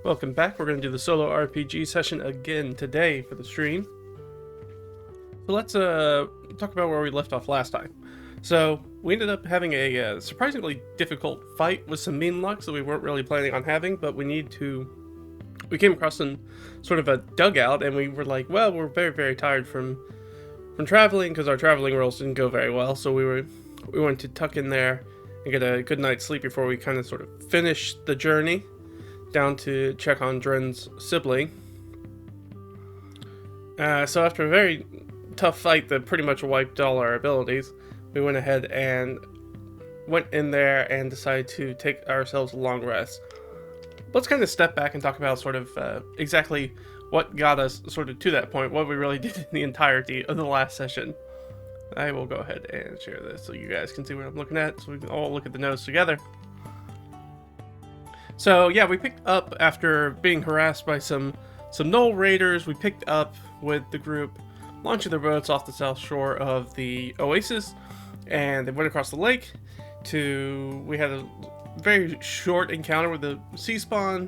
Welcome back. We're going to do the solo RPG session again today for the stream. So let's talk about where we left off last time. So we ended up having a surprisingly difficult fight with some mean lucks that we weren't really planning on having, but we came across some sort of a dugout, and we were like, well, we're very, very tired from traveling because our traveling rolls didn't go very well, so we wanted to tuck in there and get a good night's sleep before we kind of sort of finish the journey down to check on Dren's sibling. So after a very tough fight that pretty much wiped all our abilities, we went ahead and went in there and decided to take ourselves a long rest. Let's kind of step back and talk about sort of exactly what got us sort of to that point, what we really did in the entirety of the last session. I will go ahead and share this so you guys can see what I'm looking at, so we can all look at the notes together. So yeah, we picked up after being harassed by some Knoll Raiders. We picked up with the group, launching their boats off the south shore of the oasis, and they went across the lake we had a very short encounter with the sea spawn,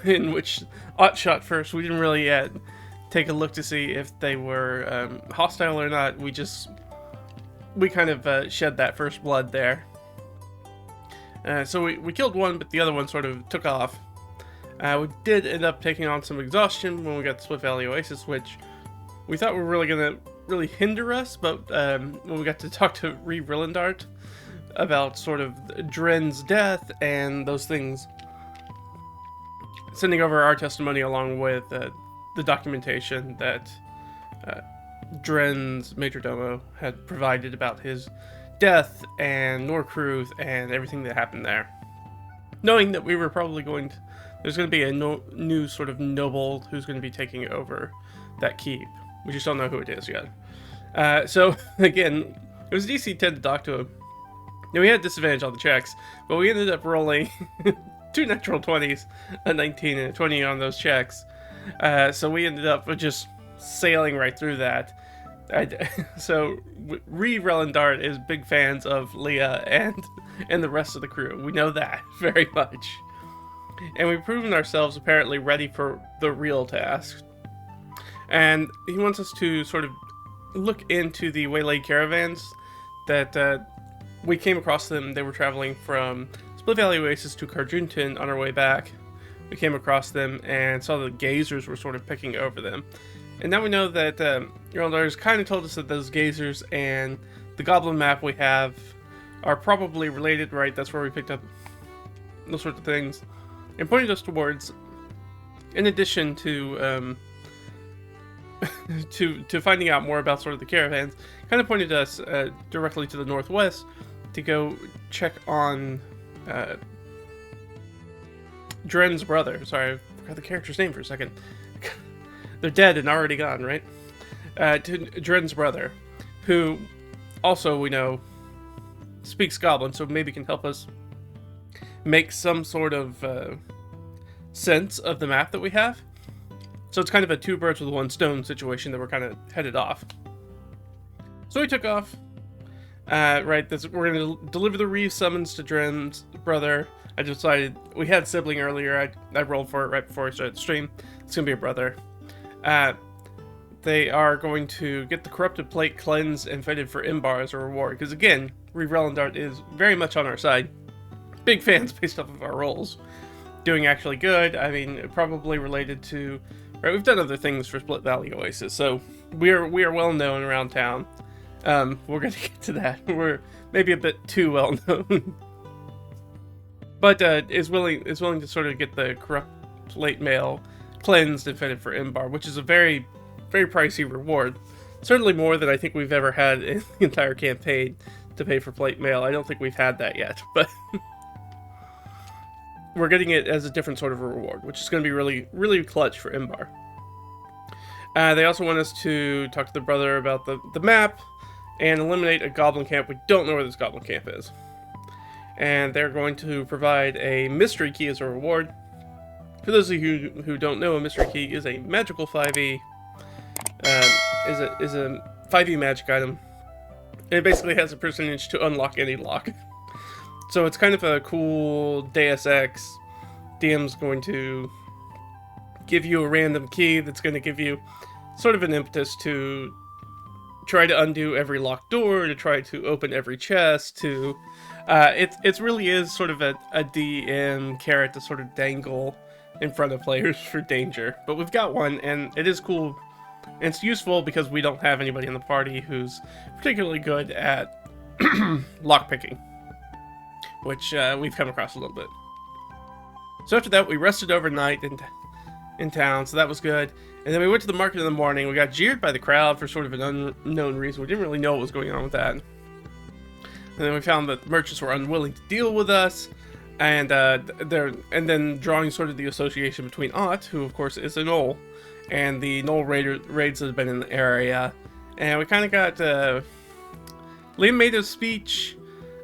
in which Ott shot first. We didn't really take a look to see if they were hostile or not. We kind of shed that first blood there. So we killed one, but the other one sort of took off. We did end up taking on some exhaustion when we got to Split Valley Oasis, which we thought were really going to really hinder us, but when we got to talk to Rellendart about sort of Dren's death and those things, sending over our testimony along with the documentation that Dren's majordomo had provided about his death and Norcruth and everything that happened there. Knowing that we were probably there's going to be a new sort of noble who's going to be taking over that keep. We just don't know who it is yet. So again, it was DC 10 to talk to him. Now, we had disadvantage on the checks, but we ended up rolling 2 natural 20s, a 19 and a 20 on those checks. So we ended up just sailing right through that. So Rellendart is big fans of Leah and the rest of the crew. We know that very much. And we've proven ourselves apparently ready for the real task. And he wants us to sort of look into the waylaid caravans that we came across them. They were traveling from Split Valley Oasis to Carjunton on our way back. We came across them and saw the gazers were sort of picking over them. And now we know that Rellendart kind of told us that those gazers and the goblin map we have are probably related, right? That's where we picked up those sorts of things. And pointed us towards, in addition to to finding out more about sort of the caravans, kind of pointed us directly to the northwest to go check on Dren's brother. Sorry, I forgot the character's name for a second. They're dead and already gone, right? To Dren's brother, who also, we know, speaks Goblin, so maybe can help us make some sort of sense of the map that we have. So it's kind of a 2 birds with 1 stone situation that we're kind of headed off. So we took off. Right, we're going to deliver the Reeve summons to Dren's brother. I decided, we had sibling earlier, I rolled for it right before I started the stream. It's going to be a brother. They are going to get the corrupted plate cleansed and fitted for Imbar as a reward. Because again, Rellendart is very much on our side. Big fans based off of our rolls. Doing actually good. I mean, probably related to... Right, we've done other things for Split Valley Oasis, so we are well known around town. We're going to get to that. We're maybe a bit too well known. But is willing to sort of get the corrupt plate mail cleansed and fitted for Imbar, which is a very, very pricey reward. Certainly more than I think we've ever had in the entire campaign to pay for plate mail. I don't think we've had that yet, but we're getting it as a different sort of a reward, which is going to be really, really clutch for Imbar. They also want us to talk to the brother about the map and eliminate a goblin camp. We don't know where this goblin camp is. And they're going to provide a mystery key as a reward. For those of you who don't know, a mystery key is a magical 5e, is a 5e magic item. And it basically has a percentage to unlock any lock. So it's kind of a cool Deus Ex DM's going to give you a random key that's going to give you sort of an impetus to try to undo every locked door, to try to open every chest, to... it really is sort of a DM carrot to sort of dangle in front of players for danger. But we've got one, and it is cool. And it's useful because we don't have anybody in the party who's particularly good at lockpicking, which we've come across a little bit. So after that, we rested overnight in town, so that was good. And then we went to the market in the morning. We got jeered by the crowd for sort of an unknown reason. We didn't really know what was going on with that. And then we found that the merchants were unwilling to deal with us, and then drawing sort of the association between Ott, who of course is a gnoll, and the gnoll raids that have been in the area. And we kind of got Liam made a speech.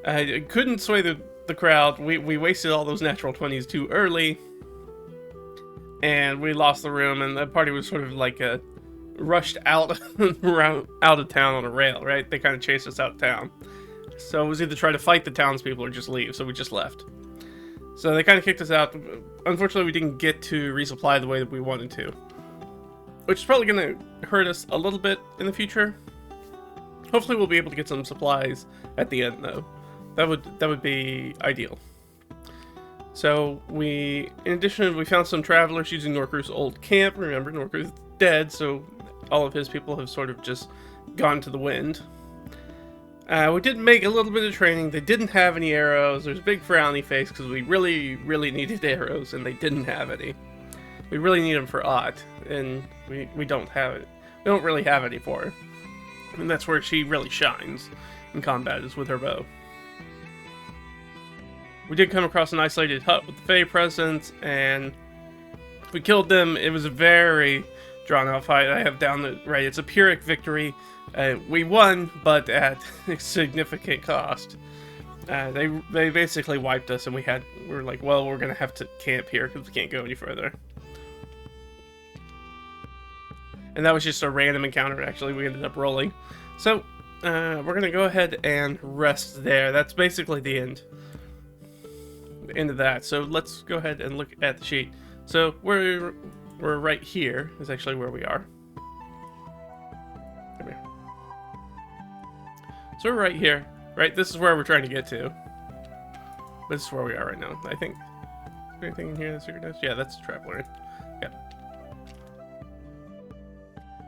Couldn't sway the crowd. We wasted all those natural 20s too early. And we lost the room, and the party was sort of like rushed out of town on a rail, right? They kind of chased us out of town. So it was either try to fight the townspeople or just leave, so we just left. So they kind of kicked us out. Unfortunately, we didn't get to resupply the way that we wanted to, which is probably going to hurt us a little bit in the future. Hopefully we'll be able to get some supplies at the end, though. That would be ideal. So in addition, we found some travelers using Norcru's old camp. Remember, Norcru's dead, so all of his people have sort of just gone to the wind. We did make a little bit of training. They didn't have any arrows. There's a big frowny face because we really, really needed arrows, and they didn't have any. We really need them for Ott, and we don't have it. We don't really have any for her. And that's where she really shines in combat, is with her bow. We did come across an isolated hut with the Fey presence, and we killed them. It was a very drawn-out fight. I have down the right. It's a Pyrrhic victory. We won, but at a significant cost. They basically wiped us, and we were like, well, we're gonna have to camp here because we can't go any further. And that was just a random encounter. Actually, we ended up rolling. So we're gonna go ahead and rest there. That's basically the end. End of that. So let's go ahead and look at the sheet. So we're right here is actually where we are. Come here. So we're right here, right? This is where we're trying to get to. This is where we are right now. I think. Anything in here that's secret? Yeah, that's a traveler. Yeah.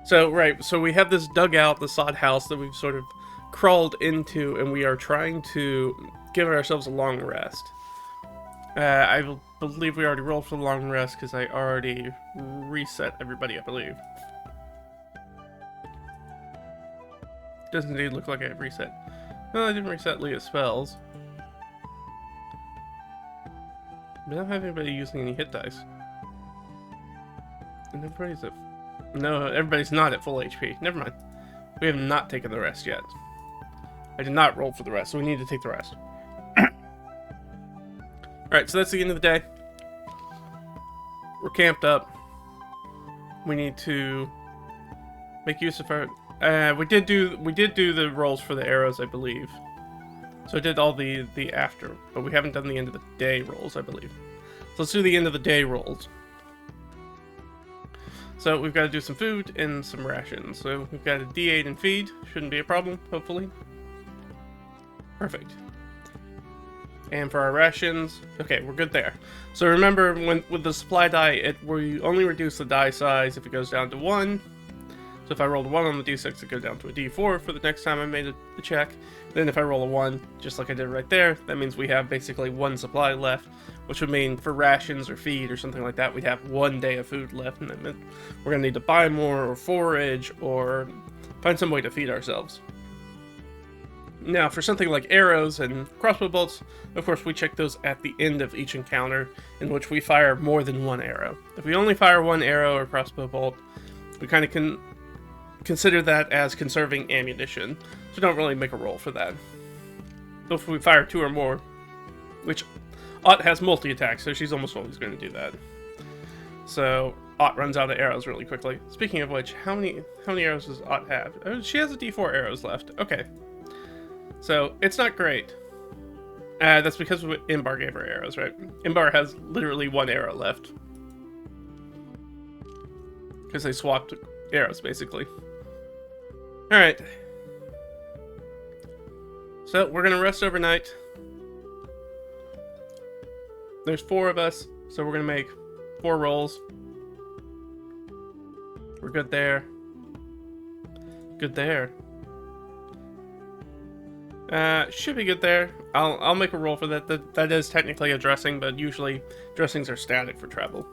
So right, so we have this dugout, the sod house that we've sort of crawled into, and we are trying to give ourselves a long rest. I believe we already rolled for the long rest because I already reset everybody, I believe. Does indeed look like I have reset. No, I didn't reset Leah's spells. I don't have anybody using any hit dice. And everybody's at... No, everybody's not at full HP. Never mind. We have not taken the rest yet. I did not roll for the rest, so we need to take the rest. Alright, so that's the end of the day. We're camped up. We need to make use of our... we did do the rolls for the arrows, I believe. So I did all the after, but we haven't done the end of the day rolls, I believe. So let's do the end of the day rolls. So we've got to do some food and some rations. So we've got a D8 in feed. Shouldn't be a problem, hopefully. Perfect. And for our rations, okay, we're good there. So remember, with the supply die, we only reduce the die size if it goes down to 1. So if I rolled a 1 on the d6, it goes down to a d4 for the next time I made a check. Then if I roll a 1, just like I did right there, that means we have basically 1 supply left, which would mean for rations or feed or something like that, we'd have 1 day of food left, and that meant we're going to need to buy more or forage or find some way to feed ourselves. Now, for something like arrows and crossbow bolts, of course, we check those at the end of each encounter, in which we fire more than 1 arrow. If we only fire 1 arrow or crossbow bolt, we kind of can consider that as conserving ammunition, so don't really make a roll for that. But if we fire 2 or more, which Ott has multi-attack, so she's almost always going to do that. So Ott runs out of arrows really quickly. Speaking of which, how many arrows does Ott have? Oh, she has a d4 arrows left. Okay. So, it's not great. That's because Imbar gave her arrows, right? Imbar has literally 1 arrow left. Because they swapped arrows, basically. Alright. So, we're gonna rest overnight. There's 4 of us, so we're gonna make 4 rolls. We're good there. Good there. Should be good there. I'll make a roll for that. That is technically a dressing, but usually dressings are static for travel.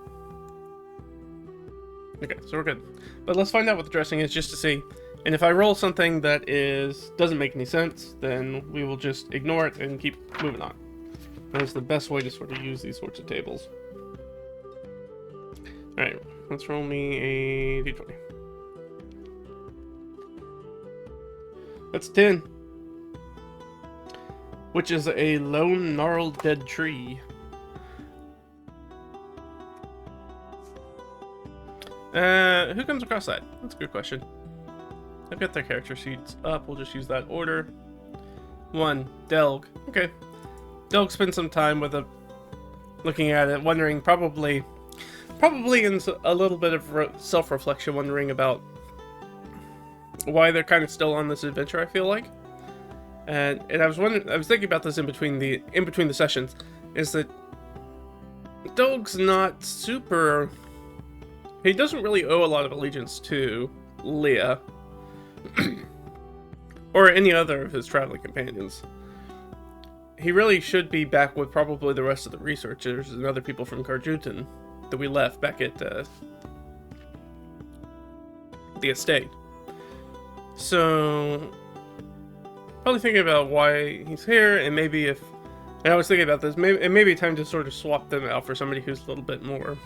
Okay, so we're good. But let's find out what the dressing is just to see. And if I roll something that doesn't make any sense, then we will just ignore it and keep moving on. That is the best way to sort of use these sorts of tables. Alright, let's roll me a d20. That's 10. Which is a lone, gnarled, dead tree. Who comes across that? That's a good question. I've got their character sheets up. We'll just use that order. 1, Delg. Okay. Delg spends some time with looking at it, wondering, probably in a little bit of self-reflection, wondering about why they're kind of still on this adventure, I feel like. And I was thinking about this in between the sessions, is that Delg's not super. He doesn't really owe a lot of allegiance to Leah or any other of his traveling companions. He really should be back with probably the rest of the researchers and other people from Carjutan that we left back at the estate. So, probably thinking about why he's here, and maybe and I was thinking about this, it may be time to sort of swap them out for somebody who's a little bit more.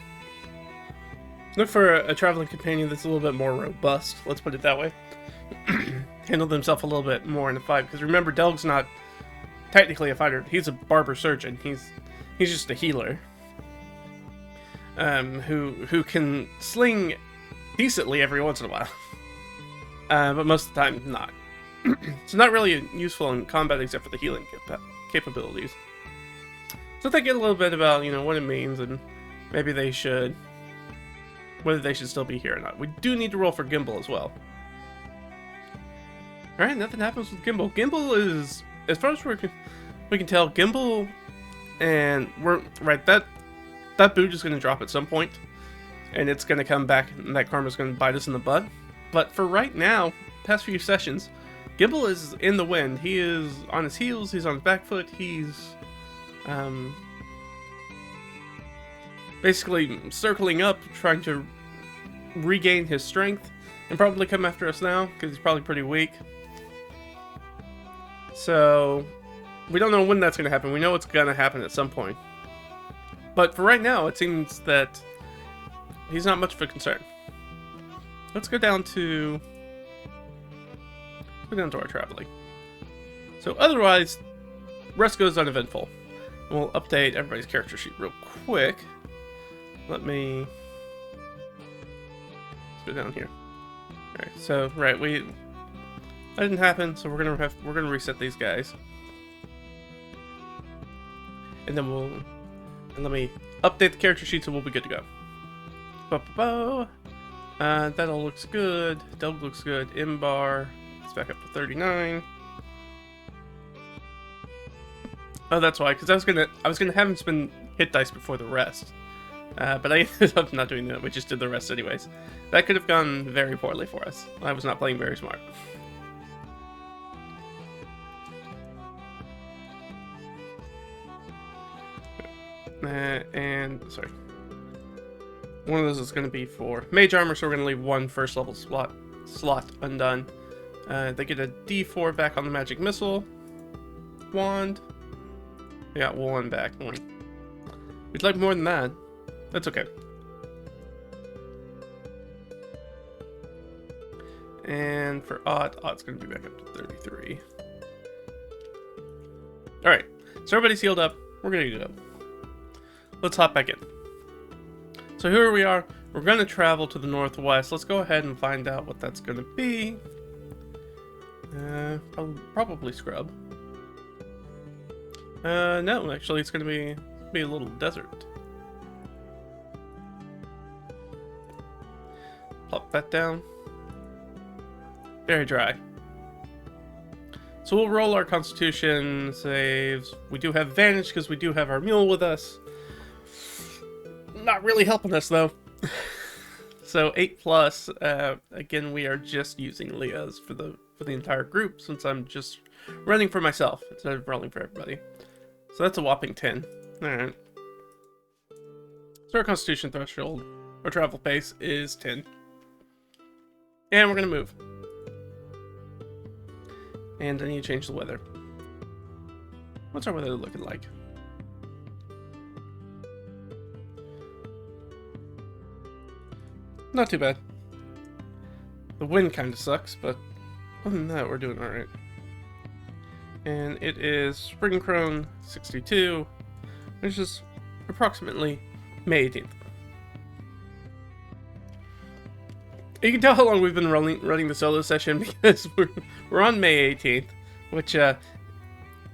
Look for a traveling companion that's a little bit more robust, let's put it that way. Handle themselves a little bit more in the fight, because remember, Delg's not technically a fighter, he's a barber surgeon, he's just a healer. Who can sling decently every once in a while. But most of the time, not. It's not really useful in combat except for the healing capabilities. So think a little bit about, what it means, and maybe whether they should still be here or not. We do need to roll for Gimbal as well. Alright, nothing happens with Gimbal. Gimbal is, as far as we can tell, Gimbal, and that boot is going to drop at some point, and it's going to come back, and that karma's going to bite us in the butt. But for right now, past few sessions, Gimbal is in the wind. He is on his heels, he's on his back foot, he's basically circling up, trying to regain his strength, and probably come after us now, because he's probably pretty weak. So, we don't know when that's going to happen. We know it's going to happen at some point. But for right now, it seems that he's not much of a concern. Let's go down to our traveling. So otherwise, rest goes uneventful. And we'll update everybody's character sheet real quick. Let's go down here. Alright, so that didn't happen, so we're gonna reset these guys. And then let me update the character sheet so we'll be good to go. That all looks good. Delg looks good. Imbar, it's back up to 39. Oh, that's why, because I was gonna have him spend hit dice before the rest. But I ended up not doing that. We just did the rest anyways. That could have gone very poorly for us. I was not playing very smart. Sorry. One of those is going to be for mage armor, so we're going to leave 1 first level slot undone. They get a D4 back on the magic missile. Wand. They got 1 back. We'd like more than that. That's okay. And for Odd's going to be back up to 33. Alright, so everybody's healed up. We're going to go. Let's hop back in. So here we are. We're going to travel to the northwest. Let's go ahead and find out what that's going to be. Probably scrub. No, actually, it's gonna be a little desert. Plop that down. Very dry. So we'll roll our Constitution saves. We do have advantage because we do have our mule with us. Not really helping us though. So 8+. Again, we are just using Leah's for the entire group since I'm just running for myself instead of rolling for everybody. So that's a whopping 10. All right. So our Constitution threshold, our travel pace is 10, and we're gonna move. And I need to change the weather. What's our weather looking like? Not too bad. The wind kind of sucks, but other than that, we're doing alright. And it is Spring Crone 62, which is approximately May 18th. You can tell how long we've been running the solo session because we're on May 18th, which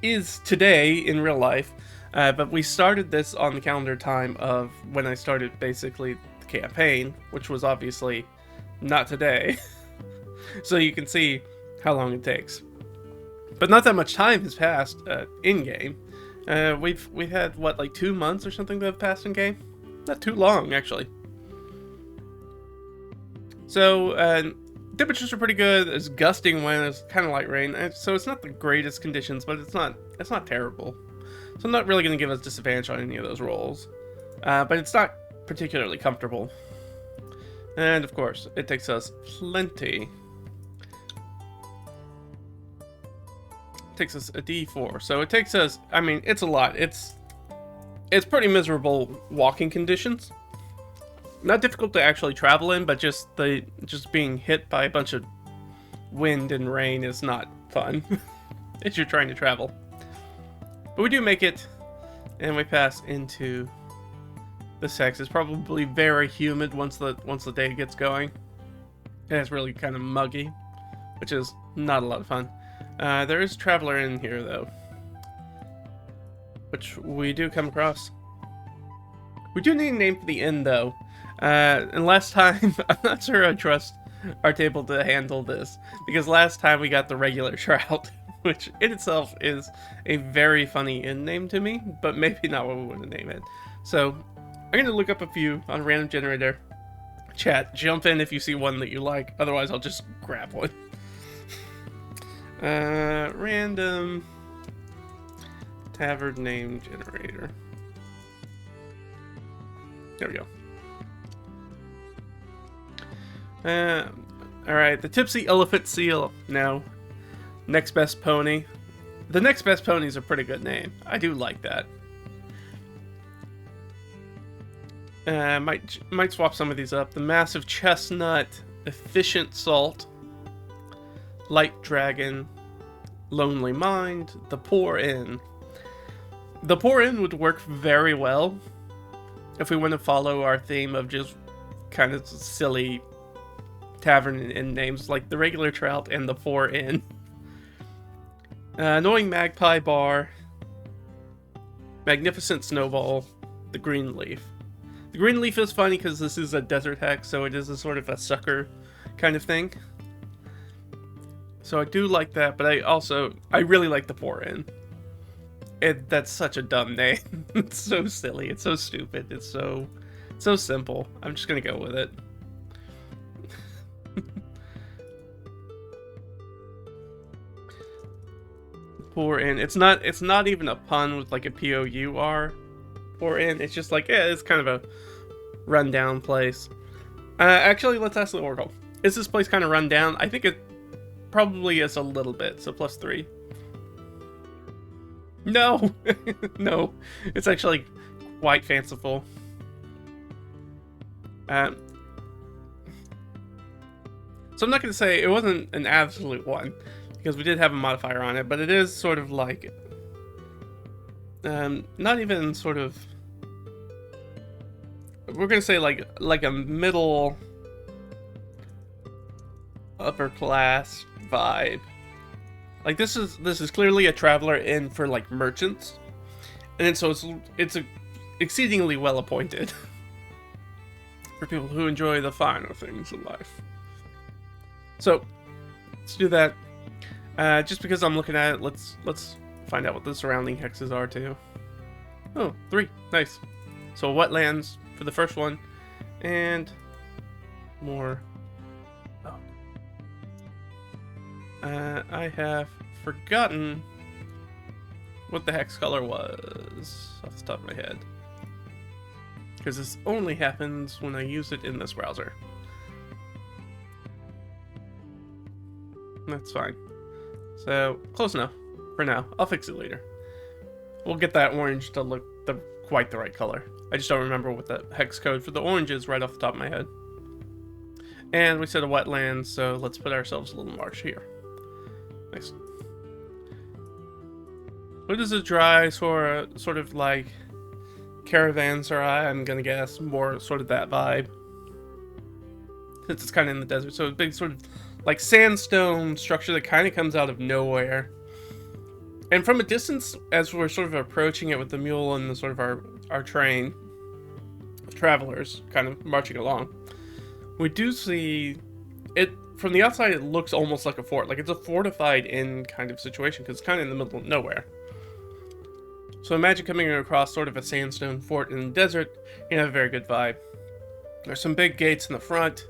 is today in real life. But we started this on the calendar time of when I started basically the campaign, which was obviously not today. So you can see how long it takes. But not that much time has passed in game. We've had what, like 2 months or something that have passed in game? Not too long, actually. So temperatures are pretty good. There's gusting wind. It's kind of light rain. So it's not the greatest conditions, but it's not terrible. So I'm not really going to give us disadvantage on any of those rolls. But it's not particularly comfortable. And of course, it takes us plenty. It takes us a D4. So it takes us, I mean, it's a lot. It's pretty miserable walking conditions. Not difficult to actually travel in, but just being hit by a bunch of wind and rain is not fun if you're trying to travel. But we do make it, and we pass into the sex. It's probably very humid once the day gets going. And it's really kind of muggy, which is not a lot of fun. There is a traveler in here though, which we do come across. We do need a name for the inn though. And last time, I'm not sure I trust our table to handle this, because last time we got the regular trout, which in itself is a very funny inn name to me, but maybe not what we want to name it. So I'm going to look up a few on random generator. Chat, jump in if you see one that you like, otherwise I'll just grab one. Random tavern name generator. There we go. Alright, the Tipsy Elephant Seal. No. Next Best Pony. The Next Best Pony is a pretty good name. I do like that. Might swap some of these up. The Massive Chestnut, Efficient Salt, Light Dragon, Lonely Mind, The Poor Inn. The Poor Inn would work very well if we want to follow our theme of just kind of silly tavern inn names like the Regular Trout and the Poor Inn. Annoying Magpie Bar, Magnificent Snowball, the Green Leaf. The Green Leaf is funny because this is a desert hex, so it is a sort of a sucker kind of thing. So I do like that, but I really like the Poor Inn. That's such a dumb name. It's so silly. It's so stupid. It's so simple. I'm just gonna go with it. Poor Inn. It's not even a pun with like a P-O-U-R. Poor Inn. It's just like, yeah, it's kind of a rundown place. Actually, let's ask the Oracle. Is this place kind of run down? I think it probably is a little bit, so +3. No! No. It's actually quite fanciful. So I'm not going to say it wasn't an absolute 1, because we did have a modifier on it, but it is sort of like, not even sort of, we're going to say like a middle upper class vibe. Like this is clearly a traveler inn for like merchants, And then so it's exceedingly well appointed for people who enjoy the finer things in life. So let's do that. Just because I'm looking at it, let's find out what the surrounding hexes are too. Oh, 3. Nice. So wetlands for the first one, and more. Oh. I have forgotten what the hex color was off the top of my head, because this only happens when I use it in this browser. That's fine. So, close enough for now. I'll fix it later. We'll get that orange to look quite the right color. I just don't remember what the hex code for the orange is right off the top of my head. And we said a wetland, so let's put ourselves a little marsh here. Nice. What is a dry sort of like caravanserai? I'm gonna guess more sort of that vibe, since it's kind of in the desert. So a big sort of like sandstone structure that kind of comes out of nowhere. And from a distance, as we're sort of approaching it with the mule and the sort of our train of travelers kind of marching along, we do see it from the outside. It looks almost like a fort, like it's a fortified inn kind of situation, because it's kind of in the middle of nowhere. So imagine coming across sort of a sandstone fort in the desert. You have a very good vibe. There's some big gates in the front,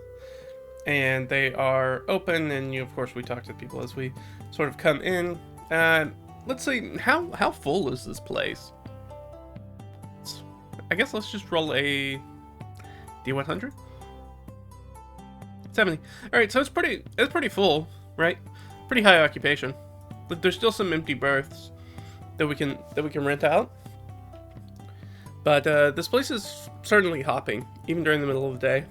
and they are open, and of course we talk to people as we sort of come in. Let's see, how full is this place? I guess let's just roll a D100. 70. All right, so it's pretty full, right? Pretty high occupation. But there's still some empty berths that we can rent out. But this place is certainly hopping, even during the middle of the day.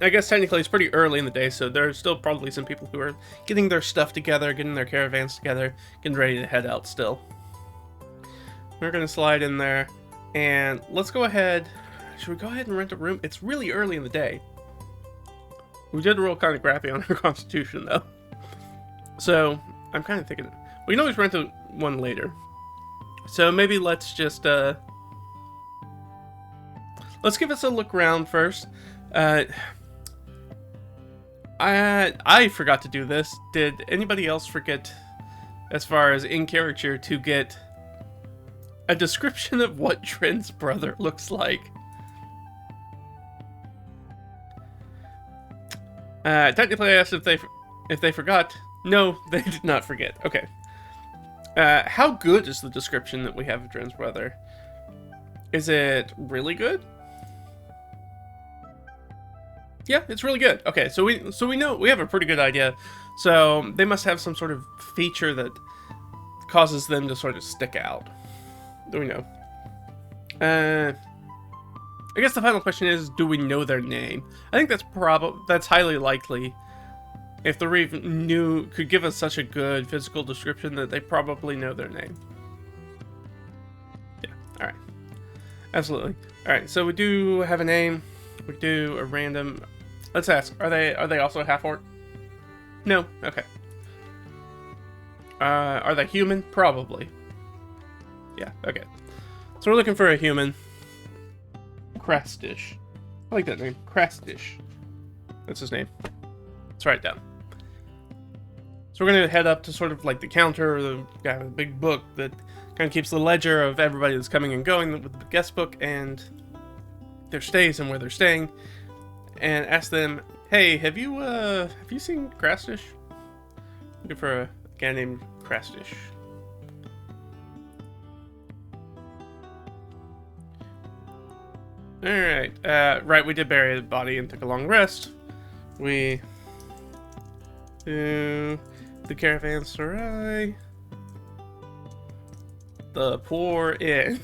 I guess technically it's pretty early in the day, so there's still probably some people who are getting their stuff together, getting their caravans together, getting ready to head out still. We're going to slide in there, and let's go ahead. Should we go ahead and rent a room? It's really early in the day. We did roll kind of crappy on our constitution, though. So, I'm kind of thinking, we can always rent one later. So maybe let's just, let's give us a look around first. I forgot to do this. Did anybody else forget, as far as in character, to get a description of what Dren's brother looks like? Technically I asked if they forgot. No, they did not forget. Okay. How good is the description that we have of Dren's brother? Is it really good? Yeah, it's really good. Okay, so we know, we have a pretty good idea. So they must have some sort of feature that causes them to sort of stick out. Do we know? I guess the final question is, do we know their name? I think that's highly likely. If the Reeve could give us such a good physical description, that they probably know their name. Yeah, alright. Absolutely. Alright, so we do have a name. We do a random... Let's ask, are they also half orc? No? Okay. Are they human? Probably. Yeah, okay. So we're looking for a human. Crastish. I like that name. Crastish. That's his name. Let's write it down. So we're going to head up to sort of like the counter. The guy with a big book that kind of keeps the ledger of everybody that's coming and going with the guest book and their stays and where they're staying, and ask them, hey, have you seen Crastish? Looking for a guy named Crastish. Alright, right, we did bury the body and took a long rest. We do the caravanserai. The poor inn.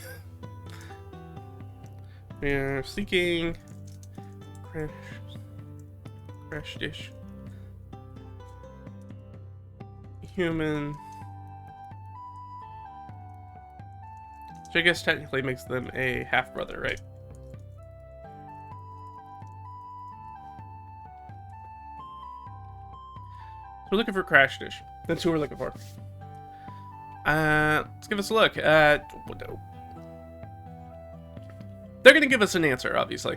We are seeking crash dish. Human. Which I guess technically makes them a half-brother, right? So we're looking for Crash Dish. That's who we're looking for. Let's give us a look. they're going to give us an answer, obviously.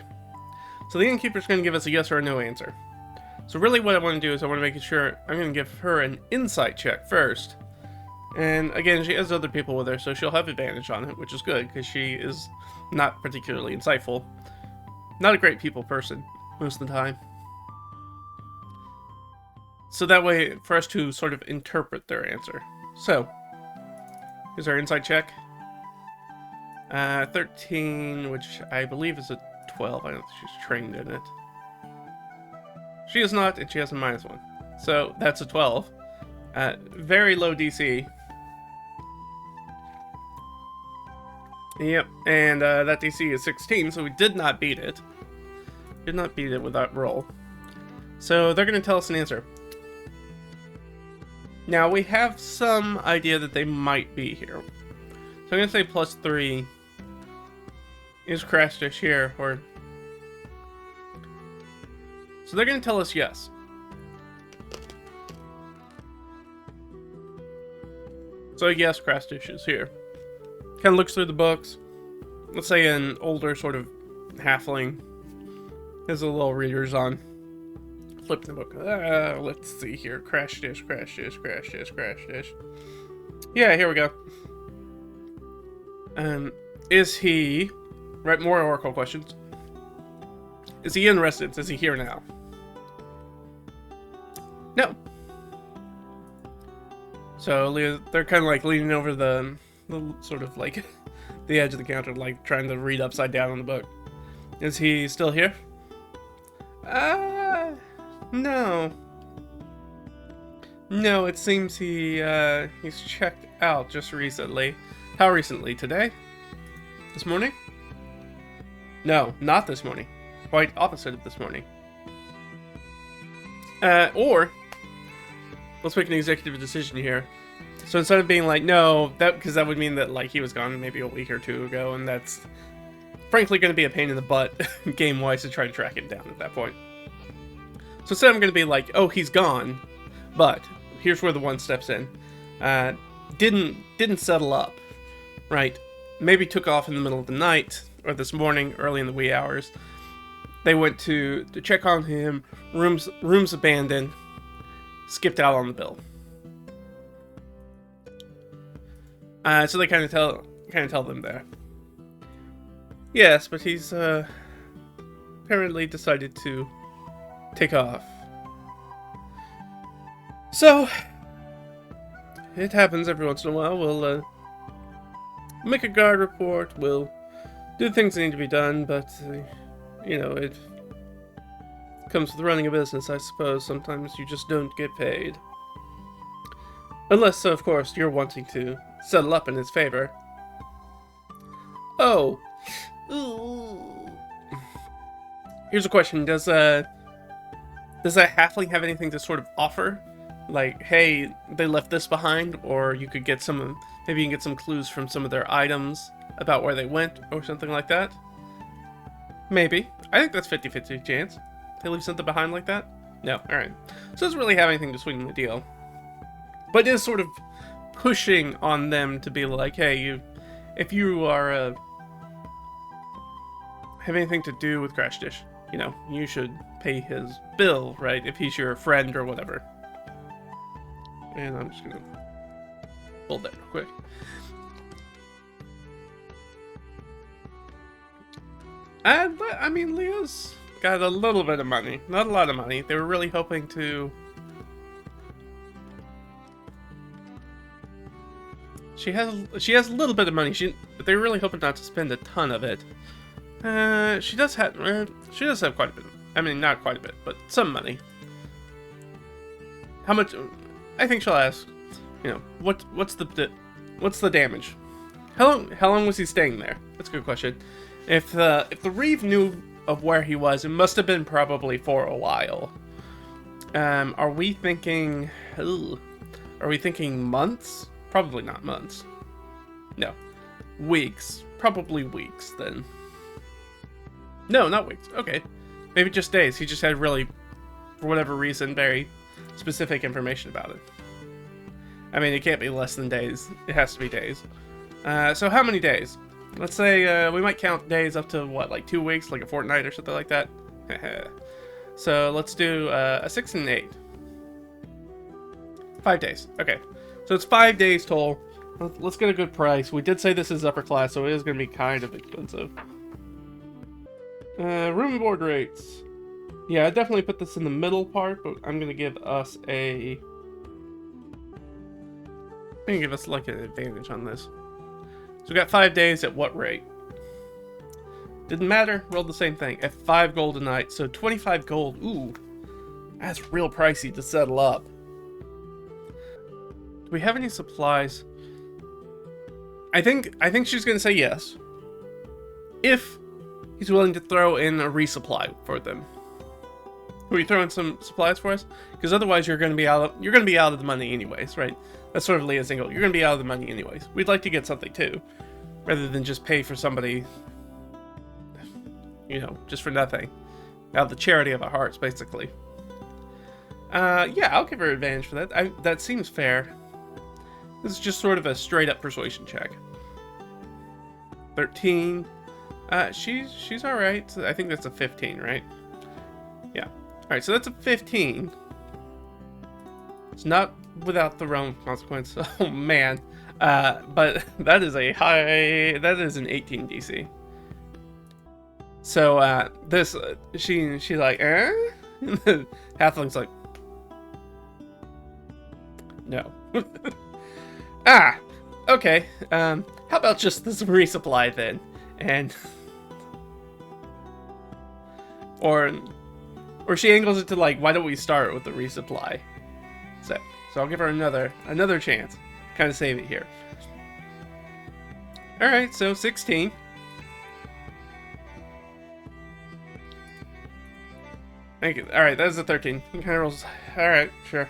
So the innkeeper's going to give us a yes or a no answer. So really what I want to do is I want to make sure I'm going to give her an insight check first. And again, she has other people with her, so she'll have advantage on it, which is good, because she is not particularly insightful. Not a great people person, most of the time. So that way, for us to sort of interpret their answer. So, here's our insight check. 13, which I believe is a 12. I don't think she's trained in it. She is not, and she has a -1. So, that's a 12. Very low DC. Yep, and that DC is 16, so we did not beat it. Did not beat it with that roll. So, they're going to tell us an answer. Now, we have some idea that they might be here. So I'm going to say +3. Is Crash Dish here? Or... So they're going to tell us yes. So yes, Crash Dish is here. Kind of looks through the books. Let's say an older sort of halfling. Has a little readers on. Flip the book. Let's see here. Crash Dish, Crash Dish, Crash Dish, Crash Dish. Yeah, here we go. Is he... Right, more oracle questions. Is he in residence? Is he here now? No. So they're kind of like leaning over the sort of like the edge of the counter, like trying to read upside down on the book. Is he still here? No. No, it seems he's checked out just recently. How recently? Today? This morning? No, not this morning. Quite opposite of this morning. Or let's make an executive decision here. So instead of being like, no, because that would mean that like he was gone maybe a week or two ago, and that's frankly going to be a pain in the butt game-wise to try to track it down at that point. So instead I'm going to be like, oh, he's gone, but here's where the one steps in. Didn't settle up, right? Maybe took off in the middle of the night, or this morning, early in the wee hours. They went to check on him, rooms abandoned, skipped out on the bill. So they kind of tell them there. Yes, but he's apparently decided to take off. So it happens every once in a while. We'll make a guard report. We'll do things that need to be done, but you know, it comes with running a business, I suppose. Sometimes you just don't get paid. Unless, of course, you're wanting to settle up in his favor. Oh. Ooh. Here's a question. Does that halfling have anything to sort of offer? Like, hey, they left this behind, or you could get maybe you can get some clues from some of their items about where they went, or something like that? Maybe. I think that's 50-50 chance. They leave something behind like that? No, alright. So it doesn't really have anything to swing the deal. But it is sort of pushing on them to be like, hey, if you are have anything to do with Crash Dish, you know, you should pay his bill, right? If he's your friend or whatever. And I'm just gonna hold that real quick. And I mean, Leah's got a little bit of money, not a lot of money. They were really hoping to. She has a little bit of money. But they're really hoping not to spend a ton of it. She does have quite a bit. I mean, not quite a bit, but some money. How much? I think she'll ask. You know, what's the damage? How long was he staying there? That's a good question. If the Reeve knew of where he was, it must have been probably for a while. Are we thinking? Are we thinking months? Probably not months. No. Weeks. Probably weeks, then. No, not weeks. Okay. Maybe just days. He just had really, for whatever reason, very specific information about it. I mean, it can't be less than days. It has to be days. So how many days? let's say we might count days up to what, like 2 weeks, like a fortnight or something like that. So let's do a 6 and an 8. 5 days. Okay, so it's 5 days total. Let's get a good price. We did say this is upper class, so it is going to be kind of expensive. Room and board rates. Yeah, I definitely put this in the middle part, but I'm going to give us a... I'm going to give us like an advantage on this. So we got 5 days at what rate? Didn't matter, rolled the same thing. At 5 gold a night, so 25 gold. Ooh, that's real pricey to settle up. Do we have any supplies? I think she's going to say yes. If he's willing to throw in a resupply for them. Will you throw in some supplies for us? Because otherwise you're going to be out of the money anyways, right? That's sort of Leah's angle. You're going to be out of the money anyways. We'd like to get something too, rather than just pay for somebody, you know, just for nothing. Out of the charity of our hearts, basically. Yeah, I'll give her advantage for that. That seems fair. This is just sort of a straight up persuasion check. 13. She's all right. I think that's a 15, right? Yeah. All right, so that's a 15. It's not without the realm of consequence. Oh man. But that is a high. That is an 18 DC. So this she's like, eh? Halfling's like, no. Ah, okay. How about just this resupply then? And or she angles it to like, why don't we start with the resupply? So I'll give her another chance. Kind of save it here. All right, so 16. Thank you. All right, that was a 13. He kind of rolls. All right, sure.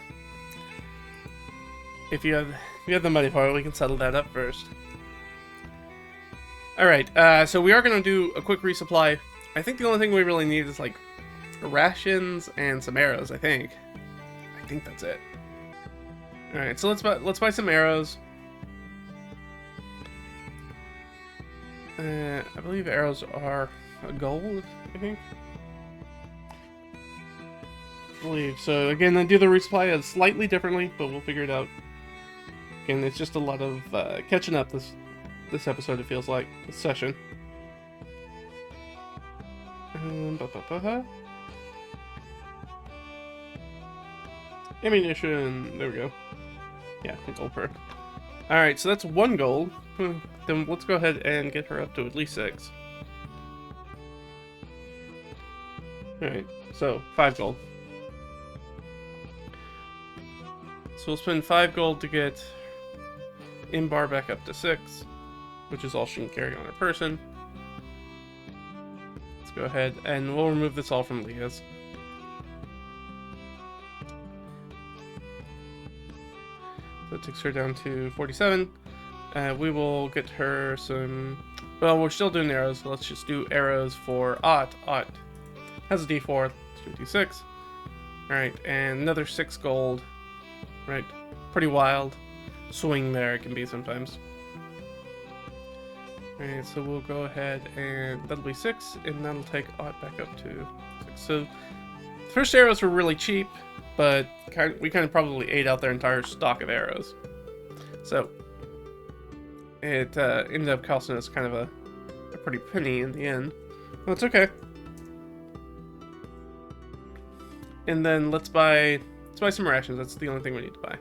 If you have the money for it, we can settle that up first. Alright, so we are going to do a quick resupply. I think the only thing we really need is, like, rations and some arrows, I think. I think that's it. Alright, so let's buy some arrows. I believe arrows are a gold, I think. I believe. So, again, I do the resupply slightly differently, but we'll figure it out. And it's just a lot of catching up this episode, it feels like, this session. Ammunition, there we go. Yeah, gold per. Alright, so that's 1 gold. Then let's go ahead and get her up to at least 6. Alright, so 5 gold. So we'll spend 5 gold to get Imbar back up to 6, which is all she can carry on her person. Let's go ahead and we'll remove this all from Leah's. So it takes her down to 47. We will get her some... Well, we're still doing arrows, so let's just do arrows for Ott. Ott has a d4, let's do d6. Alright, and another 6 gold. Right, pretty wild swing there it can be sometimes. Alright, so we'll go ahead and that'll be 6, and that'll take Ott back up to 6. So the first arrows were really cheap, but we kind of probably ate out their entire stock of arrows. So it ended up costing us kind of a pretty penny in the end. Well, it's okay. And then let's buy some rations. That's the only thing we need to buy.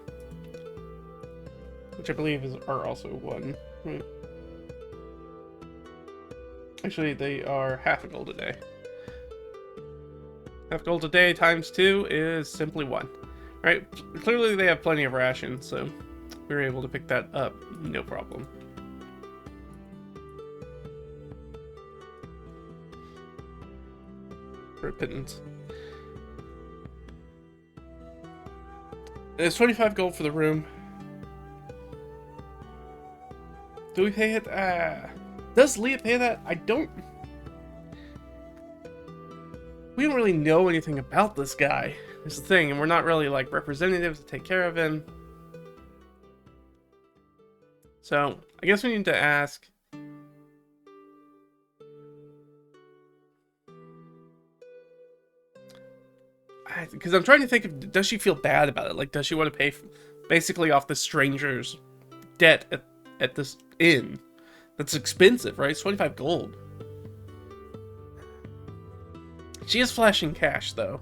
Which I believe are also 1. Right. Actually, they are half a gold a day. Half gold a day times 2 is simply 1. Right? Clearly they have plenty of rations, so we were able to pick that up, no problem. For a pittance. It's 25 gold for the room. Do we pay it? Does Leah pay that? I don't... We don't really know anything about this guy. Is the thing, and we're not really, like, representatives to take care of him. So, I guess we need to ask... Because I'm trying to think of, does she feel bad about it? Like, does she want to pay basically off the stranger's debt at this inn? That's expensive, right? It's 25 gold. She is flashing cash, though.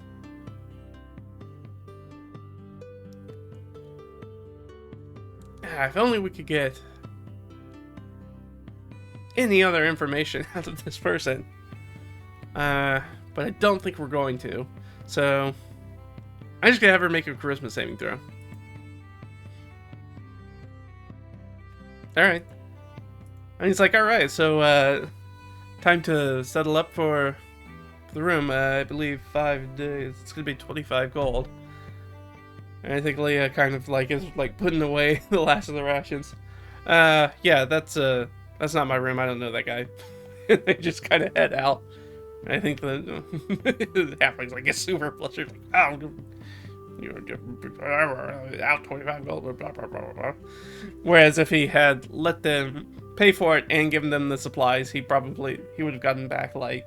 If only we could get any other information out of this person. But I don't think we're going to. So, I'm just gonna have her make a charisma saving throw. Alright. And he's like, alright, so, time to settle up for the room. I believe 5 days. It's gonna be 25 gold. And I think Leah kind of like is like putting away the last of the rations. Yeah, that's not my room. I don't know that guy. They just kind of head out. I think the halfling's like gets super flustered, like, oh, you're out 25 gold, blah, blah, blah, blah. Whereas if he had let them pay for it and given them the supplies, he would have gotten back like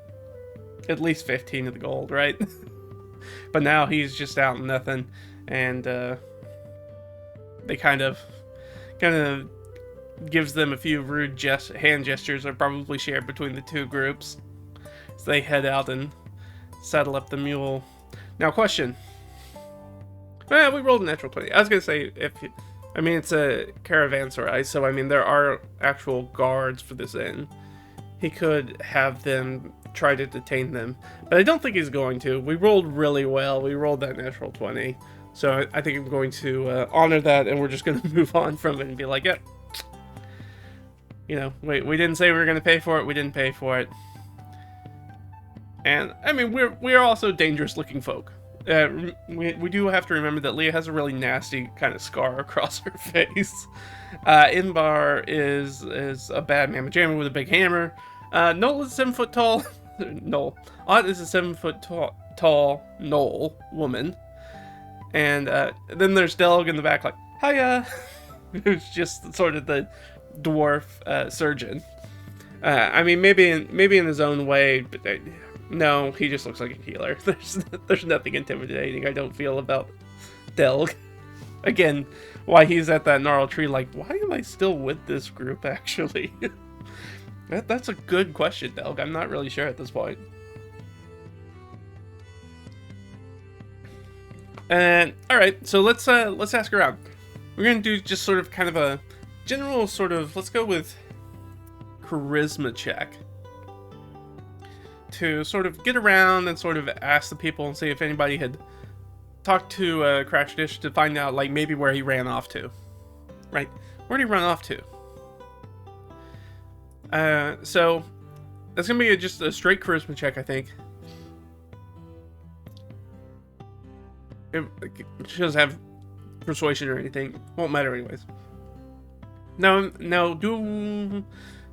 at least 15 of the gold, right? But now he's just out nothing, and they kind of gives them a few rude hand gestures are probably shared between the two groups. So they head out and saddle up the mule. Now, question. Well, we rolled a natural 20. I was going to say, it's a caravanserai, so I mean, there are actual guards for this inn. He could have them try to detain them, but I don't think he's going to. We rolled really well. We rolled that natural 20. So I think I'm going to honor that, and we're just going to move on from it and be like, yep. Wait, we didn't say we were going to pay for it. We didn't pay for it. And, I mean, we're also dangerous-looking folk. We do have to remember that Leah has a really nasty kind of scar across her face. Inbar is a bad mamma jamma with a big hammer. Noel is 7 foot tall. Noel. Ott is a 7 foot tall Noel woman. And then there's Delg in the back like, hiya! Who's just sort of the dwarf surgeon. I mean, maybe in his own way, but no, he just looks like a healer. There's nothing intimidating, I don't feel, about Delg. Again, why he's at that gnarled tree, like, why am I still with this group, actually? That's a good question, Delg. I'm not really sure at this point. And, alright, so let's ask around. We're gonna do just sort of kind of a general sort of, let's go with charisma check. To sort of get around and sort of ask the people and see if anybody had talked to Crash Dish to find out, like, maybe where he ran off to. Right? Where'd he run off to? So, that's gonna be just a straight charisma check, I think. She doesn't have persuasion or anything. Won't matter anyways. Now,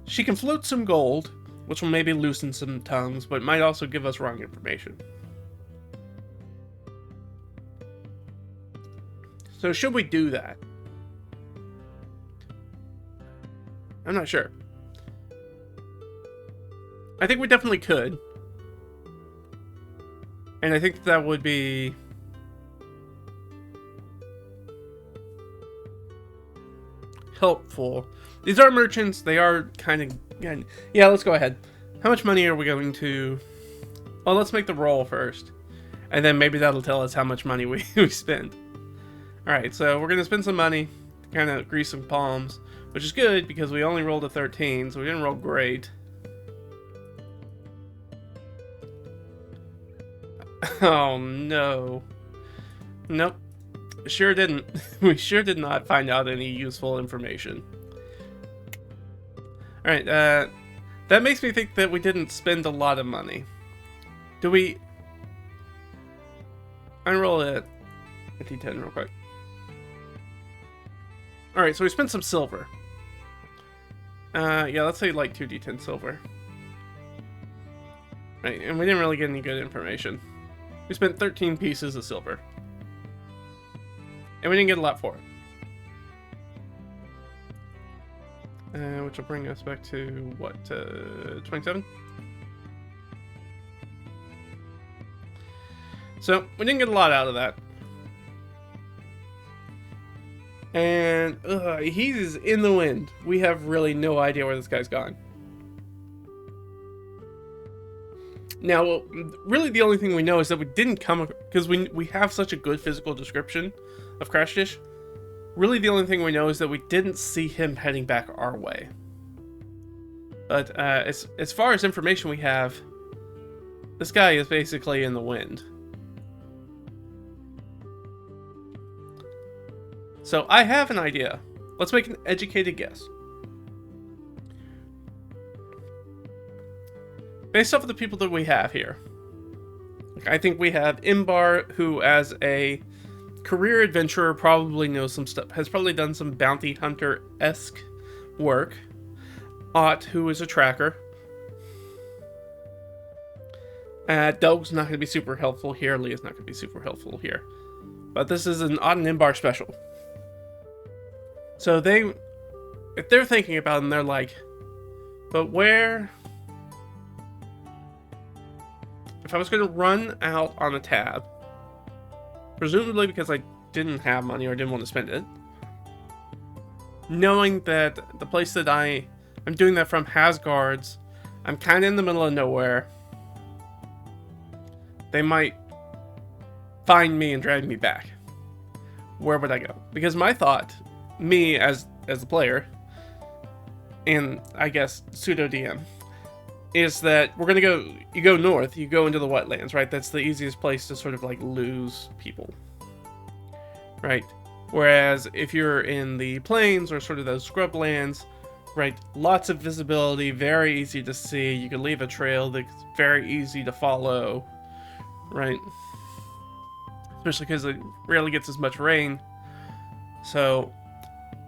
she can float some gold, which will maybe loosen some tongues, but might also give us wrong information. So should we do that? I'm not sure. I think we definitely could. And I think that would be helpful. These are merchants. They are kind of... Yeah, let's go ahead. How much money are we going to... Well, let's make the roll first. And then maybe that'll tell us how much money we spend. Alright, so we're going to spend some money to kind of grease some palms. Which is good, because we only rolled a 13, so we didn't roll great. Oh, no. Nope. Sure didn't. We sure did not find out any useful information. Alright, that makes me think that we didn't spend a lot of money. Do we... Unroll a D10 real quick. Alright, so we spent some silver. Yeah, let's say like 2 D10 silver. Right, and we didn't really get any good information. We spent 13 pieces of silver. And we didn't get a lot for it. Which will bring us back to, what, 27? So, we didn't get a lot out of that. And he's in the wind. We have really no idea where this guy's gone. Now, really the only thing we know is that we didn't come... Because we have such a good physical description of Crash Dish. Really the only thing we know is that we didn't see him heading back our way. But as far as information we have, this guy is basically in the wind. So I have an idea. Let's make an educated guess. Based off of the people that we have here, I think we have Imbar, who as a career adventurer probably knows some stuff, has probably done some bounty hunter-esque work. Ott, who is a tracker. Doug's not going to be super helpful here. Leah's not going to be super helpful here. But this is an Ott and Imbar special. So if they're thinking about it and they're like, but where... If I was going to run out on a tab, presumably because I didn't have money or didn't want to spend it, knowing that the place that I'm doing that from has guards, I'm kind of in the middle of nowhere, they might find me and drag me back. Where would I go? Because my thought, me as the player, and I guess pseudo DM, is that we're gonna you go north, you go into the wetlands, right? That's the easiest place to sort of like lose people, right? Whereas if you're in the plains or sort of those scrublands, right, lots of visibility, very easy to see, you can leave a trail that's very easy to follow, right? Especially because it rarely gets as much rain. So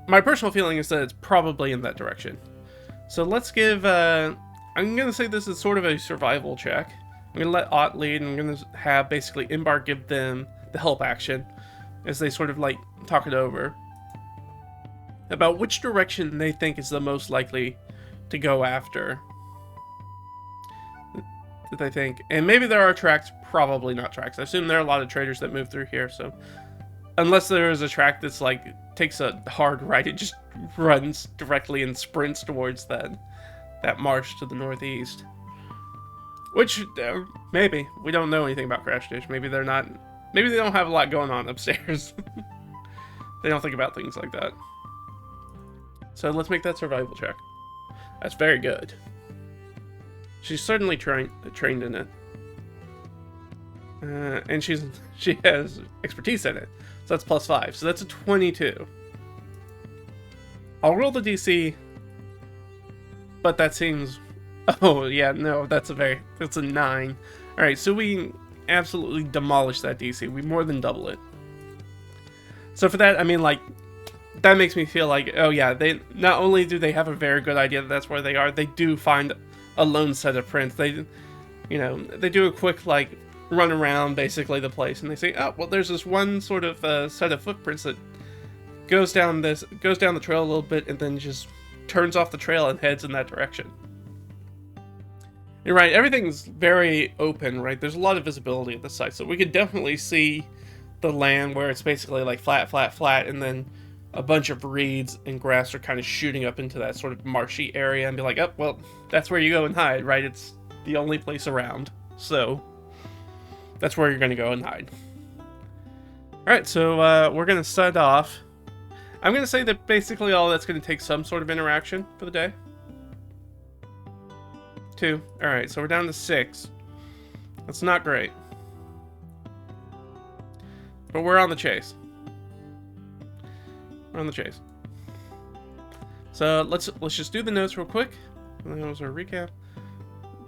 my personal feeling is that it's probably in that direction. So let's give I'm going to say this is sort of a survival check. I'm going to let Ott lead, and I'm going to have basically Imbar give them the help action as they sort of like talk it over about which direction they think is the most likely to go after. That they think. And maybe there are tracks, probably not tracks. I assume there are a lot of traders that move through here, so unless there is a track that's like takes a hard right, it just runs directly and sprints towards that marsh to the northeast. Which, maybe. We don't know anything about Crash Dish. Maybe they're not... Maybe they don't have a lot going on upstairs. They don't think about things like that. So let's make that survival check. That's very good. She's certainly trained in it. And she has expertise in it. So that's +5. So that's a 22. I'll roll the DC... But that seems... Oh, yeah, no, that's a 9. Alright, so we absolutely demolish that DC. We more than double it. So for that, I mean, like, that makes me feel like, oh yeah, they not only do they have a very good idea that that's where they are, they do find a lone set of prints. They, you know, they do a quick, like, run around, basically, the place, and they say, oh, well, there's this one sort of set of footprints that goes down the trail a little bit, and then just turns off the trail and heads in that direction. And right, everything's very open, right? There's a lot of visibility at the site, so we could definitely see the land where it's basically like flat, flat, flat, and then a bunch of reeds and grass are kind of shooting up into that sort of marshy area and be like, oh, well, that's where you go and hide, right? It's the only place around, so that's where you're going to go and hide. Alright, so we're going to set off. I'm going to say that basically all that's going to take some sort of interaction for the day. 2. Alright, so we're down to 6. That's not great. But we're on the chase. We're on the chase. So let's just do the notes real quick. And that was our recap.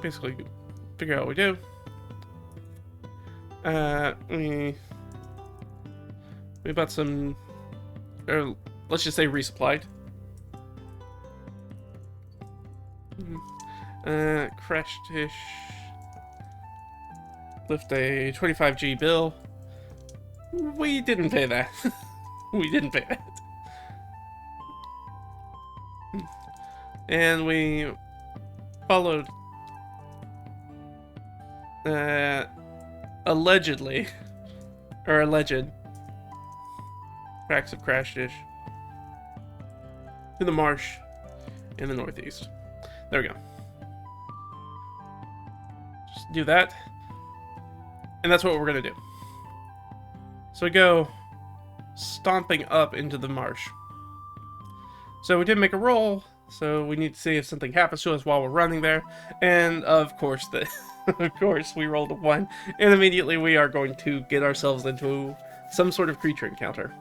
Basically, figure out what we do. We bought some... Or let's just say resupplied. Crash Dish. Lift a 25G bill. We didn't pay that. We didn't pay that. And we followed allegedly, or alleged, tracks of Crash Dish to the marsh in the northeast. There we go. Just do that. And that's what we're going to do. So we go stomping up into the marsh. So we did make a roll, so we need to see if something happens to us while we're running there. And of course, we rolled a 1, and immediately we are going to get ourselves into some sort of creature encounter.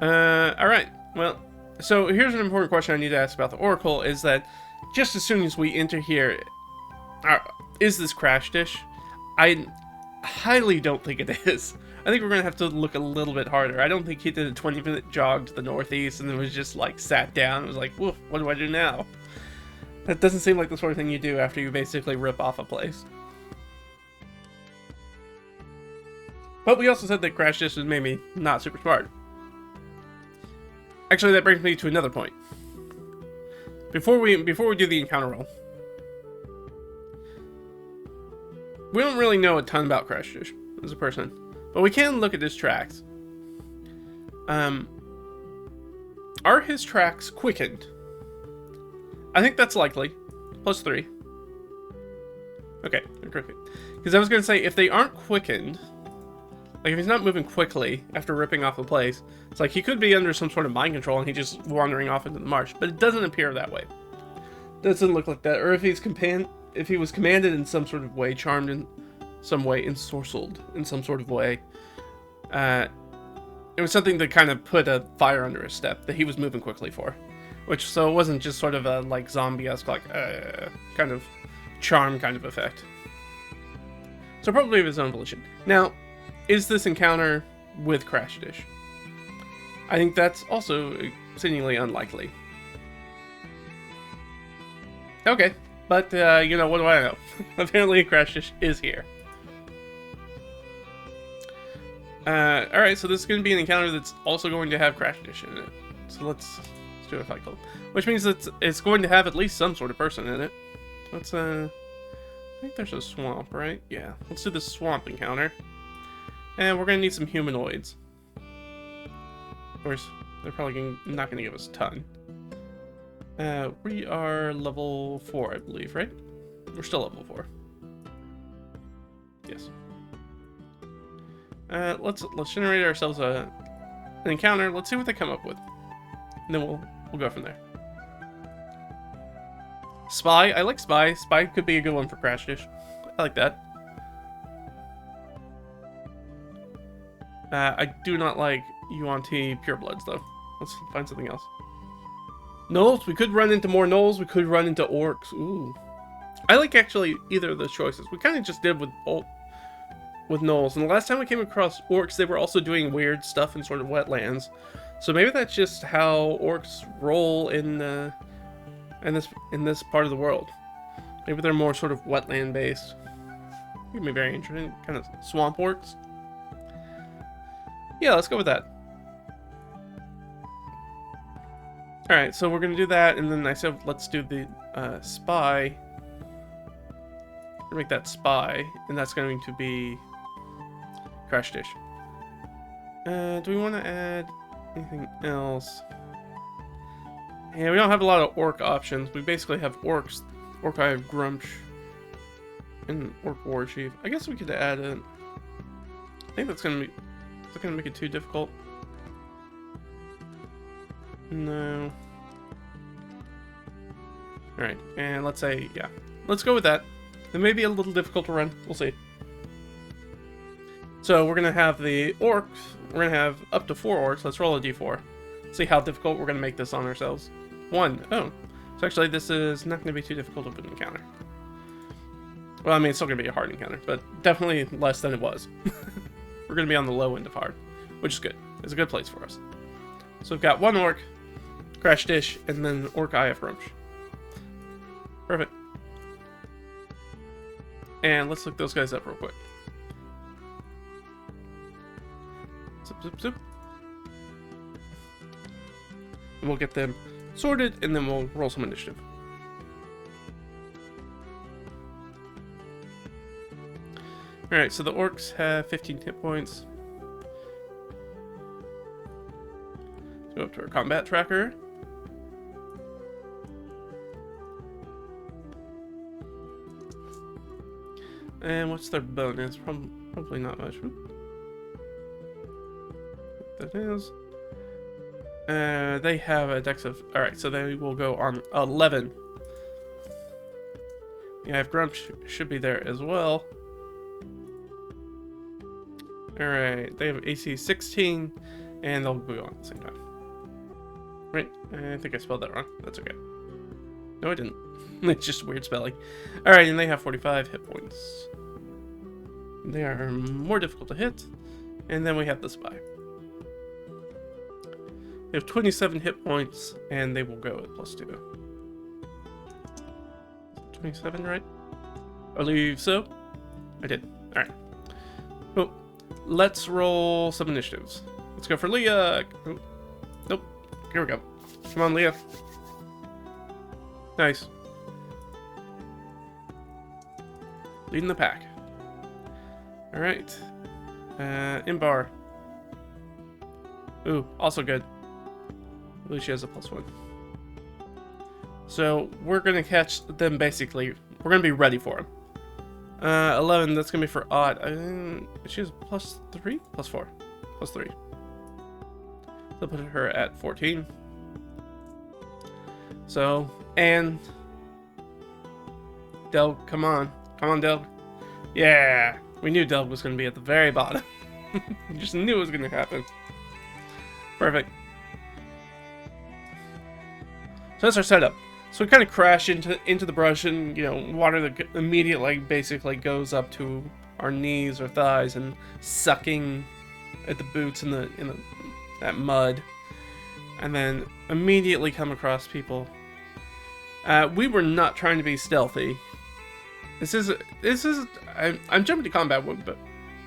Alright, well, so here's an important question I need to ask about the Oracle, is that just as soon as we enter here, is this Crash Dish? I highly don't think it is. I think we're going to have to look a little bit harder. I don't think he did a 20-minute jog to the northeast and then was just like sat down and was like, woof, what do I do now? That doesn't seem like the sort of thing you do after you basically rip off a place. But we also said that Crash Dish was maybe not super smart. Actually, that brings me to another point. Before we do the encounter roll, we don't really know a ton about Crash Dish as a person, but we can look at his tracks. Are his tracks quickened? I think that's likely. +3. Okay, because I was going to say, if they aren't quickened, like if he's not moving quickly after ripping off a place, it's like he could be under some sort of mind control and he's just wandering off into the marsh, but it doesn't appear that way. Doesn't look like that. Or if he was commanded in some sort of way, charmed in some way, ensorcelled in some sort of way, it was something that kind of put a fire under his step that he was moving quickly for. So it wasn't just sort of a like zombie-esque, like kind of charm kind of effect. So probably of his own volition. Now, is this encounter with Crash Dish? I think that's also seemingly unlikely. Okay, but you know, what do I know? Apparently Crash Dish is here. Alright, so this is going to be an encounter that's also going to have Crash Dish in it. So let's do a fight club. Which means that it's going to have at least some sort of person in it. Let's, I think there's a swamp, right? Yeah, let's do the swamp encounter. And we're going to need some humanoids. Of course, they're probably not going to give us a ton. We are level 4, I believe, right? We're still level 4. Yes. Let's generate ourselves an encounter. Let's see what they come up with. And then we'll go from there. Spy. I like Spy. Spy could be a good one for Crash Dish. I like that. I do not like UNT Purebloods, though. Let's find something else. Gnolls. We could run into more Gnolls. We could run into orcs. Ooh. I like actually either of those choices. We kind of just did with Gnolls. And the last time we came across orcs, they were also doing weird stuff in sort of wetlands. So maybe that's just how orcs roll in this part of the world. Maybe they're more sort of wetland based. It could be very interesting. Kind of swamp orcs. Yeah, let's go with that. Alright, so we're going to do that, and then I said let's do the spy. Make that spy, and that's going to be Crash Dish. Do we want to add anything else? Yeah, we don't have a lot of orc options. We basically have orcs. Orc Eye of Grumsh. And Orc War Chief. I guess we could add it. I think that's going to be... Is that going to make it too difficult? No. Alright, and let's say, yeah. Let's go with that. It may be a little difficult to run. We'll see. So we're going to have the orcs. We're going to have up to 4 orcs. Let's roll a d4. See how difficult we're going to make this on ourselves. 1. Oh. So actually this is not going to be too difficult of an encounter. Well, I mean, it's still going to be a hard encounter, but definitely less than it was. We're going to be on the low end of hard, which is good. It's a good place for us. So we've got 1 orc, Crash Dish, and then Orc Eye of Grumsh. Perfect. And let's look those guys up real quick. Zip, zip, zip. And we'll get them sorted, and then we'll roll some initiative. Alright, so the orcs have 15 hit points. Let's go up to our combat tracker. And what's their bonus? Probably not much. That is. They have a dex of... Alright, so they will go on 11. Yeah, if Grump should be there as well. Alright, they have AC 16, and they'll go on at the same time. Right, I think I spelled that wrong. That's okay. No, I didn't. It's just weird spelling. Alright, and they have 45 hit points. They are more difficult to hit. And then we have the spy. They have 27 hit points, and they will go at +2. 27, right? I believe so. I did. Alright. Well, let's roll some initiatives. Let's go for Leah. Oh, nope. Here we go. Come on, Leah. Nice. Leading the pack. Alright. Imbar. Ooh, also good. I believe she has a +1. So, we're gonna catch them basically. We're gonna be ready for them. 11, that's gonna be for odd. She has +3? +4. +3. They'll put her at 14. So, and Delg, come on. Come on, Delg. Yeah! We knew Delg was gonna be at the very bottom. We just knew it was gonna happen. Perfect. So that's our setup. So we kind of crash into the brush, and water that immediately basically goes up to our knees or thighs, and sucking at the boots in that mud, and then immediately come across people. We were not trying to be stealthy. This is I'm jumping to combat, but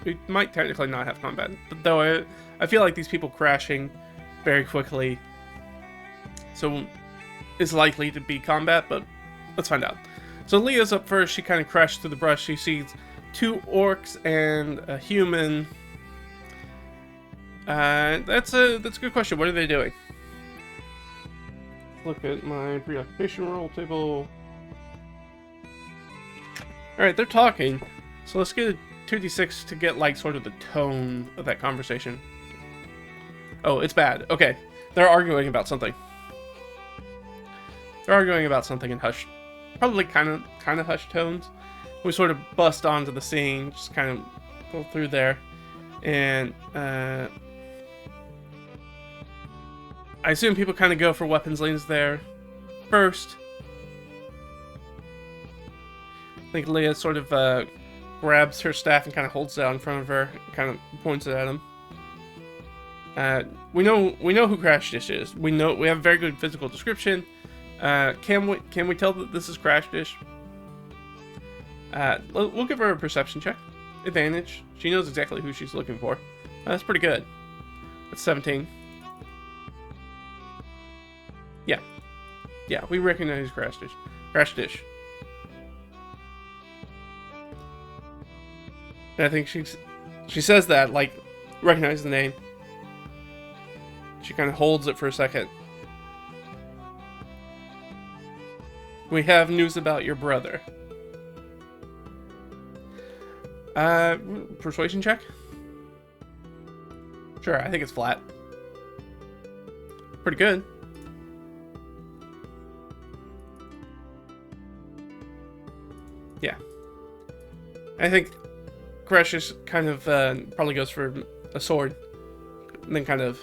we might technically not have combat. But though I feel like these people crashing very quickly, so is likely to be combat, but let's find out. So Leah's up first. She kind of crashed through the brush. She sees 2 orcs and a human. That's a good question. What are they doing? Look at my preoccupation roll table. Alright, they're talking. So let's get a 2d6 to get like sort of the tone of that conversation. Oh, it's bad. Okay. They're arguing about something. They're arguing about something in hushed, probably kind of hushed tones. We sort of bust onto the scene, just kind of go through there, and I assume people kind of go for weapons lanes there first. I think Leah sort of grabs her staff and kind of holds it out in front of her, and kind of points it at him. We know who Crash Dish is. We have a very good physical description. Can we tell that this is Crash Dish? We'll give her a perception check. Advantage. She knows exactly who she's looking for. That's pretty good. That's 17. Yeah, we recognize Crash Dish. Crash Dish. And I think she says that, like, recognize the name. She kind of holds it for a second. We have news about your brother. Persuasion check? Sure, I think it's flat. Pretty good. Yeah. I think Crash just kind of probably goes for a sword, and then kind of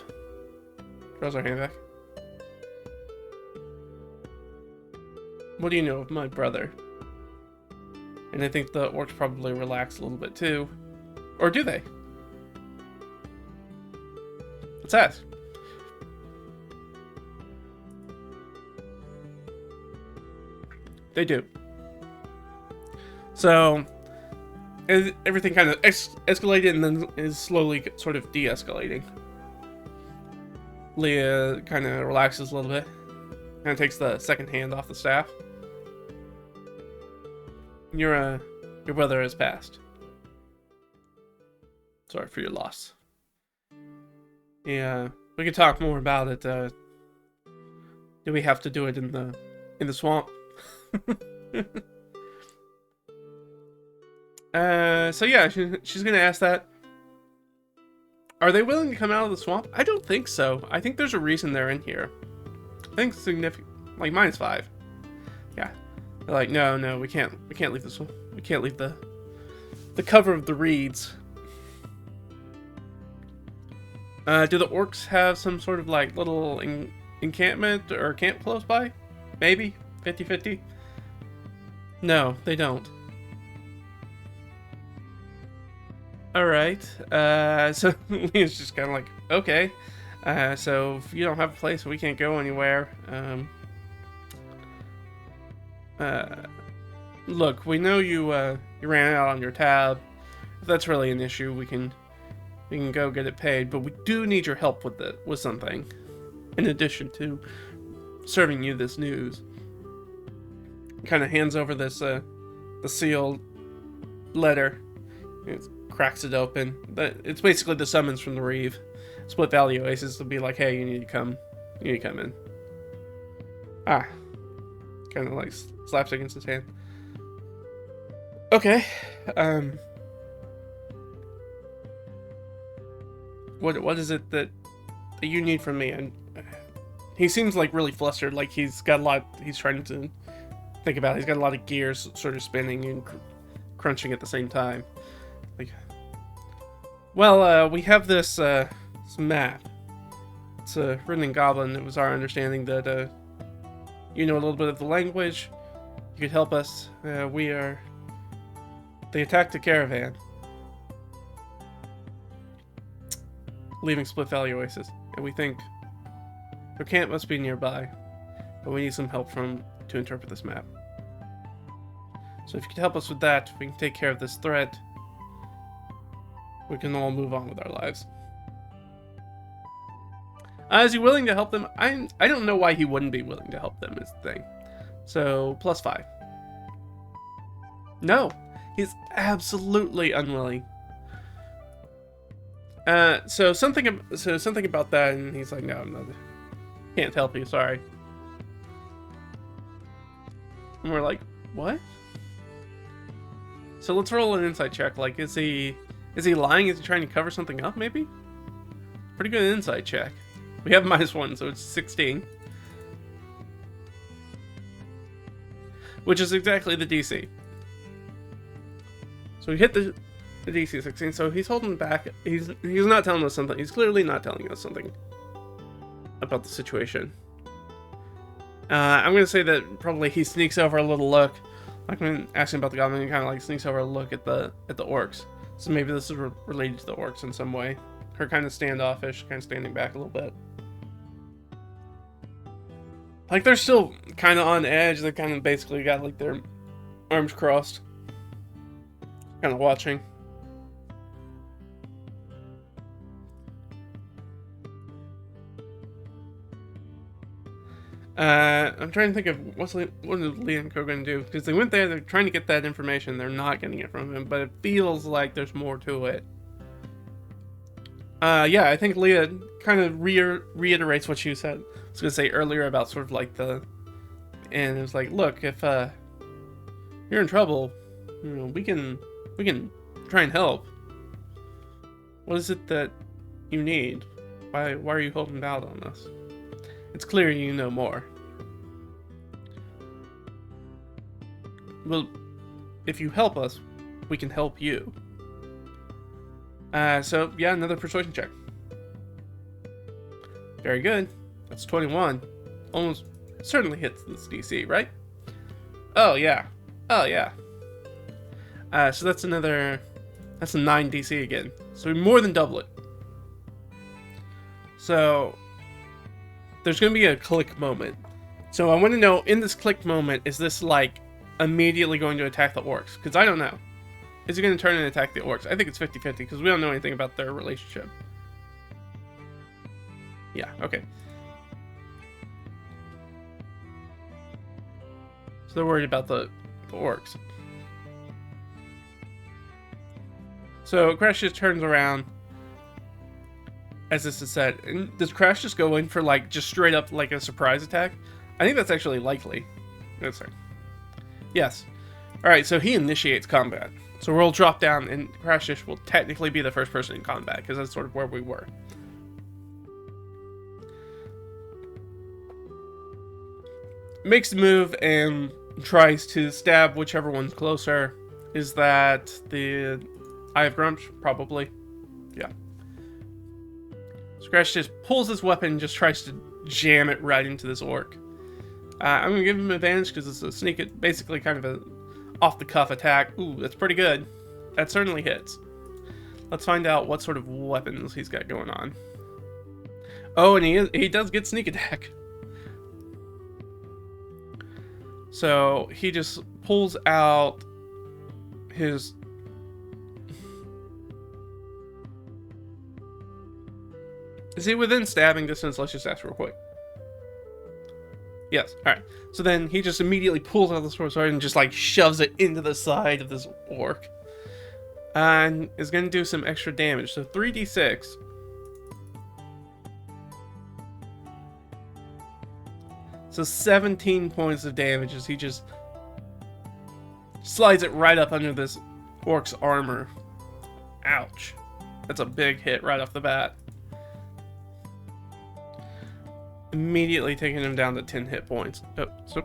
throws her hand back. What do you know of my brother? And I think the orcs probably relax a little bit too. Or do they? Let's ask. They do. So, everything kind of escalated and then is slowly sort of de-escalating. Leah kind of relaxes a little bit. Kind of takes the second hand off the staff. Your brother has passed. Sorry for your loss. Yeah, we could talk more about it. Do we have to do it in the swamp? So yeah, she's gonna ask that. Are they willing to come out of the swamp? I don't think so. I think there's a reason they're in here. I think significant, like -5. Yeah, they're like, no, we can't leave this one. We can't leave the cover of the reeds. Do the orcs have some sort of like little encampment or camp close by? Maybe 50-50. No, they don't. All right. So Leah's just kind of like, okay. So if you don't have a place, we can't go anywhere. Look, we know you ran out on your tab. If that's really an issue, we can go get it paid. But we do need your help with something, in addition to serving you this news. Kind of hands over this the sealed letter. It cracks it open. It's basically the summons from the Reeve. Split Valley Oasis to be like, hey, you need to come in. Ah. Kind of like slaps against his hand. Okay. What is it that you need from me? And he seems like really flustered, like he's got a lot he's trying to think about. He's got a lot of gears sort of spinning and crunching at the same time. Like, well, we have this map. It's written in Goblin. It was our understanding that you know a little bit of the language. You could help us. They attacked the caravan, leaving Split Valley Oasis, and we think their camp must be nearby, but we need some help to interpret this map. So if you could help us with that, we can take care of this threat. We can all move on with our lives. Is he willing to help them? I don't know why he wouldn't be willing to help them is the thing. So +5. No, he's absolutely unwilling. So something about that, and he's like, no, can't help you, sorry. And we're like, what? So let's roll an insight check. Like, is he lying? Is he trying to cover something up? Maybe. Pretty good insight check. We have -1, so it's 16. Which is exactly the DC. So we hit the DC 16, so he's holding back. He's not telling us something. He's clearly not telling us something about the situation. I'm going to say that probably he sneaks over a little look. Like when asking about the goblin, he kind of like sneaks over a look at the orcs. So maybe this is related to the orcs in some way. Her kind of standoffish, kind of standing back a little bit. Like, they're still kind of on edge. They kind of basically got, like, their arms crossed. Kind of watching. I'm trying to think of what is Lee and Co going to do? Because they went there, they're trying to get that information. They're not getting it from him, but it feels like there's more to it. Yeah, I think Leah kind of reiterates what she said. I was going to say earlier about sort of like and it was like, look, if you're in trouble, you know, we can try and help. What is it that you need? Why are you holding out on us? It's clear you know more. Well, if you help us, we can help you. So yeah, another persuasion check. Very good. That's 21. Almost certainly hits this DC, right? Oh yeah. Oh yeah. So that's a 9 DC again. So we more than double it. So there's going to be a click moment. So I want to know, in this click moment, is this like immediately going to attack the orcs? Because I don't know. Is he going to turn and attack the orcs? I think it's 50-50 because we don't know anything about their relationship. Yeah, okay. So they're worried about the orcs. So Crash just turns around as this is said. And does Crash just go in for like just straight up like a surprise attack? I think that's actually likely. Let's see. Yes. Alright, so he initiates combat. So we'll drop down and Crash Dish will technically be the first person in combat, because that's sort of where we were. Makes the move and tries to stab whichever one's closer. Is that the Eye of Grumsh? Probably. Yeah. So Crash just pulls his weapon and just tries to jam it right into this orc. I'm going to give him advantage because it's a sneak, basically kind of a off-the-cuff attack. Ooh, that's pretty good. That certainly hits. Let's find out what sort of weapons he's got going on. Oh, and he does get sneak attack. So he just pulls out his... Is he within stabbing distance? Let's just ask real quick. Yes. Alright. So then he just immediately pulls out the sword and just like shoves it into the side of this orc. And is going to do some extra damage. So 3d6. So 17 points of damage as he just slides it right up under this orc's armor. Ouch. That's a big hit right off the bat. Immediately taking him down to 10 hit points. Oh, so,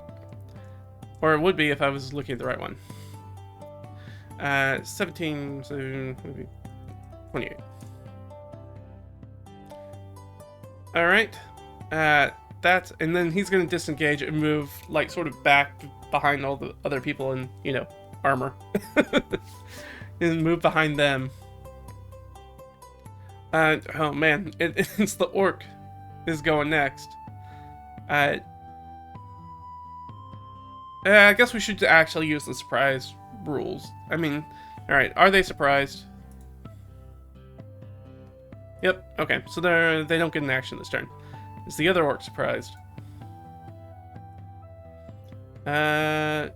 or it would be if I was looking at the right one. 17, so maybe 28. Alright. That's, and then he's going to disengage and move, like, sort of back behind all the other people in, you know, armor. And move behind them. Oh man, it's the orc is going next. I guess we should actually use the surprise rules. I mean, alright, are they surprised? Yep, okay, so they don't get an action this turn. Is the other orc surprised? No,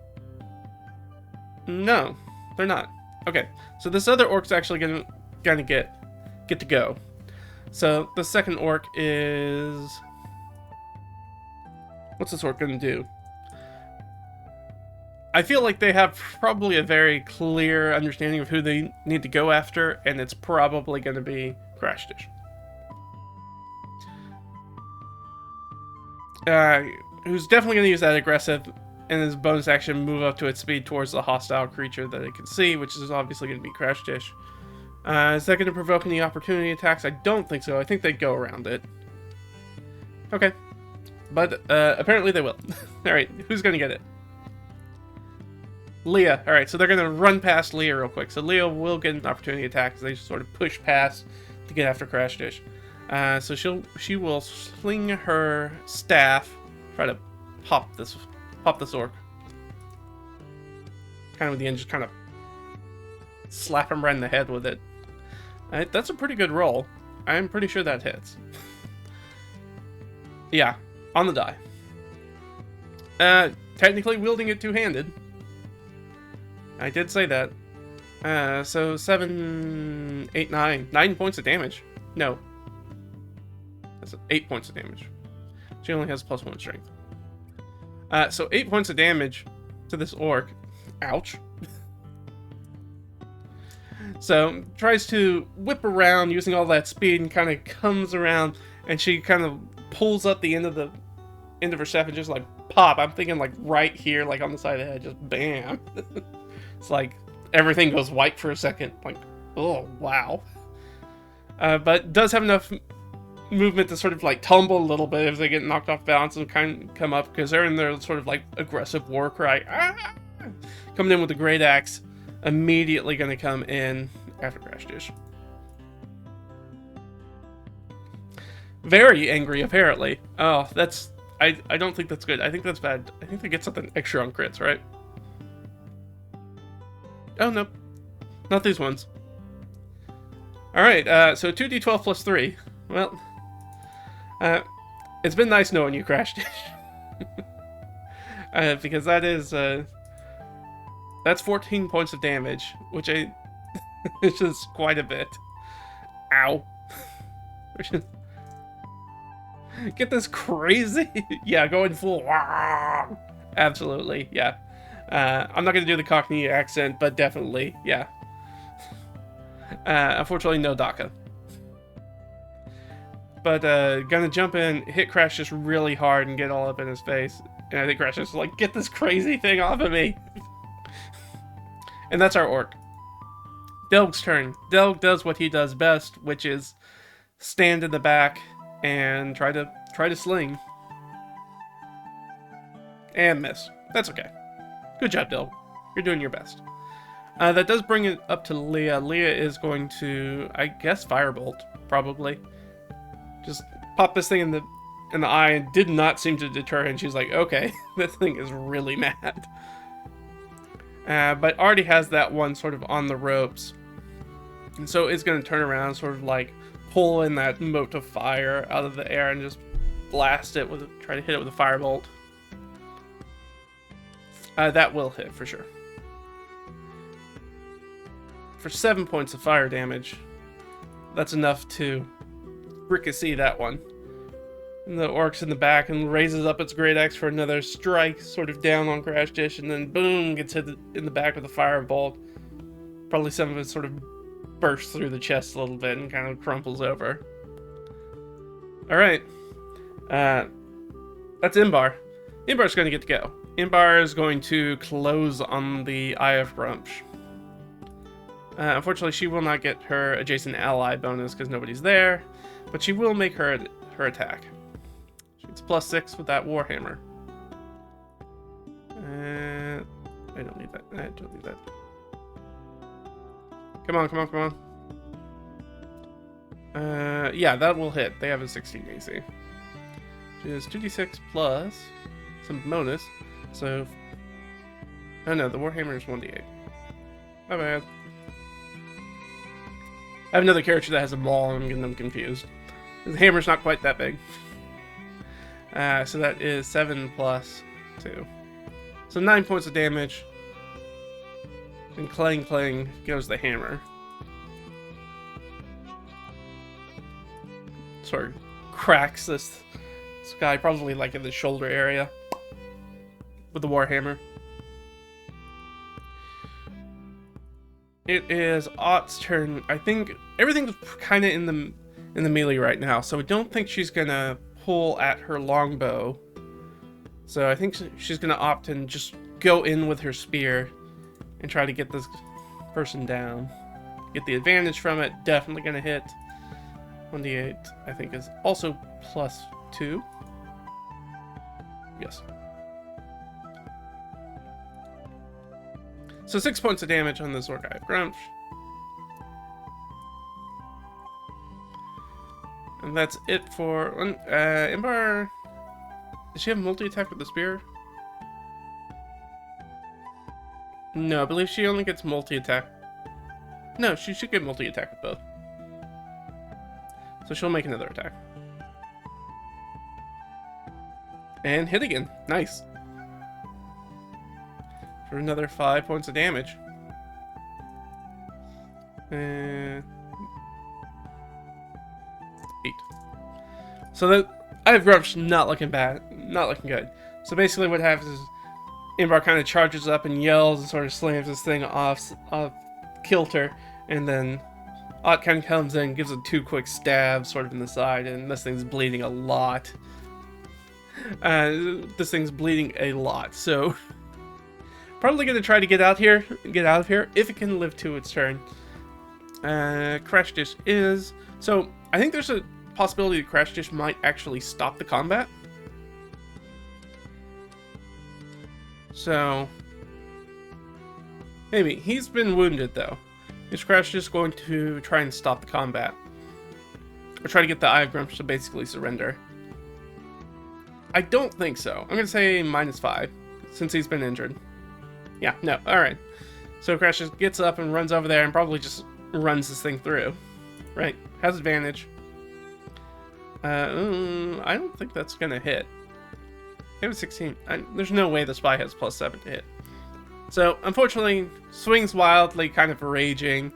they're not. Okay, so this other orc's actually gonna get to go. So the second orc is... What's this orc gonna do? I feel like they have probably a very clear understanding of who they need to go after, and it's probably gonna be Crash Dish. Who's definitely going to use that aggressive and his bonus action move up to its speed towards the hostile creature that it can see, which is obviously going to be Crash Dish. Is that going to provoke any opportunity attacks? I don't think so. I think they'd go around it. Okay. But apparently they will. Alright, who's going to get it? Leah. Alright, so they're going to run past Leah real quick. So Leah will get an opportunity attack as they just sort of push past to get after Crash Dish. So she will sling her staff, try to pop this orc. Kind of with the end, just kind of slap him right in the head with it. That's a pretty good roll. I'm pretty sure that hits. Yeah, on the die. Technically wielding it two-handed. I did say that. So 7, 8, 9. 9 points of damage. No. That's 8 points of damage. She only has +1 strength. So 8 points of damage to this orc. Ouch. So tries to whip around using all that speed and kind of comes around, and she kind of pulls up the end of her staff and just like pop. I'm thinking like right here, like on the side of the head, just bam. It's like everything goes white for a second. Like, oh wow. But does have enough movement to sort of like tumble a little bit if they get knocked off balance and kind of come up, because they're in their sort of like aggressive war cry. Ah! Coming in with the great axe, immediately going to come in after Crash Dish. Very angry, apparently. Oh, that's... I don't think that's good. I think that's bad. I think they get something extra on crits, right? Oh, no. Not these ones. Alright, so 2d12 plus 3. Well... it's been nice knowing you, Crash Dish. Because that is, that's 14 points of damage, which Which is quite a bit. Ow. Which is... Get this crazy. Yeah, going full. Absolutely, yeah. I'm not going to do the Cockney accent, but definitely, yeah. Unfortunately, no DACA. But gonna jump in, hit Crash just really hard and get all up in his face. And I think Crash is like, get this crazy thing off of me. And that's our orc. Delg's turn. Delg does what he does best, which is stand in the back and try to sling. And miss. That's okay. Good job, Delg. You're doing your best. That does bring it up to Leah. Leah is going to, I guess, firebolt, probably. Just pop this thing in the eye, and did not seem to deter her, and she's like, okay, this thing is really mad. But already has that one sort of on the ropes. And so it's going to turn around, sort of like pull in that mote of fire out of the air and just blast it with, try to hit it with a firebolt. That will hit for sure. For 7 points of fire damage, that's enough to fricassee that one. And the orc's in the back and raises up its great axe for another strike, sort of down on Crash Dish, and then boom, gets hit in the back with a firebolt. Probably some of it sort of bursts through the chest a little bit and kind of crumples over. Alright. That's Imbar. Imbar's going to get to go. Imbar is going to close on the Eye of Grumsh. Unfortunately, she will not get her adjacent ally bonus because nobody's there, but she will make her attack. It's +6 with that Warhammer. I don't need that. I don't need that. Come on, come on, come on. Yeah, that will hit. They have a 16 AC. Which is 2d6 plus some bonus. So, oh no, the Warhammer is 1d8. My bad. I have another character that has a maul, and I'm getting them confused. The hammer's not quite that big. So that is 7 plus 2. So 9 points of damage. And clang clang goes the hammer. Sort of cracks this guy, probably like in the shoulder area, with the warhammer. It is Ott's turn. I think everything's kind of in the melee right now, so I don't think she's gonna pull at her longbow. So I think she's gonna opt and just go in with her spear and try to get this person down. Get the advantage from it. Definitely gonna hit. 1d8, I think, is also +2. Yes. So 6 points of damage on this Orc Eye of Grumsh. And that's it for Imbar. Does she have multi-attack with the spear? No, I believe she only gets multi-attack. No, she should get multi-attack with both. So she'll make another attack. And hit again. Nice. For another 5 points of damage. And 8. So the Eye of Grumsh not looking bad, not looking good. So basically what happens is Imbar kind of charges up and yells and sort of slams this thing off kilter, and then Ott kind of comes in, gives it 2 quick stabs sort of in the side, and this thing's bleeding a lot. This thing's bleeding a lot, so probably gonna try to get out of here if it can live to its turn. Crash Dish is so. I think there's a possibility that Crash Dish might actually stop the combat. So maybe he's been wounded though. Is Crash Dish going to try and stop the combat, or try to get the Eye of Grumsh to basically surrender? I don't think so. I'm gonna say -5 since he's been injured. Yeah, no, alright. So Crash just gets up and runs over there and probably just runs this thing through. Right, has advantage. I don't think that's gonna hit. It was 16. There's no way the spy has +7 to hit. So, unfortunately, swings wildly, kind of raging.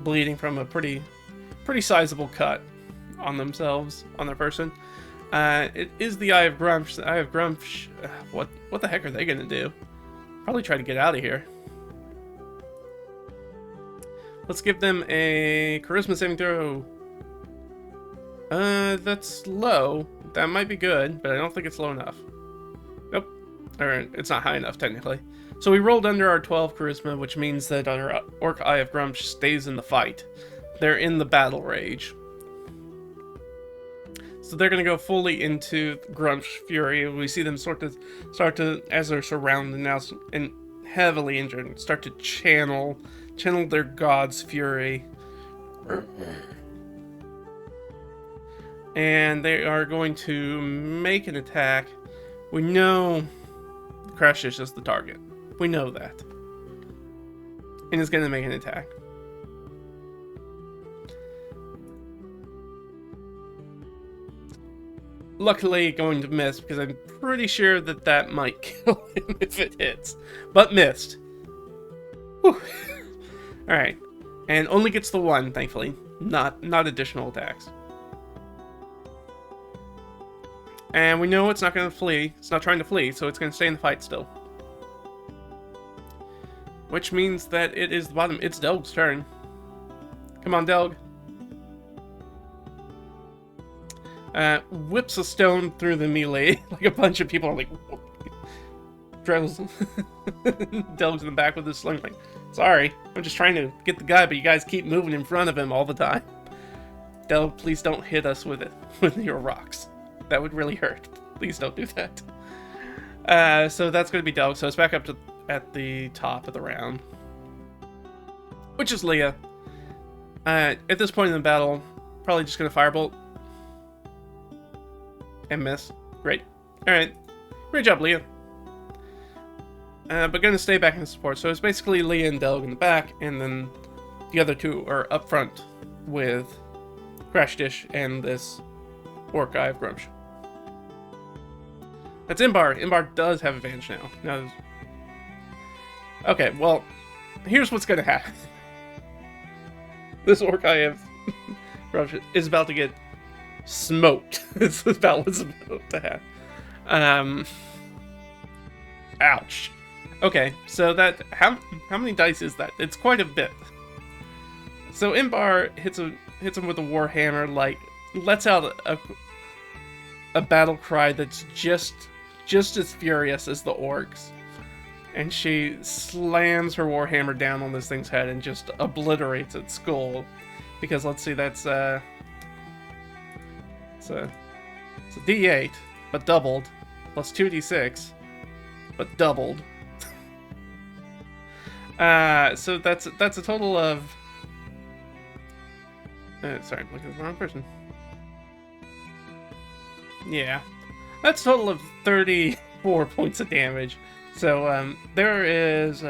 bleeding from a pretty sizable cut on themselves, on their person. It is the Eye of Grumsh. The Eye of Grumsh. What the heck are they gonna do? Probably try to get out of here. Let's give them a charisma saving throw. That's low. That might be good, but I don't think it's low enough. Nope. Or it's not high enough, technically. So we rolled under our 12 charisma, which means that our Orc Eye of Grumsh stays in the fight. They're in the battle rage. So they're going to go fully into Grumsh Fury. We see them start to, as they're surrounded now and heavily injured, start to channel their god's fury. And they are going to make an attack. We know Crash Dish is the target. We know that. And it's going to make an attack. Luckily, going to miss, because I'm pretty sure that might kill him if it hits. But missed. Whew. Alright. And only gets the one, thankfully. Not additional attacks. And we know it's not going to flee. It's not trying to flee, so it's going to stay in the fight still. Which means that it is the bottom. It's Delg's turn. Come on, Delg. Whips a stone through the melee. Like a bunch of people are like... Drills. Delg's in the back with his sling. Like, sorry, I'm just trying to get the guy, but you guys keep moving in front of him all the time. Delg, please don't hit us with it. With your rocks. That would really hurt. Please don't do that. So that's going to be Delg. So it's back up to at the top of the round. Which is Leah. At this point in the battle, probably just going to firebolt. And miss. Great. Alright. Great job, Leah. But going to stay back in support. So it's basically Leah and Delg in the back, and then the other two are up front with Crash Dish and this Orc Eye of Grumsh. That's Imbar. Imbar does have advantage now. Okay, well, here's what's going to happen. This Orc Eye of Grumsh is about to get smoked. It's about what's about to happen. Ouch. Okay, so that how many dice is that? It's quite a bit. So Imbar hits him with a warhammer, like lets out a battle cry that's just as furious as the orcs, and she slams her warhammer down on this thing's head and just obliterates its skull. Because let's see, that's it's a D8 but doubled, plus 2d6 but doubled. So that's a total of sorry, I'm looking at the wrong person. Yeah, that's a total of 34 points of damage. So there is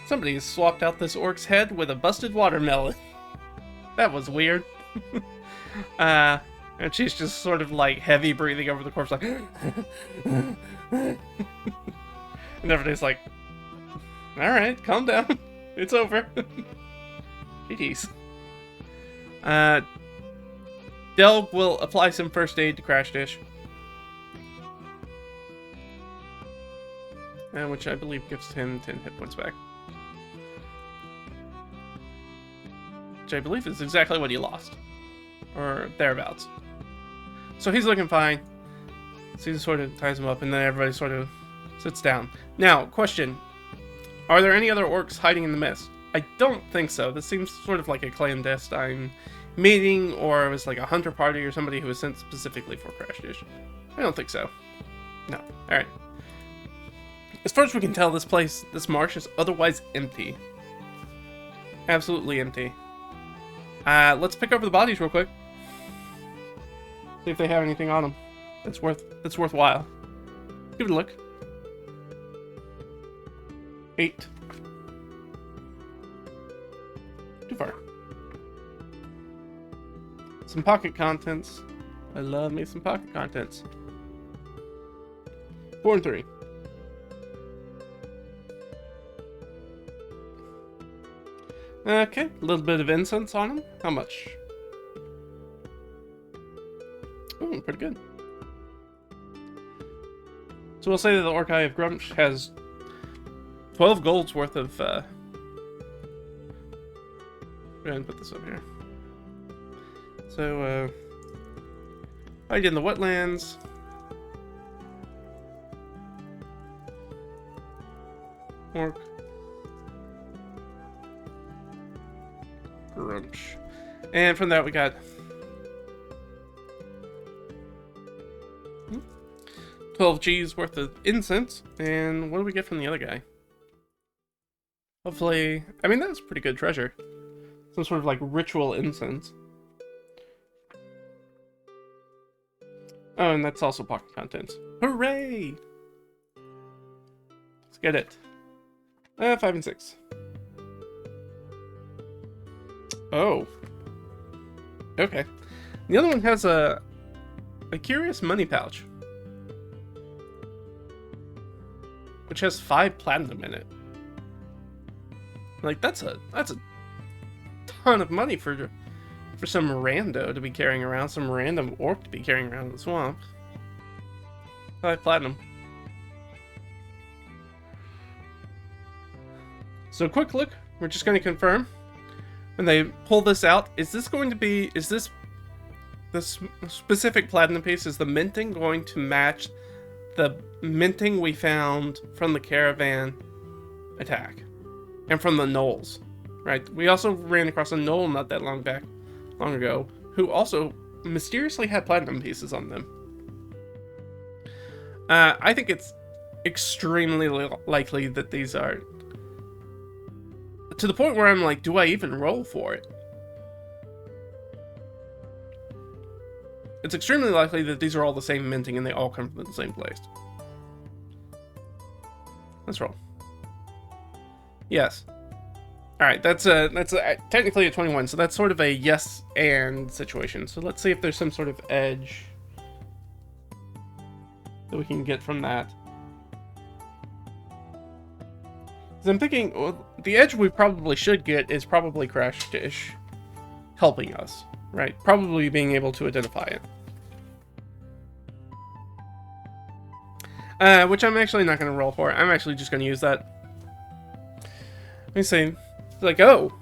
somebody swapped out this orc's head with a busted watermelon. That was weird. And she's just sort of like heavy breathing over the corpse, like and everybody's like, alright, calm down. It's over. Jeez. Delg will apply some first aid to Crash Dish. Which I believe gives him 10 hit points back. Which I believe is exactly what he lost. Or thereabouts. So he's looking fine. So he sort of ties him up, and then everybody sort of sits down. Now, question. Are there any other orcs hiding in the mist? I don't think so. This seems sort of like a clandestine meeting, or it was like a hunter party or somebody who was sent specifically for Crash Dish. I don't think so. No. Alright. As far as we can tell, this marsh is otherwise empty. Absolutely empty. Let's pick over the bodies real quick. See if they have anything on them that's worthwhile. Give it a look. 8. Too far. Some pocket contents. I love me some pocket contents. 4 and 3. Okay, a little bit of incense on him. How much? Ooh, pretty good. So we'll say that the Orc Eye of Grumsh has 12 gold's worth of, go ahead and put this up here. So, hide in the wetlands. Orc. Grumsh. And from that we got 12 G's worth of incense. And what do we get from the other guy? Hopefully, I mean, that's pretty good treasure. Some sort of like ritual incense. Oh, and that's also pocket contents. Hooray! Let's get it. 5 and 6. Oh. Okay. The other one has a curious money pouch, which has 5 platinum in it. Like that's a ton of money for some rando to be carrying around, some random orc to be carrying around in the swamp. 5 platinum. So quick look, we're just going to confirm. When they pull this out, is this specific platinum piece, is the minting going to match the minting we found from the caravan attack? And from the gnolls, right? We also ran across a gnoll not that long ago, who also mysteriously had platinum pieces on them. I think it's extremely likely that these are, to the point where I'm like, do I even roll for it? It's extremely likely that these are all the same minting and they all come from the same place. Let's roll. Yes. Alright, that's technically a 21, so that's sort of a yes and situation. So let's see if there's some sort of edge that we can get from that. Because I'm thinking, well, the edge we probably should get is probably Crash Dish helping us, right? Probably being able to identify it. Which I'm actually not going to roll for. I'm actually just going to use that. Let me see. Like, oh,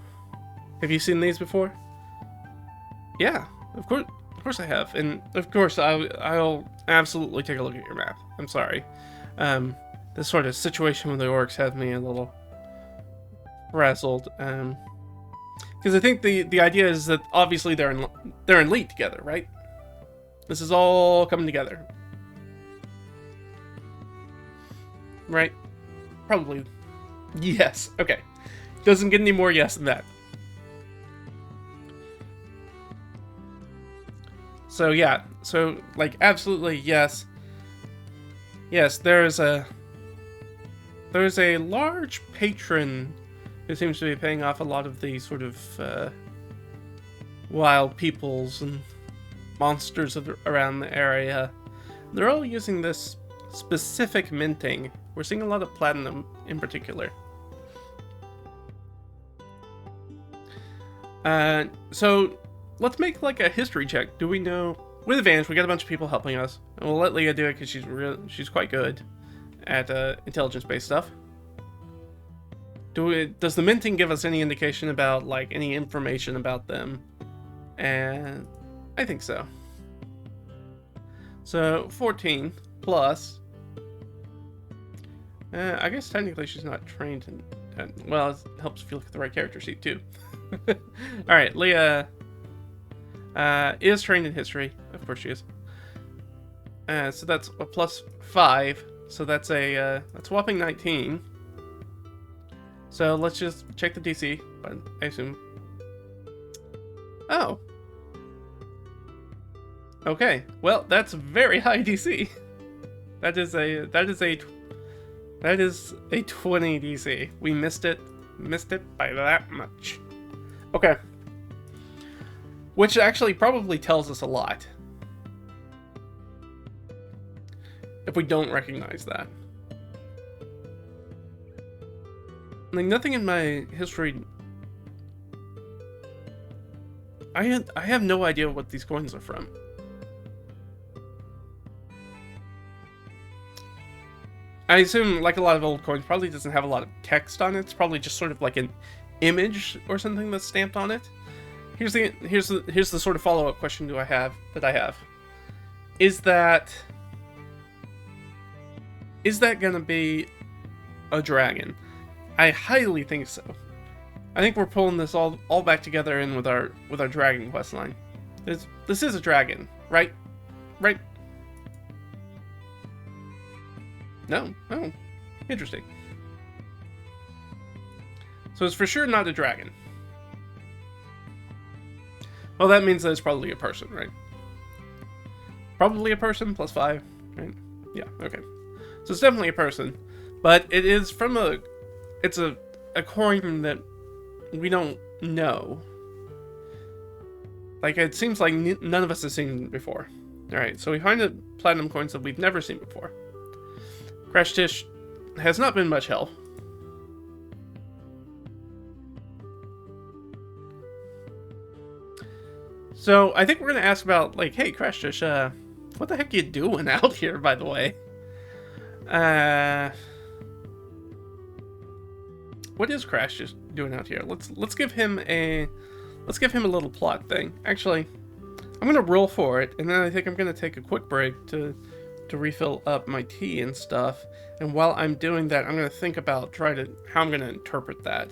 have you seen these before? Yeah, of course I have. And of course I'll absolutely take a look at your map. I'm sorry. This sort of situation with the orcs has me a little frazzled. Because I think the idea is that obviously they're in league together, right? This is all coming together. Right? Probably. Yes. Okay. Doesn't get any more yes than that. So yeah. So like absolutely yes. Yes, there's a large patron who seems to be paying off a lot of the sort of wild peoples and monsters around the area. They're all using this specific minting. We're seeing a lot of platinum in particular. So let's make like a history check. Do we know, with advantage, we got a bunch of people helping us, and we'll let Leah do it because she's quite good at intelligence-based stuff. Does the minting give us any indication about like any information about them? And I think so. So 14 plus. I guess technically she's not trained in. Well, it helps if you look at the right character sheet too. Alright, Leah is trained in history. Of course she is. So that's a plus 5. So that's a whopping 19. So let's just check the DC. But I assume. Oh. Okay. Well, that's very high DC. That is a 20 DC. We missed it by that much. Okay. Which actually probably tells us a lot. If we don't recognize that. Like, nothing in my history I have no idea what these coins are from. I assume, like a lot of old coins, probably doesn't have a lot of text on it. It's probably just sort of like an image or something that's stamped on it. Here's the sort of follow-up question that I have. Is that gonna be a dragon? I highly think so. I think we're pulling this all back together in with our dragon quest line. This is a dragon, right? Right? No. Oh, interesting. So it's for sure not a dragon. Well, that means that it's probably a person, right? Probably a person, +5, right? Yeah, okay. So it's definitely a person, but it is from it's a coin that we don't know. Like, it seems like none of us have seen before. Alright, so we find a platinum coins that we've never seen before. Crash Dish has not been much help. So I think we're gonna ask about, like, hey, Crash Dish, what the heck are you doing out here, by the way? What is Crash Dish doing out here? Let's give him a little plot thing. Actually, I'm gonna roll for it, and then I think I'm gonna take a quick break to refill up my tea and stuff. And while I'm doing that, I'm gonna think about how I'm gonna interpret that,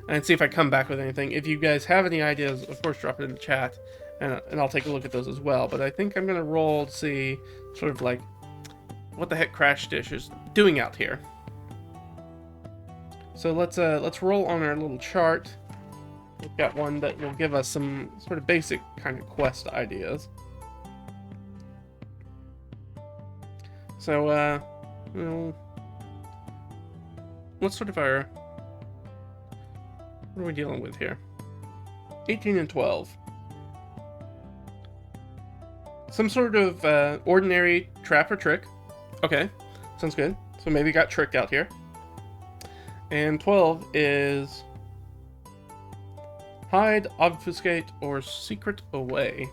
and see if I come back with anything. If you guys have any ideas, of course, drop it in the chat, and I'll take a look at those as well. But I think I'm gonna roll to see sort of like what the heck Crash Dish is doing out here. So let's roll on our little chart. We've got one that will give us some sort of basic kind of quest ideas. So, what's sort of what are we dealing with here? 18 and 12. Some sort of ordinary trap or trick. Okay, sounds good. So maybe got tricked out here. And 12 is hide, obfuscate, or secret away.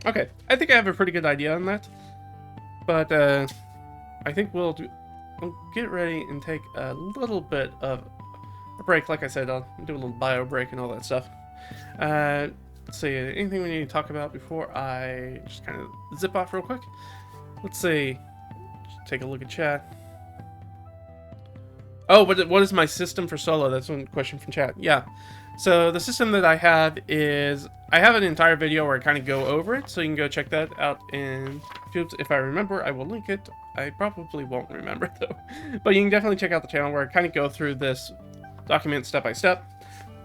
Okay, I think I have a pretty good idea on that. But I think we'll get ready and take a little bit of a break. Like I said, I'll do a little bio break and all that stuff. Let's see, anything we need to talk about before I just kind of zip off real quick? Let's see. Just take a look at chat. Oh, what is my system for solo? That's one question from chat. Yeah. So the system that I have is, I have an entire video where I kind of go over it, so you can go check that out in YouTube. If I remember, I will link it. I probably won't remember though. But you can definitely check out the channel where I kind of go through this document step by step,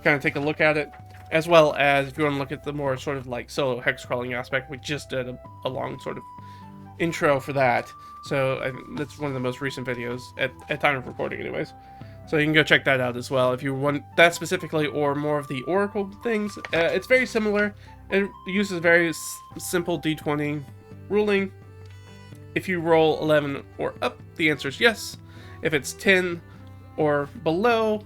kind of take a look at it, as well as if you want to look at the more sort of like solo hex crawling aspect, we just did a long sort of intro for that. So that's one of the most recent videos at time of recording anyways. So you can go check that out as well if you want that specifically, or more of the oracle things. It's very similar. It uses very simple d20 ruling. If you roll 11 or up, the answer is yes. If it's 10 or below,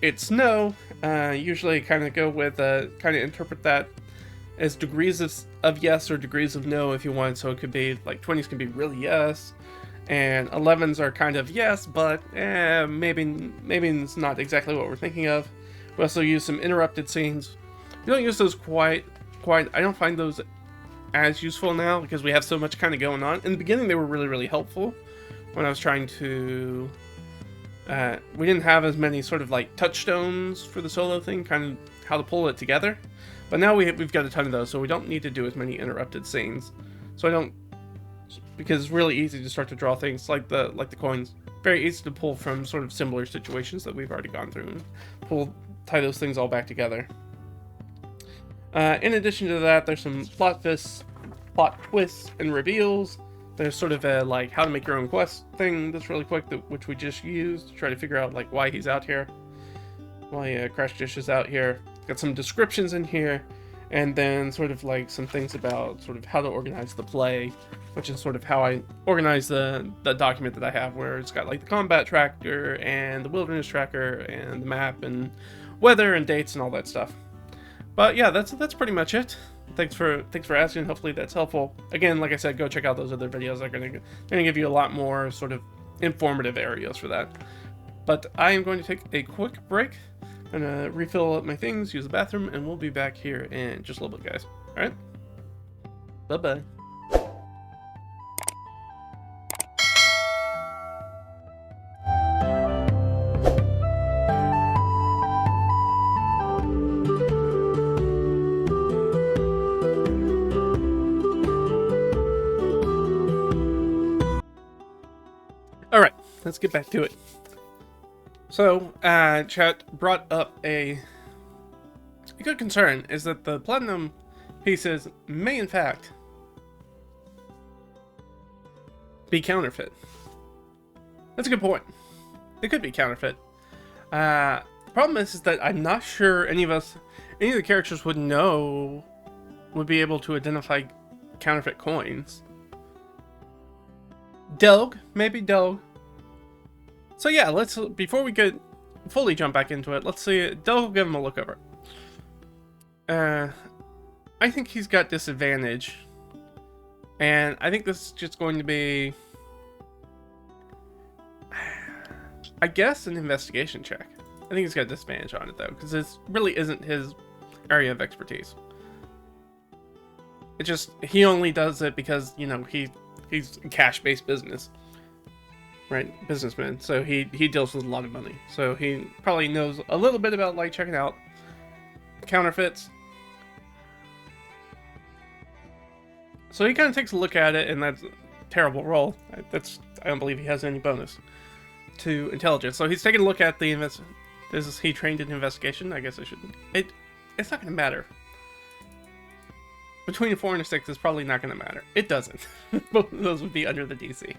it's no. Usually kind of go with, kind of interpret that as degrees of yes or degrees of no if you want. So it could be like 20s can be really yes, and 11s are kind of yes, but maybe it's not exactly what we're thinking of. We also use some interrupted scenes. We don't use those quite. I don't find those as useful now because we have so much kind of going on. In the beginning, they were really helpful when I was trying to. We didn't have as many sort of like touchstones for the solo thing, kind of how to pull it together. But now we've got a ton of those, so we don't need to do as many interrupted scenes. So because it's really easy to start to draw things like the coins. Very easy to pull from sort of similar situations that we've already gone through and tie those things all back together. In addition to that, there's some plot twists and reveals. There's sort of a like how to make your own quest thing that's really quick, which we just used to try to figure out like why he's out here, why Crash Dish is out here. Got some descriptions in here, and then sort of like some things about sort of how to organize the play, which is sort of how I organize the document that I have, where it's got like the combat tracker and the wilderness tracker and the map and weather and dates and all that stuff. But yeah, that's pretty much it. Thanks for asking. Hopefully that's helpful. Again, like I said, go check out those other videos. They're gonna give you a lot more sort of informative areas for that. But I am going to take a quick break. I'm gonna refill up my things, use the bathroom, and we'll be back here in just a little bit, guys. All right. Bye-bye. All right, let's get back to it. So, chat brought up a good concern, is that the platinum pieces may in fact be counterfeit. That's a good point. They could be counterfeit. The problem is that I'm not sure any of the characters would be able to identify counterfeit coins. Delg, maybe Delg. So yeah, before we could fully jump back into it, let's see. Delg, give him a look over. I think he's got disadvantage, and I think this is just going to be, I guess, an investigation check. I think he's got disadvantage on it though, because this really isn't his area of expertise. It just, he only does it because, you know, he's a cash-based business. Right, businessman. So he deals with a lot of money. So he probably knows a little bit about like checking out counterfeits. So he kind of takes a look at it, and that's a terrible roll. I don't believe he has any bonus to intelligence. So he's taking a look at the he trained in investigation? I guess I shouldn't. It's not going to matter. Between a 4 and a 6 is probably not going to matter. It doesn't. Both of those would be under the DC.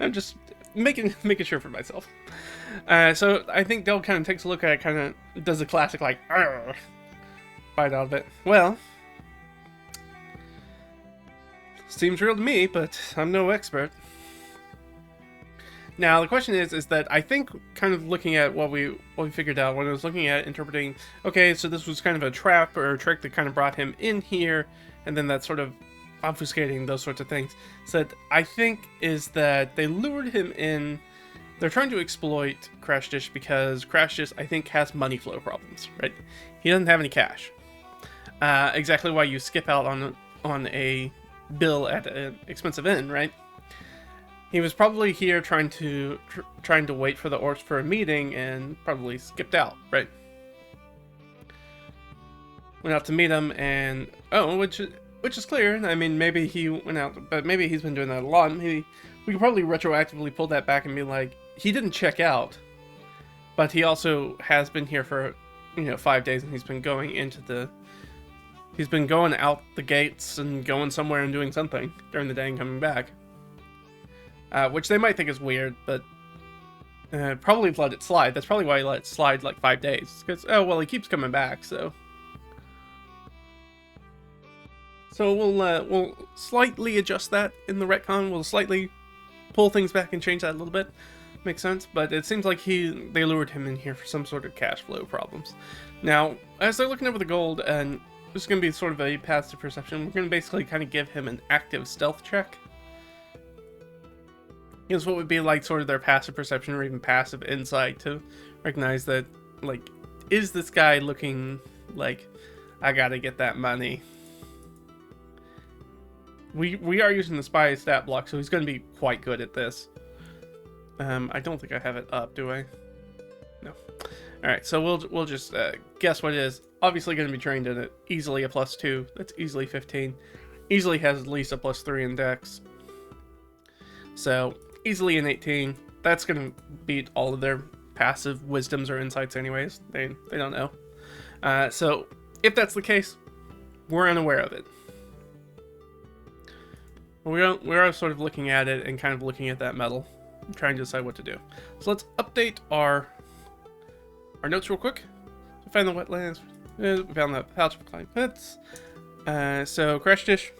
I'm just making sure for myself. So I think Del kind of takes a look at it, kind of does a classic like bite out of it. Well, seems real to me, but I'm no expert. Now the question is that I think kind of looking at what we figured out when I was looking at interpreting. Okay, so this was kind of a trap or a trick that kind of brought him in here. And then that sort of obfuscating those sorts of things. So that I think is that they lured him in. They're trying to exploit Crash Dish because Crash Dish, I think, has money flow problems, right? He doesn't have any cash. Exactly why you skip out on a bill at an expensive inn, right? He was probably here trying to wait for the orcs for a meeting and probably skipped out, right? Went out to meet him, and which is clear. I mean, maybe he went out, but maybe he's been doing that a lot. Maybe we could probably retroactively pull that back and be like, he didn't check out, but he also has been here for 5 days, and he's been going out the gates and going somewhere and doing something during the day and coming back, which they might think is weird, but probably let it slide. That's probably why he let it slide like 5 days, because he keeps coming back, so. So we'll slightly adjust that in the retcon. We'll slightly pull things back and change that a little bit. Makes sense, but it seems like they lured him in here for some sort of cash flow problems. Now, as they're looking over the gold, and this is going to be sort of a passive perception, we're going to basically kind of give him an active stealth check. Here's what would be like sort of their passive perception or even passive insight to recognize that, like, is this guy looking like, I gotta get that money? We are using the spy stat block, so he's going to be quite good at this. I don't think I have it up, do I? No. All right, so we'll just guess what it is. Obviously going to be trained in it. Easily a +2. That's easily 15. Easily has at least a +3 in Dex. So easily an 18. That's going to beat all of their passive wisdoms or insights anyways. They don't know. So if that's the case, we're unaware of it. We are sort of looking at it and kind of looking at that metal, trying to decide what to do. So let's update our notes real quick. We found the wetlands. We found the pouch of climbing pits. So Crash Dish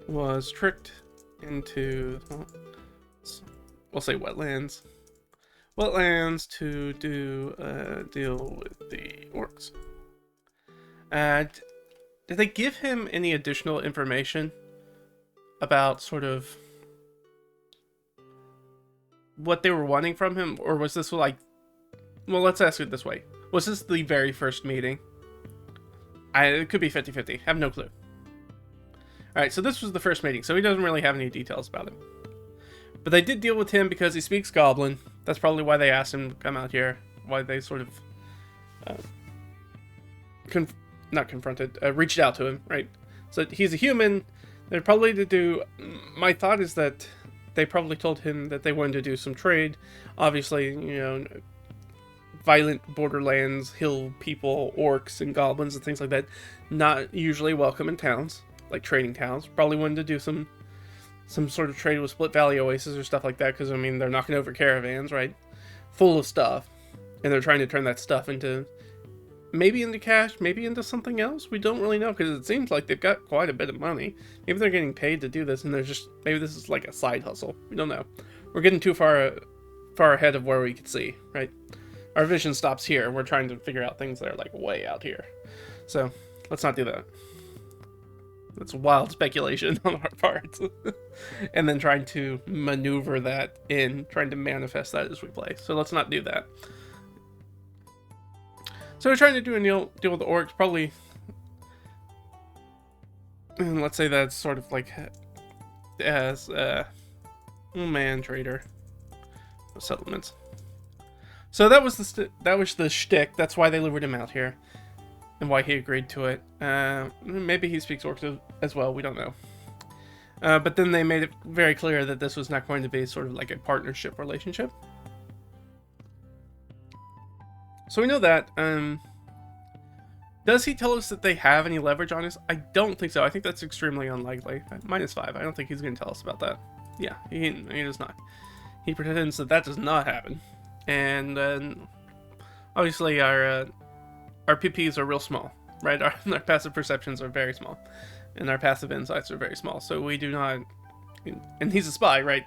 was tricked into, well, we'll say wetlands. Wetlands to do a deal with the orcs. Did they give him any additional information about sort of what they were wanting from him? Or was this like, well, let's ask it this way. Was this the very first meeting? It could be 50-50. I have no clue. Alright, so this was the first meeting, so he doesn't really have any details about him. But they did deal with him because he speaks Goblin. That's probably why they asked him to come out here. Why they sort of reached out to him, right? So he's a human. They're probably to do. My thought is that they probably told him that they wanted to do some trade. Obviously, you know, violent borderlands, hill people, orcs, and goblins and things like that, not usually welcome in towns, like trading towns. Probably wanted to do some sort of trade with Split Valley Oasis or stuff like that, because, I mean, they're knocking over caravans, right? Full of stuff. And they're trying to turn that stuff into, maybe into cash, maybe into something else? We don't really know, because it seems like they've got quite a bit of money. Maybe they're getting paid to do this, and they're just, maybe this is like a side hustle. We don't know. We're getting too far ahead of where we could see, right? Our vision stops here. We're trying to figure out things that are, like, way out here. So, let's not do that. That's wild speculation on our part. And then trying to maneuver that in, trying to manifest that as we play. So let's not do that. So we're trying to do a deal with the orcs, probably. And let's say that's sort of like as trader settlements. So that was the shtick. That's why they lured him out here. And why he agreed to it. Maybe he speaks orcs as well, we don't know. But then they made it very clear that this was not going to be sort of like a partnership relationship. So we know that. Does he tell us that they have any leverage on us? I don't think so. I think that's extremely unlikely. -5. I don't think he's going to tell us about that. Yeah, he does not. He pretends that does not happen. And obviously our PPs are real small, right? Our passive perceptions are very small, and our passive insights are very small. So we do not, and he's a spy, right?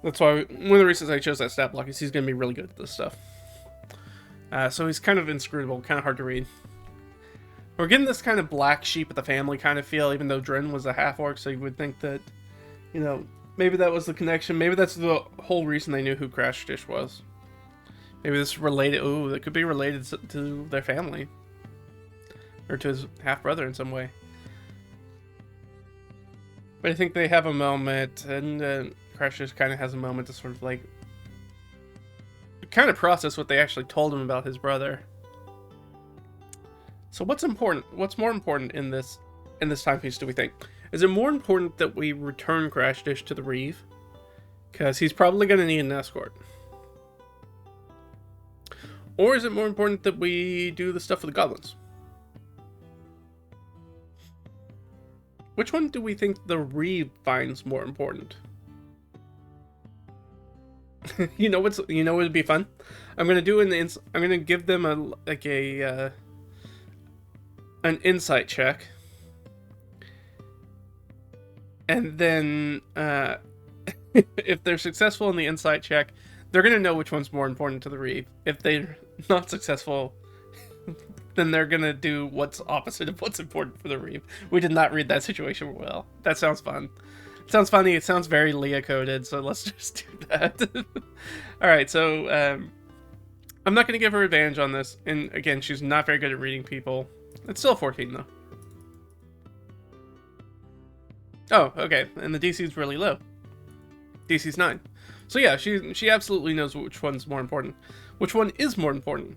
That's why one of the reasons I chose that stat block is he's going to be really good at this stuff. So he's kind of inscrutable, kind of hard to read. We're getting this kind of black sheep of the family kind of feel, even though Dren was a half-orc, so you would think that, you know, maybe that was the connection. Maybe that's the whole reason they knew who Crash Dish was. Maybe this is related. Ooh, that could be related to their family. Or to his half-brother in some way. But I think they have a moment, and Crash Dish kind of has a moment to sort of like kind of process what they actually told him about his brother. So what's important? What's more important in this timepiece, do we think? Is it more important that we return Crash Dish to the Reeve? Because he's probably going to need an escort. Or is it more important that we do the stuff with the goblins? Which one do we think the Reeve finds more important? you know what would be fun? I'm gonna do I'm gonna give them an insight check, and then if they're successful in the insight check, they're gonna know which one's more important to the Reeve. If they're not successful, then they're gonna do what's opposite of what's important for the Reeve. We did not read that situation well. That sounds fun. It sounds funny. It sounds very Leah coded. So let's just do that. All right. So I'm not gonna give her advantage on this. And again, she's not very good at reading people. It's still 14 though. Oh, okay. And the DC is really low. DC's 9. So yeah, she absolutely knows which one's more important. Which one is more important?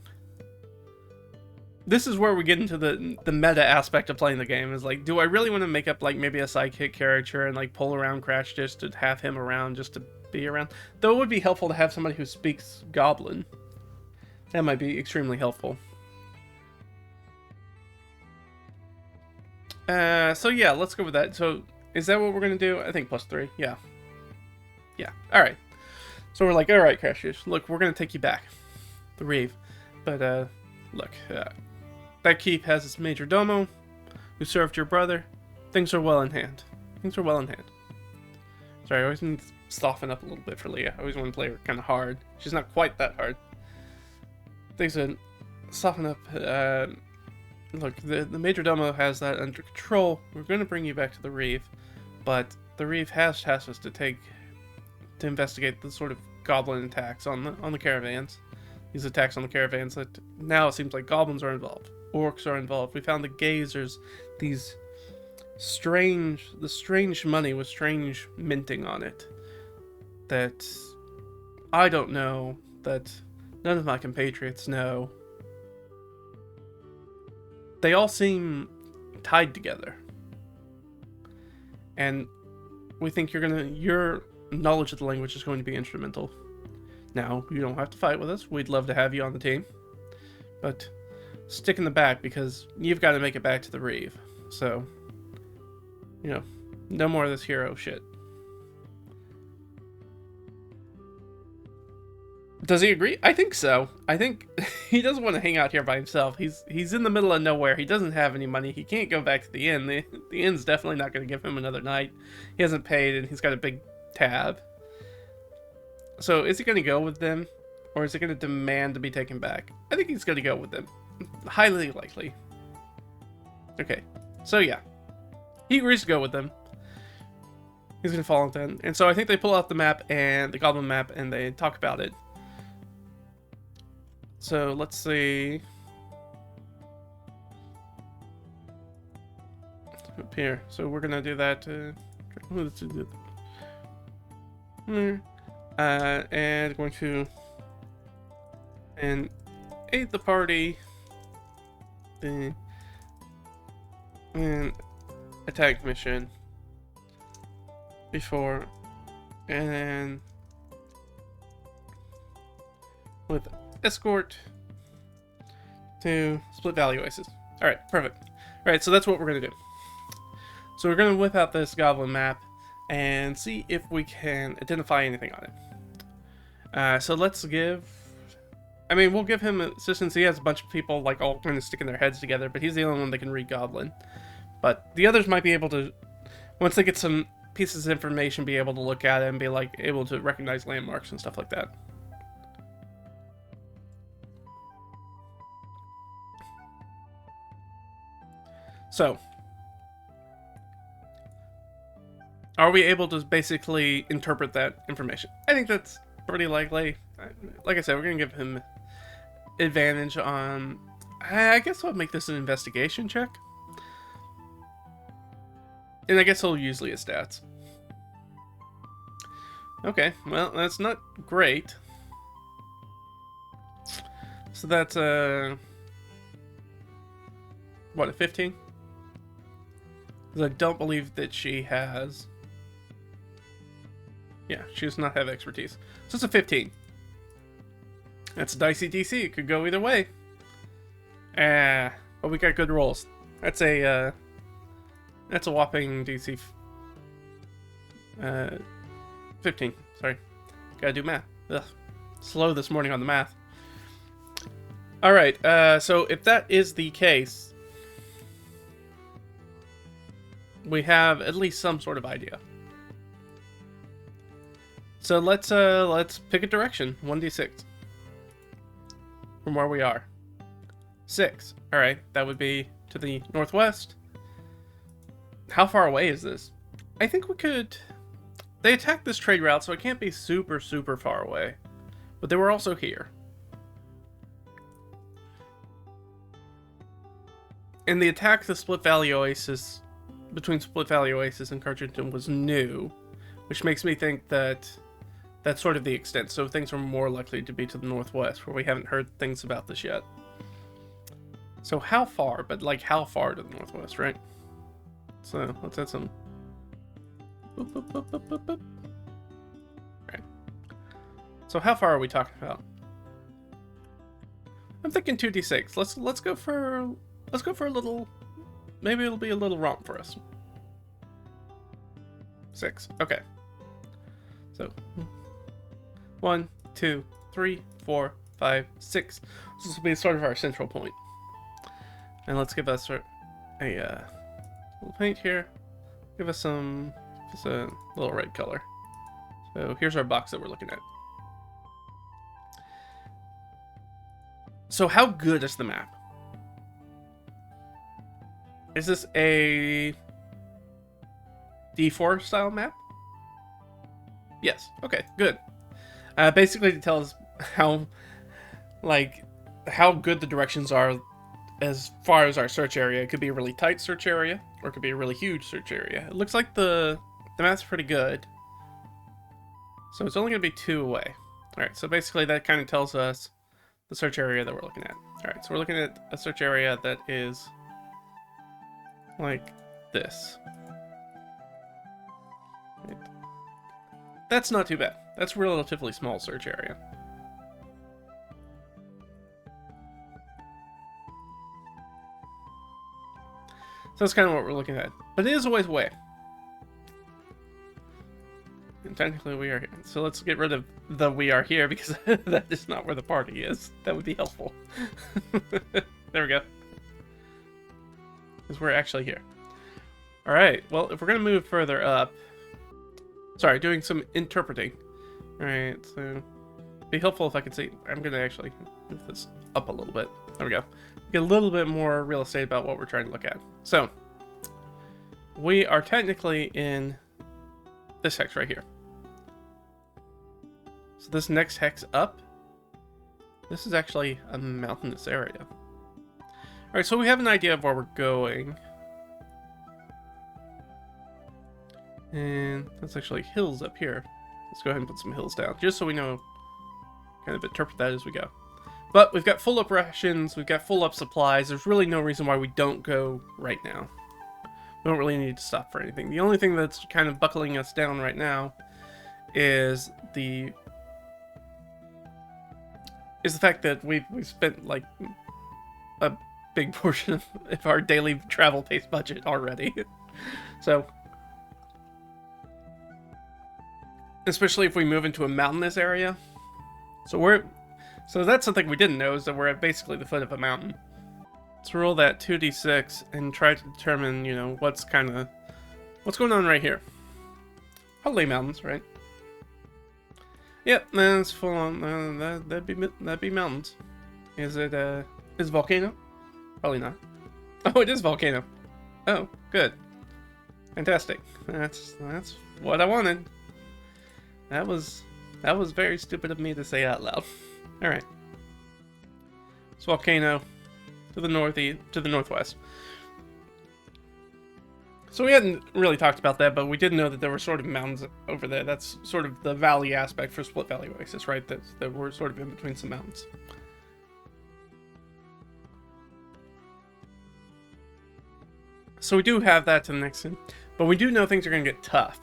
This is where we get into the meta aspect of playing the game. Is like, do I really want to make up like maybe a sidekick character and like pull around Crash just to have him around, just to be around? Though it would be helpful to have somebody who speaks Goblin. That might be extremely helpful. So yeah, let's go with that. So is that what we're gonna do? I think +3. Yeah. Yeah. All right. So we're like, all right, Crashers, look, we're gonna take you back, the Reeve, but look, that keep has its major domo. who served your brother. Things are well in hand. Things are well in hand. Sorry, I always need to soften up a little bit for Leah. I always want to play her kind of hard. She's not quite that hard. Things are soften up. Look, the Major Domo has that under control. We're going to bring you back to the Reeve, but the Reeve has tasked us to investigate the sort of goblin attacks on the caravans. These attacks on the caravans that now it seems like goblins are involved, orcs are involved. We found the gazers, the strange money with strange minting on it that I don't know, that none of my compatriots know. They all seem tied together. And we think your knowledge of the language is going to be instrumental. Now, you don't have to fight with us. We'd love to have you on the team. But stick in the back because you've got to make it back to the Reeve. So, no more of this hero shit. Does he agree? I think so. I think he doesn't want to hang out here by himself. He's in the middle of nowhere. He doesn't have any money. He can't go back to the inn. The inn's definitely not going to give him another night. He hasn't paid, and he's got a big tab. So is he going to go with them, or is he going to demand to be taken back? I think he's going to go with them. Highly likely. Okay. So yeah. He agrees to go with them. He's going to follow them. And so I think they pull out the map, and the goblin map, and they talk about it. So let's see. Up here. So we're gonna do that. And going to aid the party. And attack mission before, and with escort to Split Valley Oasis. Alright, perfect. Alright, so that's what we're going to do. So we're going to whip out this goblin map and see if we can identify anything on it. So let's we'll give him assistance. He has a bunch of people like all kind of sticking their heads together, but he's the only one that can read goblin. But the others might be able to, once they get some pieces of information, be able to look at it and be like able to recognize landmarks and stuff like that. So, are we able to basically interpret that information? I think that's pretty likely. Like I said, we're going to give him advantage on... I guess I'll make this an investigation check. And I guess he'll use Leah's stats. Okay, well, that's not great. So that's, what, a 15? Because I don't believe that she has... Yeah, she does not have expertise. So it's a 15. That's a dicey DC. It could go either way. But we got good rolls. That's a whopping DC 15. Sorry. Gotta do math. Ugh. Slow this morning on the math. Alright, so if that is the case, we have at least some sort of idea. So let's pick a direction. 1d6. From where we are. 6. Alright, that would be to the northwest. How far away is this? I think we could... They attacked this trade route, so it can't be super, super far away. But they were also here. And the attack the Split Valley Oasis, between Split Valley Oasis and Carterton, was new, which makes me think that that's sort of the extent. So things are more likely to be to the northwest, where we haven't heard things about this yet. So how far? But like how far to the northwest, right? So let's add some. Boop, boop, boop, boop, boop, boop. Right. So how far are we talking about? I'm thinking 2d6. Let's go for a little. Maybe it'll be a little romp for us. 6. Okay. So 1, 2, 3, 4, 5, 6. This will be sort of our central point. And let's give us a We'll paint here. Give us some, just a little red color. So here's our box that we're looking at. So how good is the map? Is this a D4 style map? Yes. Okay, good. Basically it tells how good the directions are as far as our search area. It could be a really tight search area, or it could be a really huge search area. It looks like the map's pretty good. So it's only going to be 2 away. Alright, so basically that kind of tells us the search area that we're looking at. Alright, so we're looking at a search area that is like this. Right. That's not too bad. That's a relatively small search area. So that's kind of what we're looking at. But it is a ways away. And technically we are here. So let's get rid of the we are here, because that is not where the party is. That would be helpful. There we go. Because we're actually here. Alright, well, if we're going to move further up... Sorry, doing some interpreting. Alright, so... Be helpful if I could see... I'm going to actually move this up a little bit. There we go. Get a little bit more real estate about what we're trying to look at. So, we are technically in this hex right here. So this next hex up, this is actually a mountainous area. Alright, so we have an idea of where we're going. And that's actually hills up here. Let's go ahead and put some hills down, just so we know, kind of interpret that as we go. But we've got full up rations, we've got full up supplies. There's really no reason why we don't go right now. We don't really need to stop for anything. The only thing that's kind of buckling us down right now is the fact that we've spent like a big portion of our daily travel pace budget already. So, especially if we move into a mountainous area. So that's something we didn't know, is that we're at basically the foot of a mountain. Let's roll that 2d6 and try to determine, you know, what's going on right here. Probably mountains, right? Yep, that's full on. That'd be mountains. Is it volcano? Probably not. Oh, it is volcano. Oh, good. Fantastic. That's what I wanted. That was very stupid of me to say out loud. All right. It's volcano to the northwest. So we hadn't really talked about that, but we did know that there were sort of mountains over there. That's sort of the valley aspect for Split Valley Oasis, right? That we're sort of in between some mountains. So we do have that to the next thing, but we do know things are going to get tough.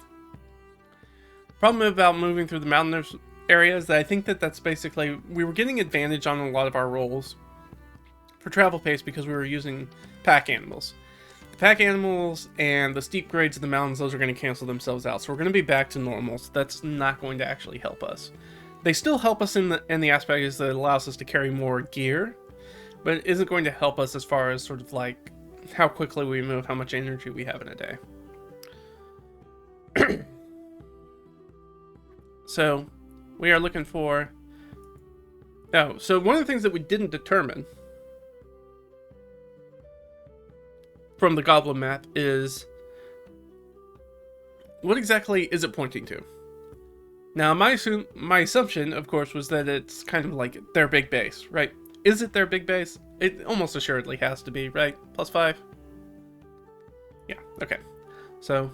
Problem about moving through the mountainous area is that I think that's basically, we were getting advantage on a lot of our rolls for travel pace because we were using pack animals. The pack animals and the steep grades of the mountains, those are going to cancel themselves out. So we're going to be back to normal. So that's not going to actually help us. They still help us in the aspect is that it allows us to carry more gear, but it isn't going to help us as far as sort of like how quickly we move, how much energy we have in a day. So we are looking for... Oh, so one of the things that we didn't determine from the goblin map is what exactly is it pointing to? Now, my assumption, of course, was that it's kind of like their big base, right? Is it their big base? It almost assuredly has to be, right? +5? Yeah, okay. So,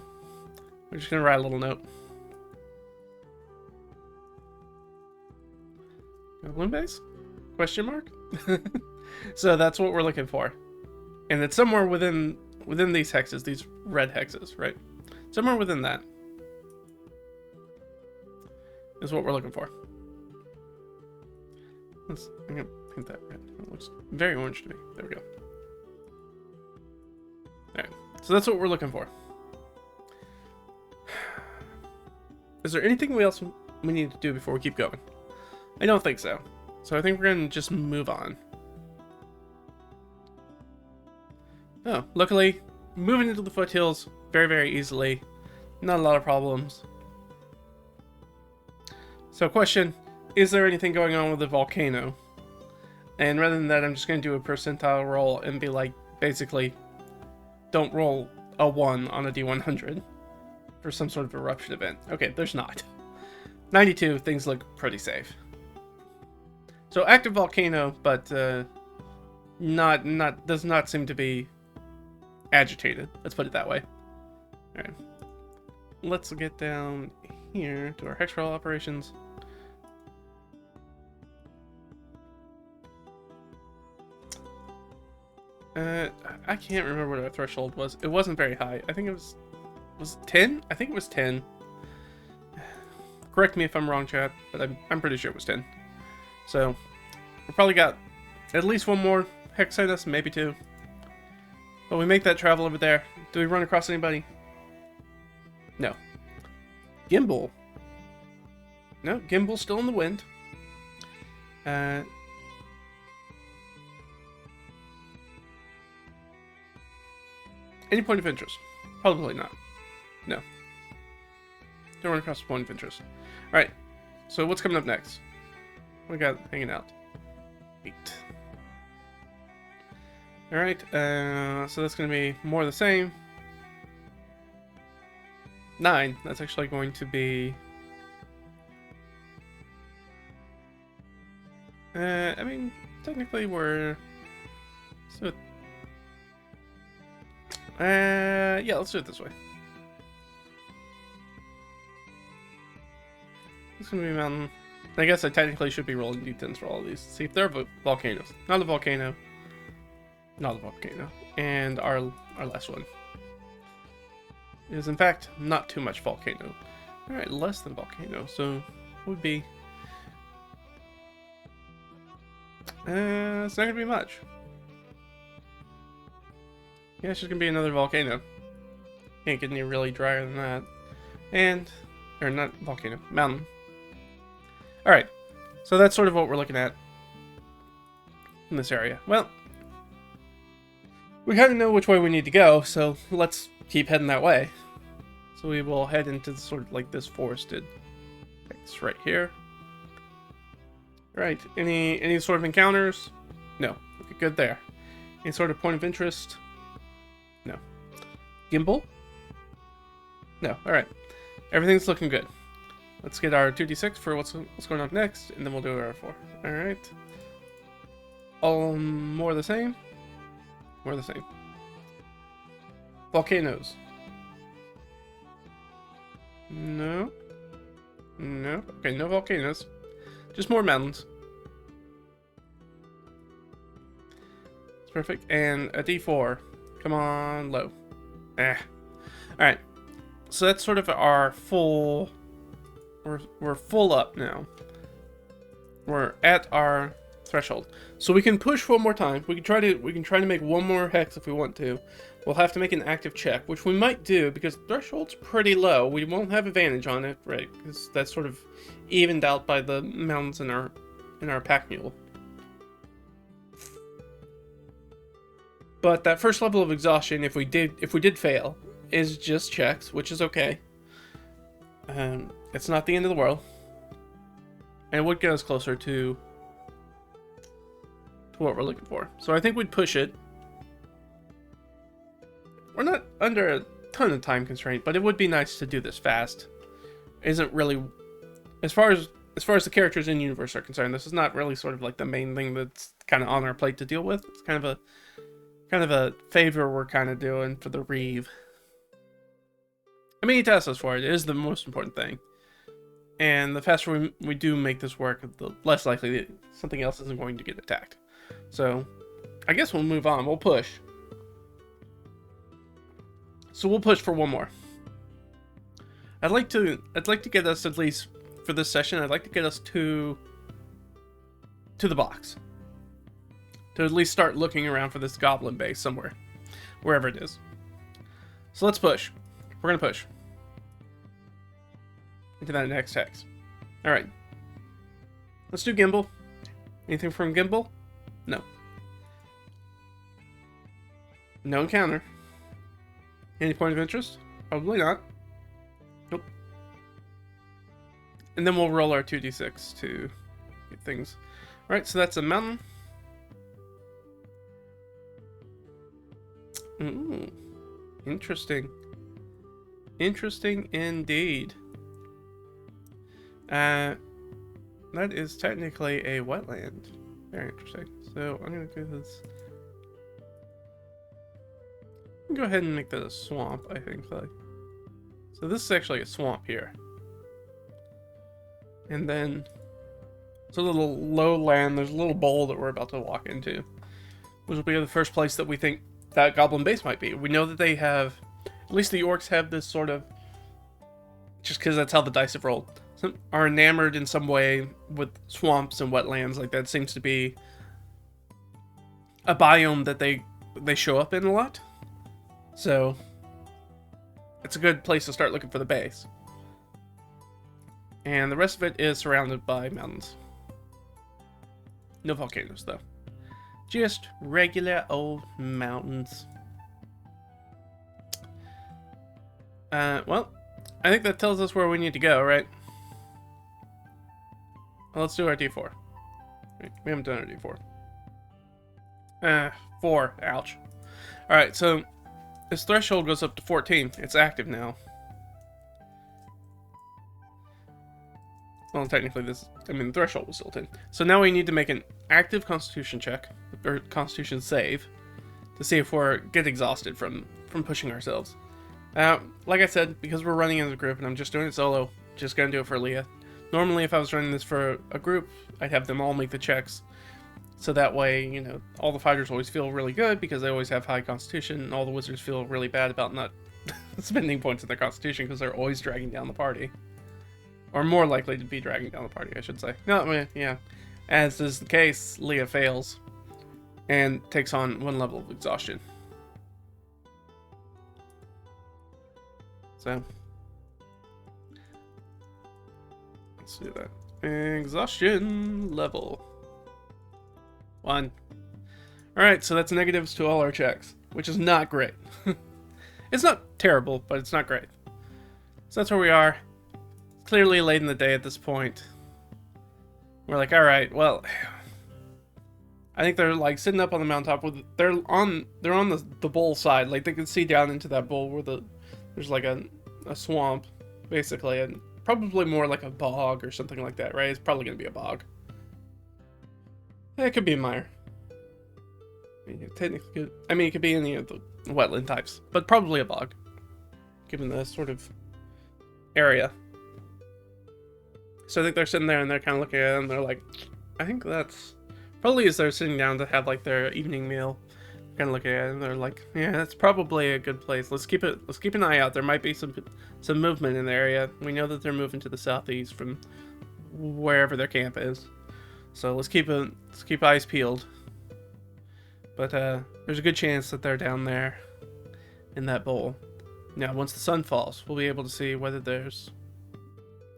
we're just going to write a little note. Goblin base? Question mark? So that's what we're looking for. And it's somewhere within these hexes, these red hexes, right? Somewhere within that is what we're looking for. I'm gonna paint that red. It looks very orange to me. There we go. Alright, so that's what we're looking for. Is there anything else we need to do before we keep going? I don't think so. So I think we're going to just move on. Oh, luckily moving into the foothills very, very easily. Not a lot of problems. So question, is there anything going on with the volcano? And rather than that, I'm just going to do a percentile roll and be like, basically, don't roll a 1 on a D100 for some sort of eruption event. Okay, there's not. 92, things look pretty safe. So active volcano, but does not seem to be agitated. Let's put it that way. All right, let's get down here to our hex roll operations. I can't remember what our threshold was. It wasn't very high. I think it was it 10? I think it was 10. Correct me if I'm wrong, chat, but I'm pretty sure it was 10. So we probably got at least one more hex in us, maybe 2. But we make that travel over there. Do we run across anybody? No. Gimbal. No, Gimbal's still in the wind. Any point of interest? Probably not. No. Don't run across a point of interest. Alright, so what's coming up next? What we got hanging out? 8. Alright, so that's going to be more of the same. 9, that's actually going to be... I mean, technically we're... So, yeah, let's do it this way. It's gonna be a mountain. I guess I technically should be rolling d10s for all of these. See if they're volcanoes. Not a volcano. Not a volcano. And our last one is in fact not too much volcano. Alright, less than volcano. So would be it's not gonna be much. Yeah, it's just gonna be another volcano. Can't get any really drier than that. And or not volcano, mountain. Alright, so that's sort of what we're looking at in this area. Well, we kind of know which way we need to go, so let's keep heading that way. So we will head into sort of like this forested place right here. Right, any sort of encounters? No. Okay, good there. Any sort of point of interest? No. Gimbal? No. Alright. Everything's looking good. Let's get our 2d6 for what's going on next, and then we'll do our 4. Alright. All more the same? More the same. Volcanoes. No. No. Okay, no volcanoes. Just more mountains. It's perfect. And a d4. Come on, low. Alright. So that's sort of our full... We're full up now. We're at our threshold. So we can push one more time. We can try to make one more hex if we want to. We'll have to make an active check, which we might do because threshold's pretty low. We won't have advantage on it, right? Because that's sort of evened out by the mountains in our pack mule. But that first level of exhaustion, if we did fail, is just checks, which is okay. It's not the end of the world. And it would get us closer to what we're looking for. So I think we'd push it. We're not under a ton of time constraint, but it would be nice to do this fast. Isn't really, as far as the characters in universe are concerned, this is not really sort of like the main thing that's kind of on our plate to deal with. It's kind of a favor we're kind of doing for the Reeve. I mean, he tests us for it. It is the most important thing. And the faster we do make this work, the less likely that something else isn't going to get attacked. So, I guess we'll move on. We'll push. So we'll push for one more. I'd like to get us, at least for this session, I'd like to get us to the box. To at least start looking around for this goblin base somewhere. Wherever it is. So let's push. We're gonna push. Into that next hex. Alright. Let's do Gimbal. Anything from Gimbal? No. No encounter. Any point of interest? Probably not. Nope. And then we'll roll our 2d6 to get things. Alright, so that's a mountain. Ooh. Interesting. Interesting indeed. That is technically a wetland. Very interesting. So I'm gonna do this. I'm gonna go ahead and make that a swamp, I think. So this is actually a swamp here. And then it's a little lowland. There's a little bowl that we're about to walk into, which will be the first place that we think that goblin base might be. We know that they have, at least the orcs have this sort of, just because that's how the dice have rolled, are enamored in some way with swamps and wetlands. Like that seems to be a biome that they show up in a lot. So it's a good place to start looking for the base. And the rest of it is surrounded by mountains. No volcanoes though. Just regular old mountains. Well, I think that tells us where we need to go, right? Well, let's do our D4. Wait, we haven't done our D4. 4. Ouch. Alright, so this threshold goes up to 14. It's active now. Well, technically the threshold was still 10. So now we need to make an active constitution check, or constitution save, to see if we're get exhausted from pushing ourselves. Like I said, because we're running as a group and I'm just doing it solo, just gonna do it for Leah. Normally, if I was running this for a group, I'd have them all make the checks. So that way, you know, all the fighters always feel really good because they always have high constitution, and all the wizards feel really bad about not spending points in their constitution because they're always dragging down the party. Or more likely to be dragging down the party, I should say. No, yeah. As is the case, Leah fails and takes on 1 level of exhaustion. So let's do that. Exhaustion level 1. Alright, so that's negatives to all our checks, which is not great. It's not terrible, but it's not great. So that's where we are. Clearly late in the day at this point. We're like, alright, well, I think they're like sitting up on the mountaintop with they're on the bowl side. Like they can see down into that bowl where there's like a swamp, basically, and probably more like a bog or something like that, right? It's probably gonna be a bog. Yeah, it could be a mire. Technically, it could be any of the wetland types, but probably a bog, given the sort of area. So I think they're sitting there and they're kind of looking at it and they're like, I think that's probably as they're sitting down to have like their evening meal, kind of looking at it and they're like, yeah, that's probably a good place. Let's keep an eye out. There might be some movement in the area. We know that they're moving to the southeast from wherever their camp is. So let's keep eyes peeled. But there's a good chance that they're down there in that bowl. Now, once the sun falls, we'll be able to see whether there's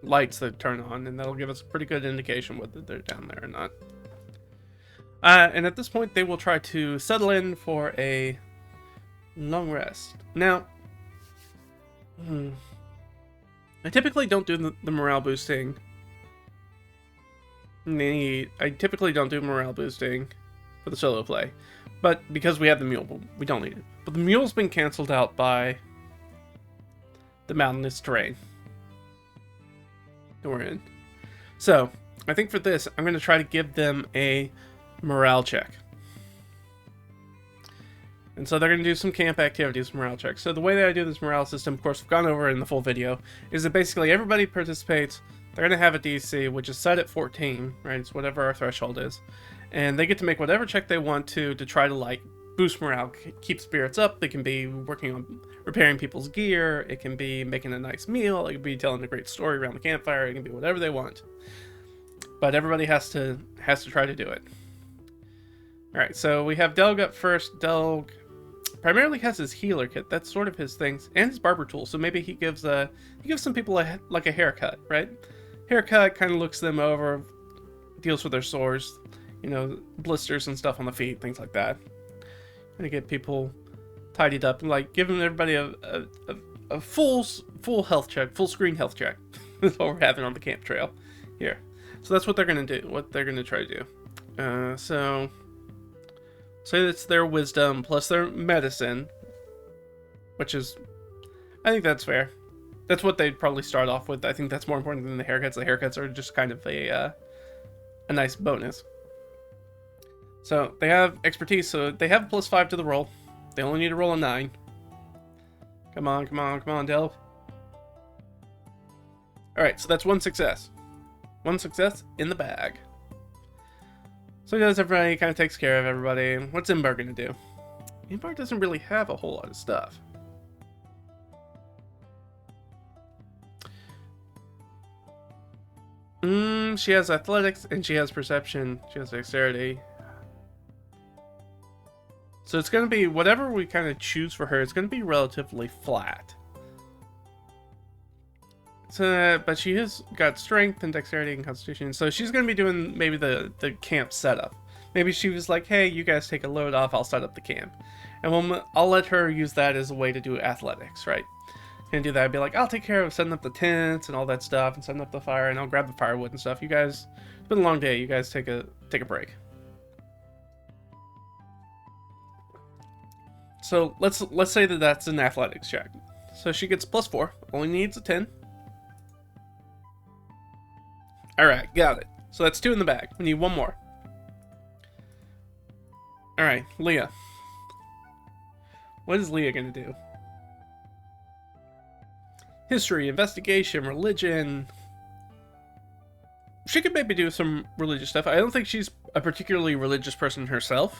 lights that turn on, and that'll give us a pretty good indication whether they're down there or not. And at this point, they will try to settle in for a long rest. Now, I typically don't do the morale boosting. I typically don't do morale boosting for the solo play, but because we have the mule, we don't need it. But the mule's been canceled out by the mountainous terrain that we're in. So I think for this, I'm going to try to give them a morale check. And so they're going to do some camp activities, morale checks. So the way that I do this morale system, of course, we've gone over in the full video, is that basically everybody participates. They're going to have a DC, which is set at 14, right? It's whatever our threshold is. And they get to make whatever check they want to try to, like, boost morale, keep spirits up. They can be working on repairing people's gear. It can be making a nice meal. It can be telling a great story around the campfire. It can be whatever they want. But everybody has to try to do it. Alright, so we have Delg up first. Delg primarily has his healer kit. That's sort of his things. And his barber tool. So maybe he gives some people like a haircut, right? Haircut, kind of looks them over, deals with their sores, you know, blisters and stuff on the feet, things like that. And to get people tidied up and like giving everybody a full health check, full screen health check. That's what we're having on the camp trail here. So that's what they're gonna do. What they're gonna try to do. So say that's their wisdom plus their medicine, which is, I think that's fair. That's what they'd probably start off with. I think that's more important than the haircuts. The haircuts are just kind of a nice bonus. So they have expertise, so they have a +5 to the roll. They only need to roll a 9. Come on, come on, come on, Delve. Alright, so that's 1 success. 1 success in the bag. So he does everybody, kind of takes care of everybody. What's Imbar gonna do? Imbar doesn't really have a whole lot of stuff. She has athletics and she has perception. She has dexterity. So it's going to be whatever we kind of choose for her. It's going to be relatively flat. So, but she has got strength and dexterity and constitution. So she's going to be doing maybe the camp setup. Maybe she was like, hey, you guys take a load off. I'll set up the camp. And I'll let her use that as a way to do athletics, right? And do that. I'd be like, I'll take care of setting up the tents and all that stuff and setting up the fire, and I'll grab the firewood and stuff. You guys, it's been a long day. You guys take a break. So let's say that that's an athletics check. So she gets +4. Only needs a 10. All right, got it. So that's 2 in the bag. We need 1 more. All right, Leah. What is Leah gonna do? History, investigation, religion. She could maybe do some religious stuff. I don't think she's a particularly religious person herself.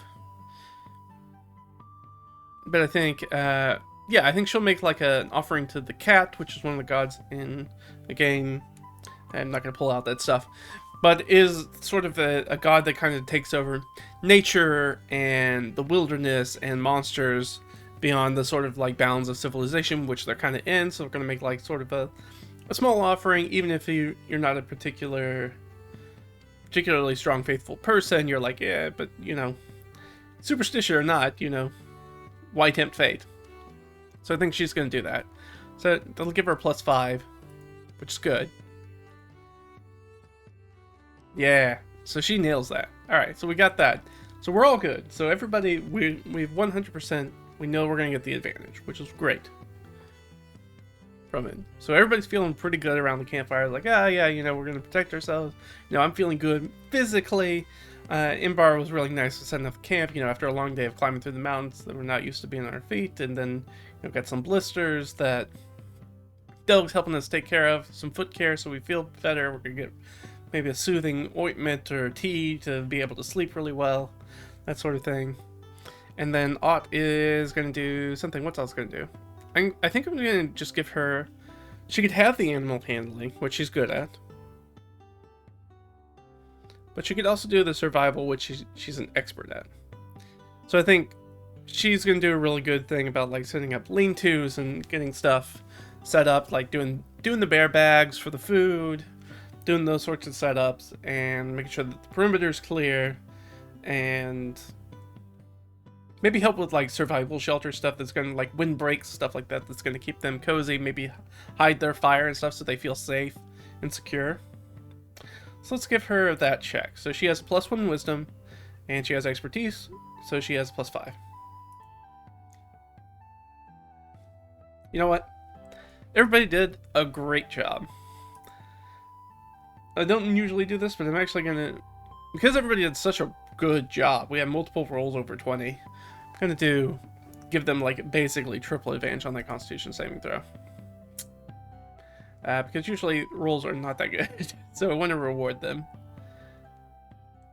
But I think, yeah, I think she'll make like an offering to the cat, which is one of the gods in the game. I'm not going to pull out that stuff. But is sort of a god that kind of takes over nature and the wilderness and monsters beyond the sort of like bounds of civilization, which they're kind of in. So we're going to make like sort of a small offering, even if you're not a particularly strong, faithful person. You're like, yeah, but you know, superstition or not, you know, why tempt fate? So I think she's going to do that. So that'll give her a +5, which is good. Yeah, so she nails that. All right, so we got that. So we're all good. So everybody, we've 100%. We know we're going to get the advantage, which is great from it. So everybody's feeling pretty good around the campfire. Like, ah, yeah, you know, we're going to protect ourselves. You know, I'm feeling good physically. Imbar was really nice to setting up camp, you know, after a long day of climbing through the mountains that we're not used to being on our feet. And then, you know, got some blisters that Delg's helping us take care of. Some foot care so we feel better. We're going to get maybe a soothing ointment or tea to be able to sleep really well. That sort of thing. And then Ott is going to do something. What's else going to do? I think I'm going to just give her... She could have the animal handling, which she's good at. But she could also do the survival, which she's an expert at. So I think she's going to do a really good thing about like setting up lean-tos and getting stuff set up, like doing the bear bags for the food, doing those sorts of setups, and making sure that the perimeter's clear, and maybe help with like survival shelter stuff that's going to like windbreaks, stuff like that, that's going to keep them cozy, maybe hide their fire and stuff so they feel safe and secure. So let's give her that check. So she has +1 wisdom, and she has expertise, so she has +5. You know what? Everybody did a great job. I don't usually do this, but I'm actually going to... Because everybody did such a good job, we have multiple rolls over 20. I'm going to give them like basically triple advantage on their Constitution saving throw. Because usually rolls are not that good, so I want to reward them.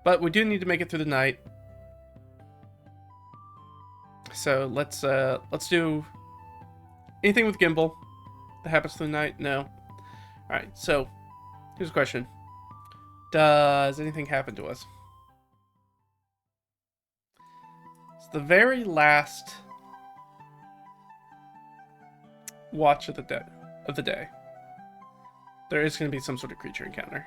But we do need to make it through the night. So let's do anything with Gimbal that happens through the night. No. All right. So here's a question: does anything happen to us? It's the very last watch of the day. There is going to be some sort of creature encounter.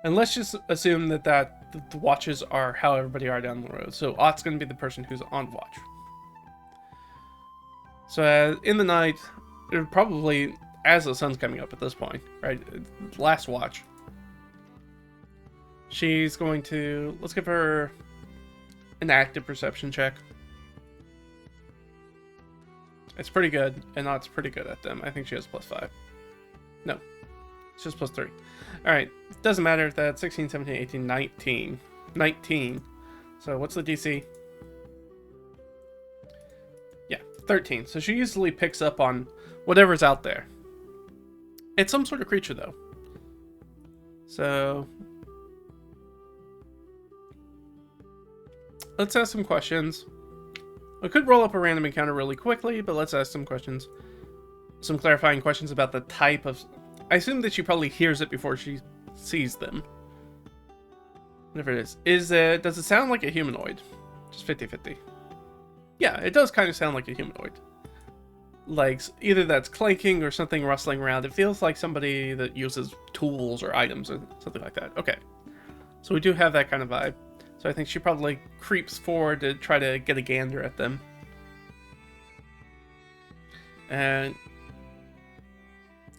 And let's just assume that the watches are how everybody are down the road. So Ott's going to be the person who's on watch. So in the night, probably as the sun's coming up at this point, right? Last watch. She's going to... Let's give her an active perception check. It's pretty good, and Not's pretty good at them. I think she has +5. No, it's just +3. Alright, doesn't matter if that's 16, 17, 18, 19. 19. So what's the DC? Yeah, 13. So she easily picks up on whatever's out there. It's some sort of creature, though. So let's ask some questions. I could roll up a random encounter really quickly, but let's ask some questions. Some clarifying questions about the type of... I assume that she probably hears it before she sees them. Whatever it is. Does it sound like a humanoid? Just 50-50. Yeah, it does kind of sound like a humanoid. Like, either that's clanking or something rustling around. It feels like somebody that uses tools or items or something like that. Okay. So we do have that kind of vibe. So I think she probably creeps forward to try to get a gander at them. And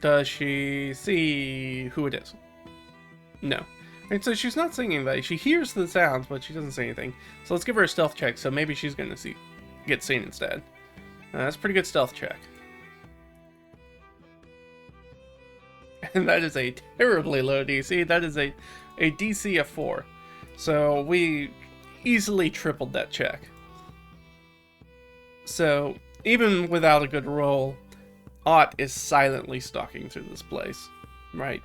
does she see who it is? No. And so she's not seeing anybody. She hears the sounds, but she doesn't see anything. So let's give her a stealth check, so maybe she's going to get seen instead. That's a pretty good stealth check. And that is a terribly low DC. That is a DC of 4. So we easily tripled that check. So even without a good roll, Ott is silently stalking through this place, right?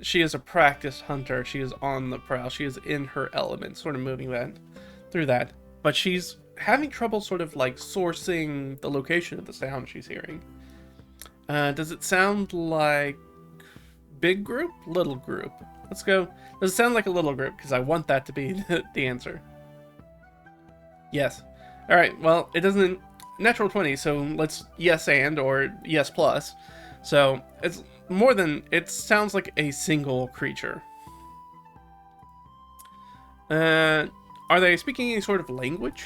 She is a practiced hunter. She is on the prowl. She is in her element, sort of moving through that. But she's having trouble sort of like sourcing the location of the sound she's hearing. Does it sound like big group? Little group? Let's go. Does it sound like a little group? Because I want that to be the answer. Yes. Alright, well, it doesn't... Natural 20, so let's yes and, or yes plus. So, it's more than... It sounds like a single creature. Are they speaking any sort of language?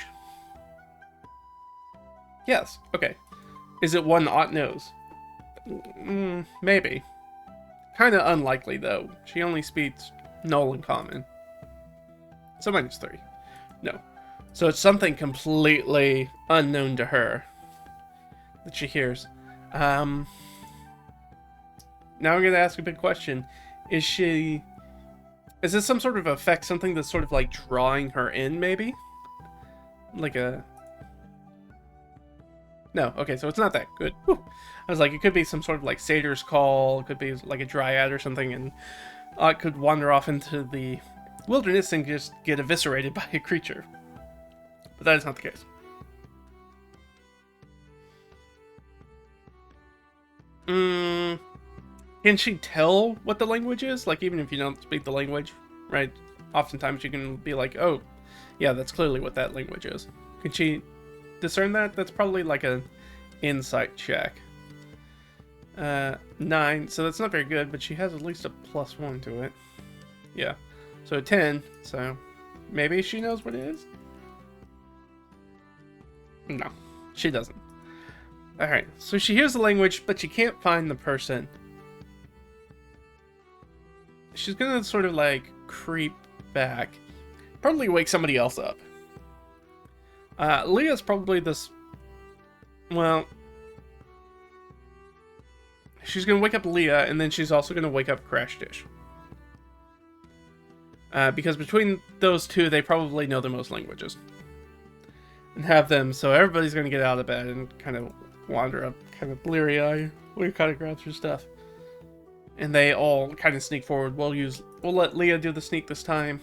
Yes, okay. Is it one Ott knows? Maybe. Kind of unlikely, though. She only speaks Null and Common. So -3. No. So it's something completely unknown to her that she hears. Now I'm going to ask a big question. Is this some sort of effect, something that's sort of like drawing her in, maybe? Like a... No, okay, so it's not that. Good. Whew. I was like, it could be some sort of like satyr's call, it could be like a dryad or something, and it could wander off into the wilderness and just get eviscerated by a creature. But that is not the case. Can she tell what the language is? Like, even if you don't speak the language, right? Oftentimes you can be like, oh, yeah, that's clearly what that language is. Can she discern that? That's probably like an insight check. 9, so that's not very good, but she has at least a +1 to it. Yeah, so a 10, so maybe she knows what it is? No, she doesn't. Alright, so she hears the language, but she can't find the person. She's gonna sort of like creep back. Probably wake somebody else up. Leah's probably this... Well... She's gonna wake up Leah, and then she's also gonna wake up Crash Dish. Because between those two, they probably know the most languages. And have them, so everybody's gonna get out of bed and kind of wander up, kind of bleary-eyed. We kind of grab through stuff. And they all kind of sneak forward. We'll let Leah do the sneak this time.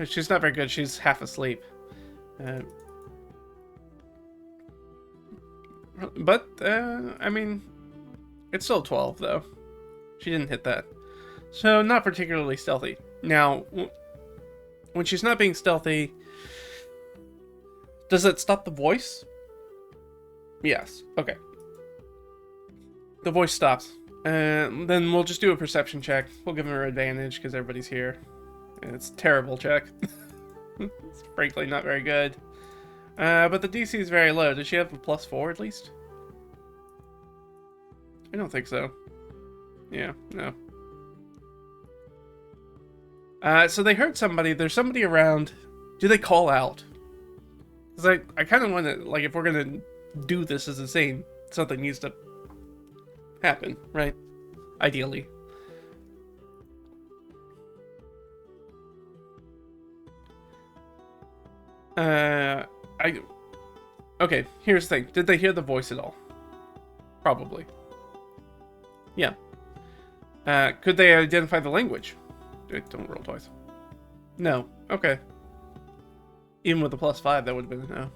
She's not very good. She's half asleep. But I mean, it's still 12 though. She didn't hit that. So not particularly stealthy. Now, when she's not being stealthy, does it stop the voice? Yes. Okay. The voice stops. And then we'll just do a perception check. We'll give her advantage because everybody's here. And it's a terrible check. It's frankly not very good. But the DC is very low. Does she have a +4 at least? I don't think so. Yeah, no. So they heard somebody. There's somebody around. Do they call out? Because I kind of want to, like, if we're going to do this as a scene, something needs to happen, right? Ideally. Okay, here's the thing. Did they hear the voice at all? Probably. Yeah. Could they identify the language? Don't roll twice. No. Okay. Even with a +5, that would have been a no.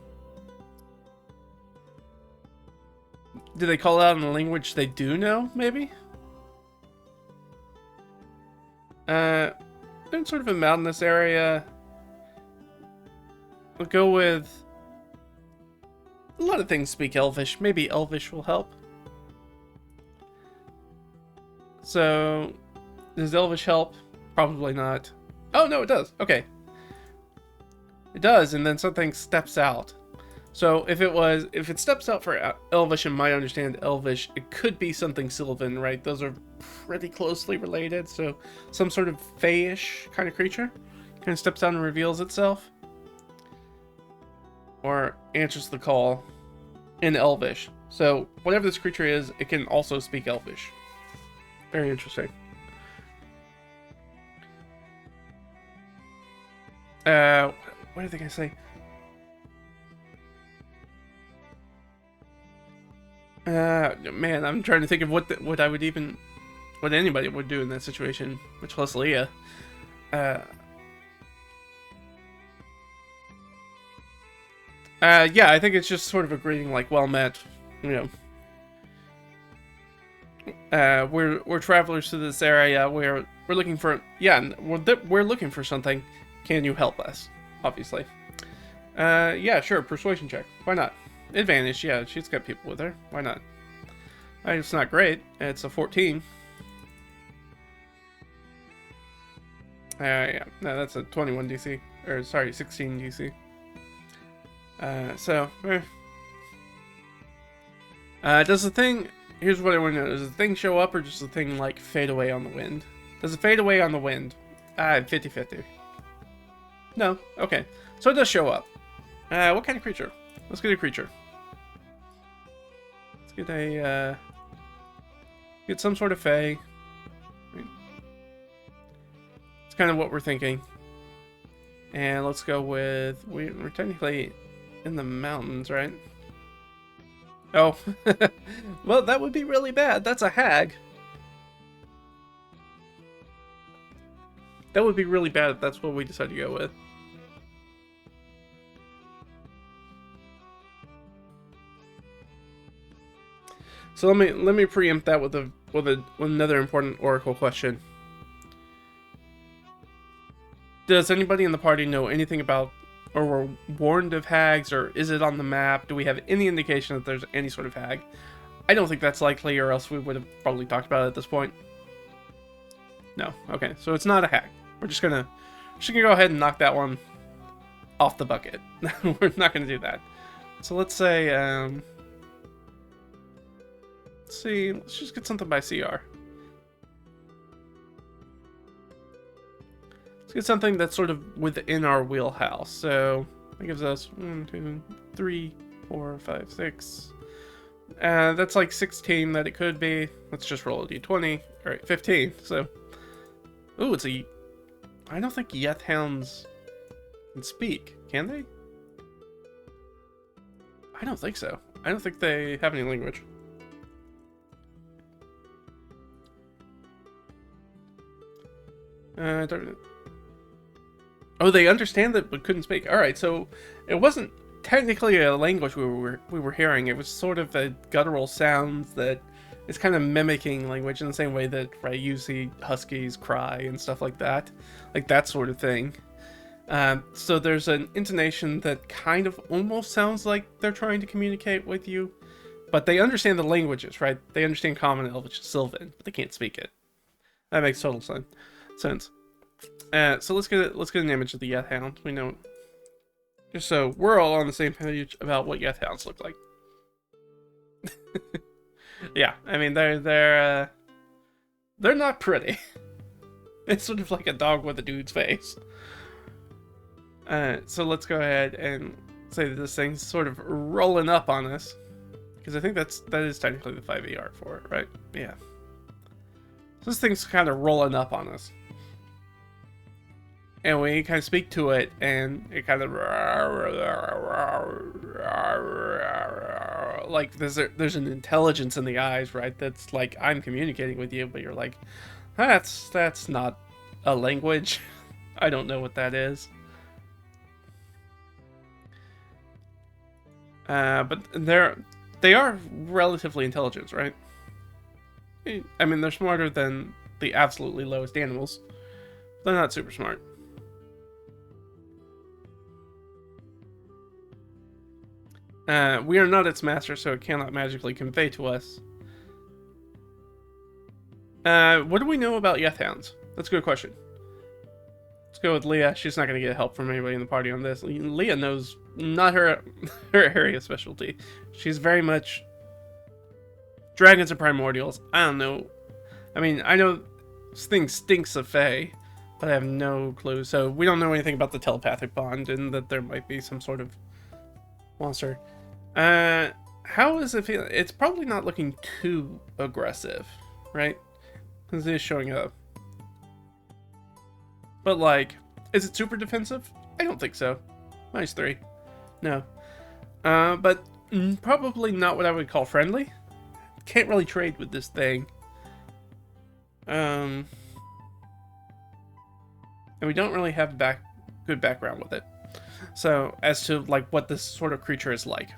Did they call out in a language they do know, maybe? They're in sort of a mountainous area. We'll go with... A lot of things speak Elvish. Maybe Elvish will help. So, does Elvish help? Probably not. Oh, no, it does. Okay. It does, and then something steps out. So, if it steps out for Elvish and might understand Elvish, it could be something Sylvan, right? Those are pretty closely related, so some sort of Fey-ish kind of creature kind of steps out and reveals itself. Or answers the call in Elvish. So, whatever this creature is, it can also speak Elvish. Very interesting. What are they gonna say? Man, I'm trying to think of what anybody would do in that situation, much less Leah. Yeah, I think it's just sort of a greeting, like, well met, you know. We're travelers to this area. We're looking for, yeah, we're looking for something. Can you help us? Obviously. Yeah, sure. Persuasion check. Why not? Advantage. Yeah, she's got people with her. Why not? It's not great. It's a 14. Yeah, no, that's a 21 DC, or sorry, 16 DC. Does the thing... Here's what I want to know. Does the thing show up, or does the thing, like, fade away on the wind? Does it fade away on the wind? 50-50. No? Okay. So it does show up. What kind of creature? Let's get a creature. Let's get a, get some sort of Fey. It's kind of what we're thinking. And let's go with... We're technically in the mountains, right? Oh. Well, that would be really bad. That's a hag. That would be really bad if that's what we decide to go with. So let me preempt that with another important oracle question. Does anybody in the party know anything about, or were warned of hags, or is it on the map? Do we have any indication that there's any sort of hag? I don't think that's likely, or else we would have probably talked about it at this point. No. Okay, so it's not a hag. We're just gonna go ahead and knock that one off the bucket. We're not gonna do that. So let's say, let's see, let's just get something by CR. Let's get something that's sort of within our wheelhouse. So that gives us 1, 2, 3, 4, 5, 6. That's like 16 that it could be. Let's just roll a d20. Alright, 15. So, ooh, it's a... I don't think yeth hounds can speak, can they? I don't think so. I don't think they have any language. Oh, they understand it but couldn't speak. All right, so it wasn't technically a language we were hearing. It was sort of a guttural sound that is kind of mimicking language in the same way that, right, you see huskies cry and stuff like that sort of thing. So there's an intonation that kind of almost sounds like they're trying to communicate with you, but they understand the languages, right? They understand Common, Elvish, Sylvan, but they can't speak it. That makes total sense. So let's get an image of the yeth hound. We know Just so we're all on the same page about what yeth hounds look like. Yeah, I mean they're not pretty. It's sort of like a dog with a dude's face. So let's go ahead and say that this thing's sort of rolling up on us, because I think that is technically the 5e for it, right? Yeah. So this thing's kind of rolling up on us, and we kind of speak to it, and it kind of like there's an intelligence in the eyes, right? That's like, I'm communicating with you, but you're like, that's not a language. I don't know what that is. But they are relatively intelligent, right? I mean, they're smarter than the absolutely lowest animals. They're not super smart. We are not its master, so it cannot magically convey to us. What do we know about yeth hounds? That's a good question. Let's go with Leah. She's not going to get help from anybody in the party on this. Leah knows not her area of specialty. She's very much dragons and primordials. I don't know. I mean, I know this thing stinks of Fae, but I have no clue. So we don't know anything about the telepathic bond, and that there might be some sort of monster. How is it feeling? It's probably not looking too aggressive, right? Because it is showing up. But, like, is it super defensive? I don't think so. -3. No. But probably not what I would call friendly. Can't really trade with this thing. And we don't really have good background with it. So, as to, like, what this sort of creature is like.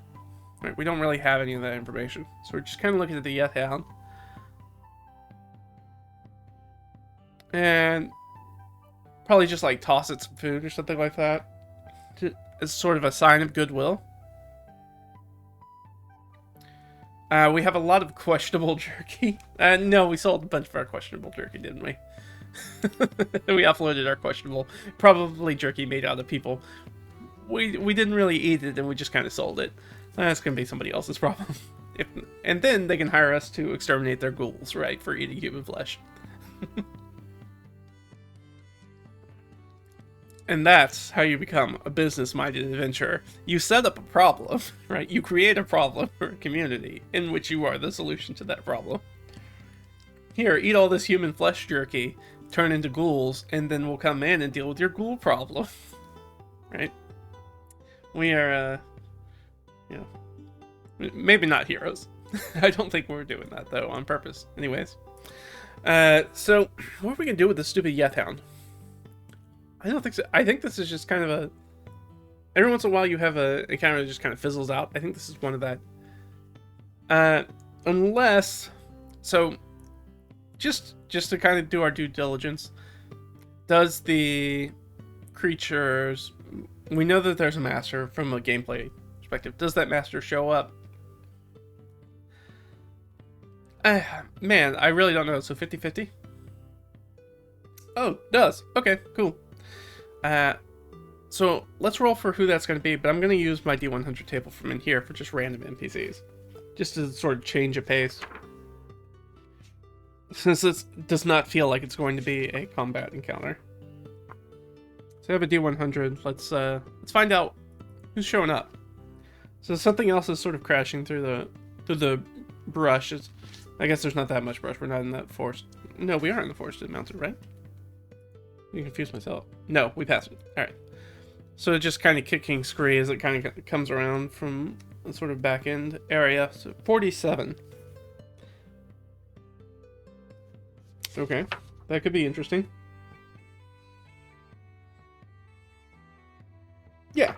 Right, we don't really have any of that information. So we're just kind of looking at the yeth hound. And probably just like toss it some food or something like that. As sort of a sign of goodwill. We have a lot of questionable jerky. No, we sold a bunch of our questionable jerky, didn't we? We offloaded our questionable, probably jerky made out of people. We didn't really eat it, and we just kind of sold it. That's going to be somebody else's problem. And then they can hire us to exterminate their ghouls, right, for eating human flesh. And that's how you become a business-minded adventurer. You set up a problem, right? You create a problem for a community in which you are the solution to that problem. Here, eat all this human flesh jerky, turn into ghouls, and then we'll come in and deal with your ghoul problem. Right? We are, you know, maybe not heroes. I don't think we're doing that, though, on purpose. Anyways. So, what are we going to do with this stupid yeth hound? I don't think so. I think this is just kind of a... Every once in a while you have a encounter that just kind of fizzles out. I think this is one of that. Unless... So, just to kind of do our due diligence, does the creatures... We know that there's a master from a gameplay perspective. Does that master show up? Man, I really don't know. So 50-50? Oh, does. Okay, cool. So let's roll for who that's going to be, but I'm going to use my D100 table from in here for just random NPCs. Just to sort of change a pace. Since this does not feel like it's going to be a combat encounter. So I have a D100. Let's find out who's showing up. So something else is sort of crashing through the brush. I guess there's not that much brush. We're not in that forest. No, we are in the forested mountain, right? You confused myself. No, we passed it. Alright. So just kind of kicking scree as it kind of comes around from the sort of back end area. So 47. Okay. That could be interesting. Yeah.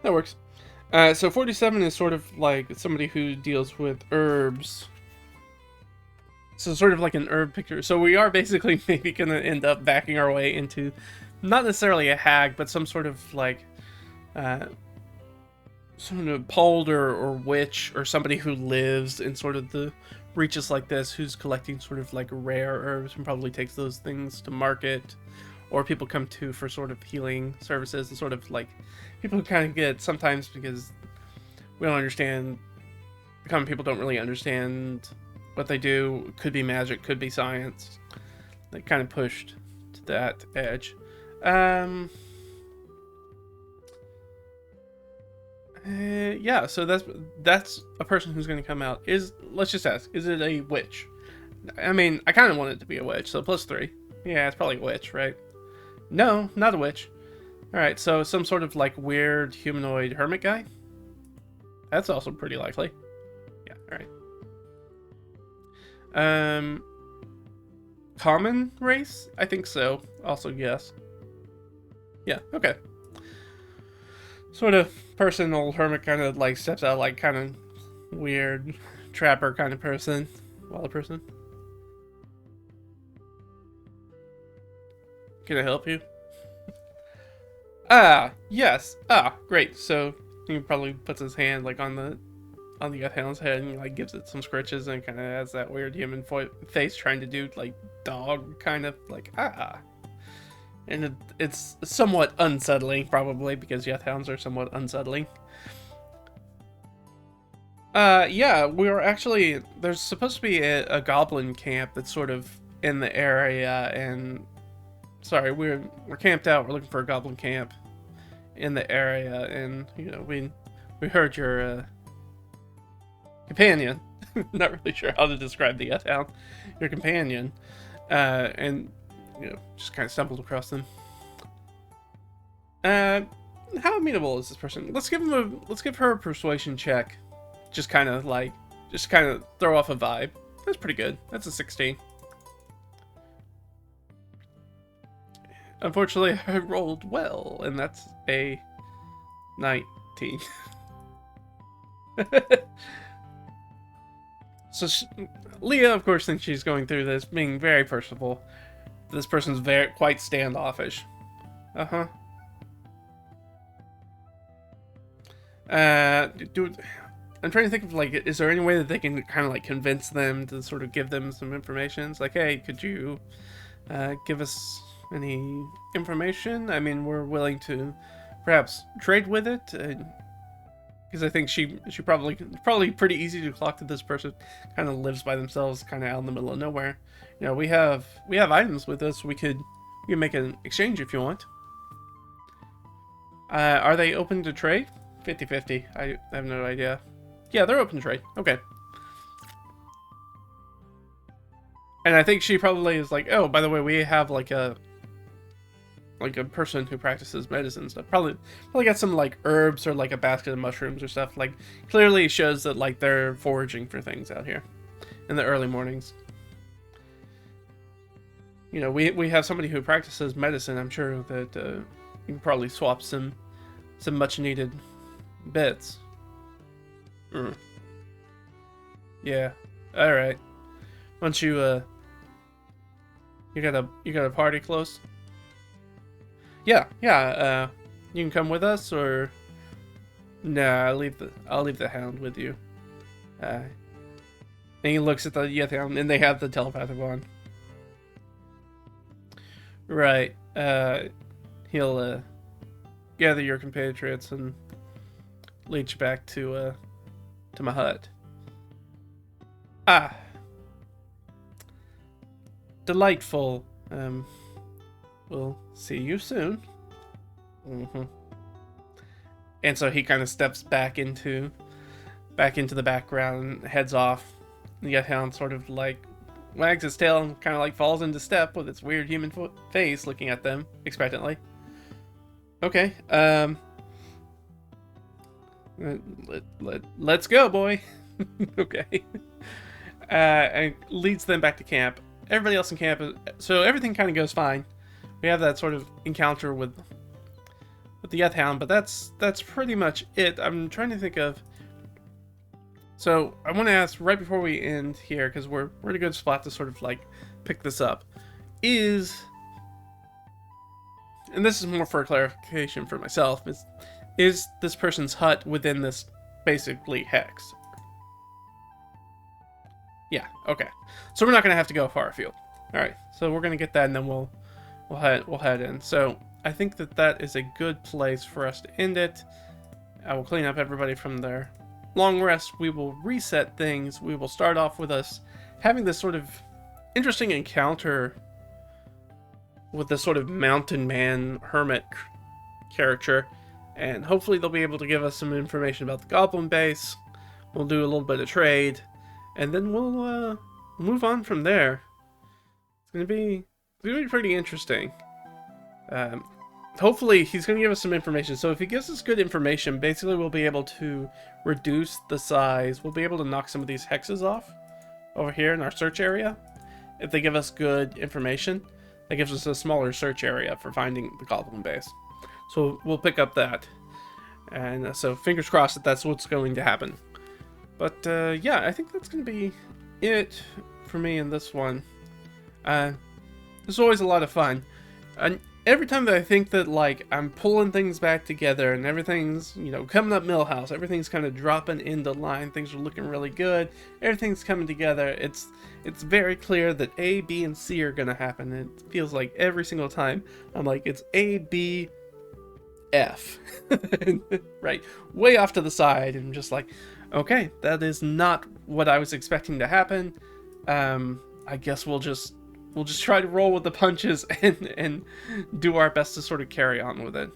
That works. So 47 is sort of like somebody who deals with herbs. So sort of like an herb picker. So we are basically maybe going to end up backing our way into not necessarily a hag, but some sort of like sort of polder or witch or somebody who lives in sort of the reaches like this, who's collecting sort of like rare herbs and probably takes those things to market, or people come to for sort of healing services, and sort of like people kind of get sometimes because we don't understand. The common people don't really understand what they do. Could be magic, could be science. They kind of pushed to that edge. Yeah, so that's a person who's going to come out. Let's just ask, is it a witch? I mean, I kind of want it to be a witch, so +3. Yeah, it's probably a witch, right? No, not a witch. Alright, so some sort of like weird humanoid hermit guy? That's also pretty likely. Yeah, alright. Common race? I think so. Also, yes. Yeah, okay. Sort of person, old hermit kind of like steps out like kind of weird trapper kind of person. Wild person. Can I help you? Ah, yes. Ah, great. So he probably puts his hand like on the yeth hound's head and like gives it some scritches and kind of has that weird human face trying to do like dog kind of like and it's somewhat unsettling probably because yeth hounds are somewhat unsettling. Yeah, we're actually there's supposed to be a goblin camp that's sort of in the area, and sorry, we're camped out. We're looking for a goblin camp in the area, and you know we heard your companion. Not really sure how to describe the yeth hound. Your companion, and you know just kind of stumbled across them. How amenable is this person? Let's give her a persuasion check. Just kind of throw off a vibe. That's pretty good. That's a 16. Unfortunately, I rolled well, and that's a 19. So Leah, of course, thinks she's going through this, being very personable. This person's quite standoffish. Uh-huh. I'm trying to think of, like, is there any way that they can kind of, like, convince them to sort of give them some information? It's like, hey, could you give us any information? I mean, we're willing to perhaps trade with it. Because I think she probably pretty easy to clock that this person kind of lives by themselves, kind of out in the middle of nowhere. You know, we have items with us. We can make an exchange if you want. Are they open to trade? 50-50. I have no idea. Yeah, they're open to trade. Okay. And I think she probably is like, oh, by the way, we have like a person who practices medicine and stuff. Probably got some like herbs or like a basket of mushrooms or stuff. Like clearly shows that like they're foraging for things out here in the early mornings. You know, we have somebody who practices medicine. I'm sure that you can probably swap some much needed bits. Yeah. All right. Once you you got a party close? Yeah. You can come with us, or nah, I'll leave the hound with you. And he looks at the yeth hound, and they have the telepathic one. Right. He'll gather your compatriots and lead you back to my hut. Ah. Delightful. We'll see you soon. And so he kind of steps back into the background and heads off. The yeth hound sort of like wags its tail and kind of like falls into step with its weird human face looking at them expectantly. Okay. Let's go, boy. Okay. And leads them back to camp. Everybody else in camp so everything kind of goes fine. We have that sort of encounter with the yeth hound, but that's pretty much it. I'm trying to think of. So I want to ask right before we end here, because we're in a good spot to sort of like pick this up. And this is more for clarification for myself, is this person's hut within this basically hex? Yeah, okay. So we're not going to have to go far afield. Alright, so we're going to get that, and then we'll we'll head in. So I think that is a good place for us to end it. I will clean up everybody from their long rest. We will reset things. We will start off with us having this sort of interesting encounter with this sort of mountain man hermit character, and hopefully they'll be able to give us some information about the goblin base. We'll do a little bit of trade, and then we'll move on from there. It's gonna be pretty interesting. Hopefully he's going to give us some information. So if he gives us good information, basically we'll be able to reduce the size. We'll be able to knock some of these hexes off over here in our search area. If they give us good information, that gives us a smaller search area for finding the goblin base. So we'll pick up that. And so fingers crossed that that's what's going to happen. But yeah, I think that's going to be it for me in this one. This is always a lot of fun. And every time that I think that, like, I'm pulling things back together and everything's, you know, coming up Millhouse, everything's kind of dropping into line, things are looking really good, everything's coming together, it's very clear that A, B, and C are gonna happen. And it feels like every single time I'm like, it's A, B, F. Right, way off to the side, and just like, okay, that is not what I was expecting to happen. I guess we'll just try to roll with the punches and do our best to sort of carry on with it.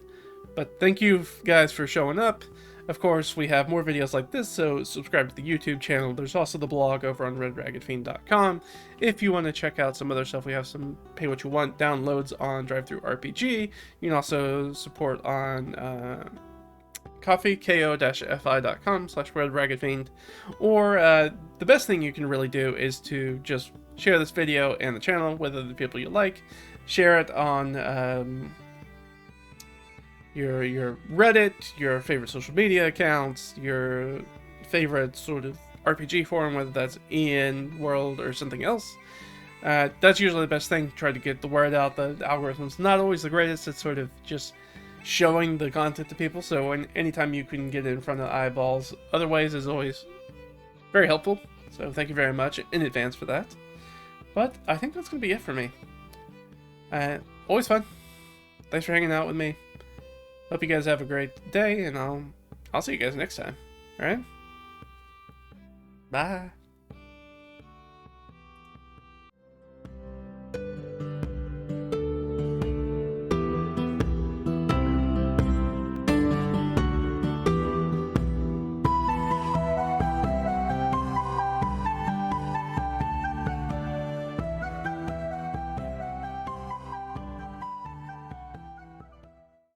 But thank you guys for showing up. Of course, we have more videos like this, so subscribe to the YouTube channel. There's also the blog over on redragonfiend.com. If you want to check out some other stuff, we have some pay what you want downloads on DriveThruRPG. You can also support on Coffee, ko-fi.com/redragonfiend. Or the best thing you can really do is to just share this video and the channel with other people you like. Share it on your Reddit, your favorite social media accounts, your favorite sort of RPG forum, whether that's Ian World or something else. That's usually the best thing. Try to get the word out. The algorithm's not always the greatest. It's sort of just showing the content to people. So anytime you can get it in front of eyeballs, other ways is always very helpful. So thank you very much in advance for that. But I think that's going to be it for me. Always fun. Thanks for hanging out with me. Hope you guys have a great day, and I'll see you guys next time. Alright? Bye.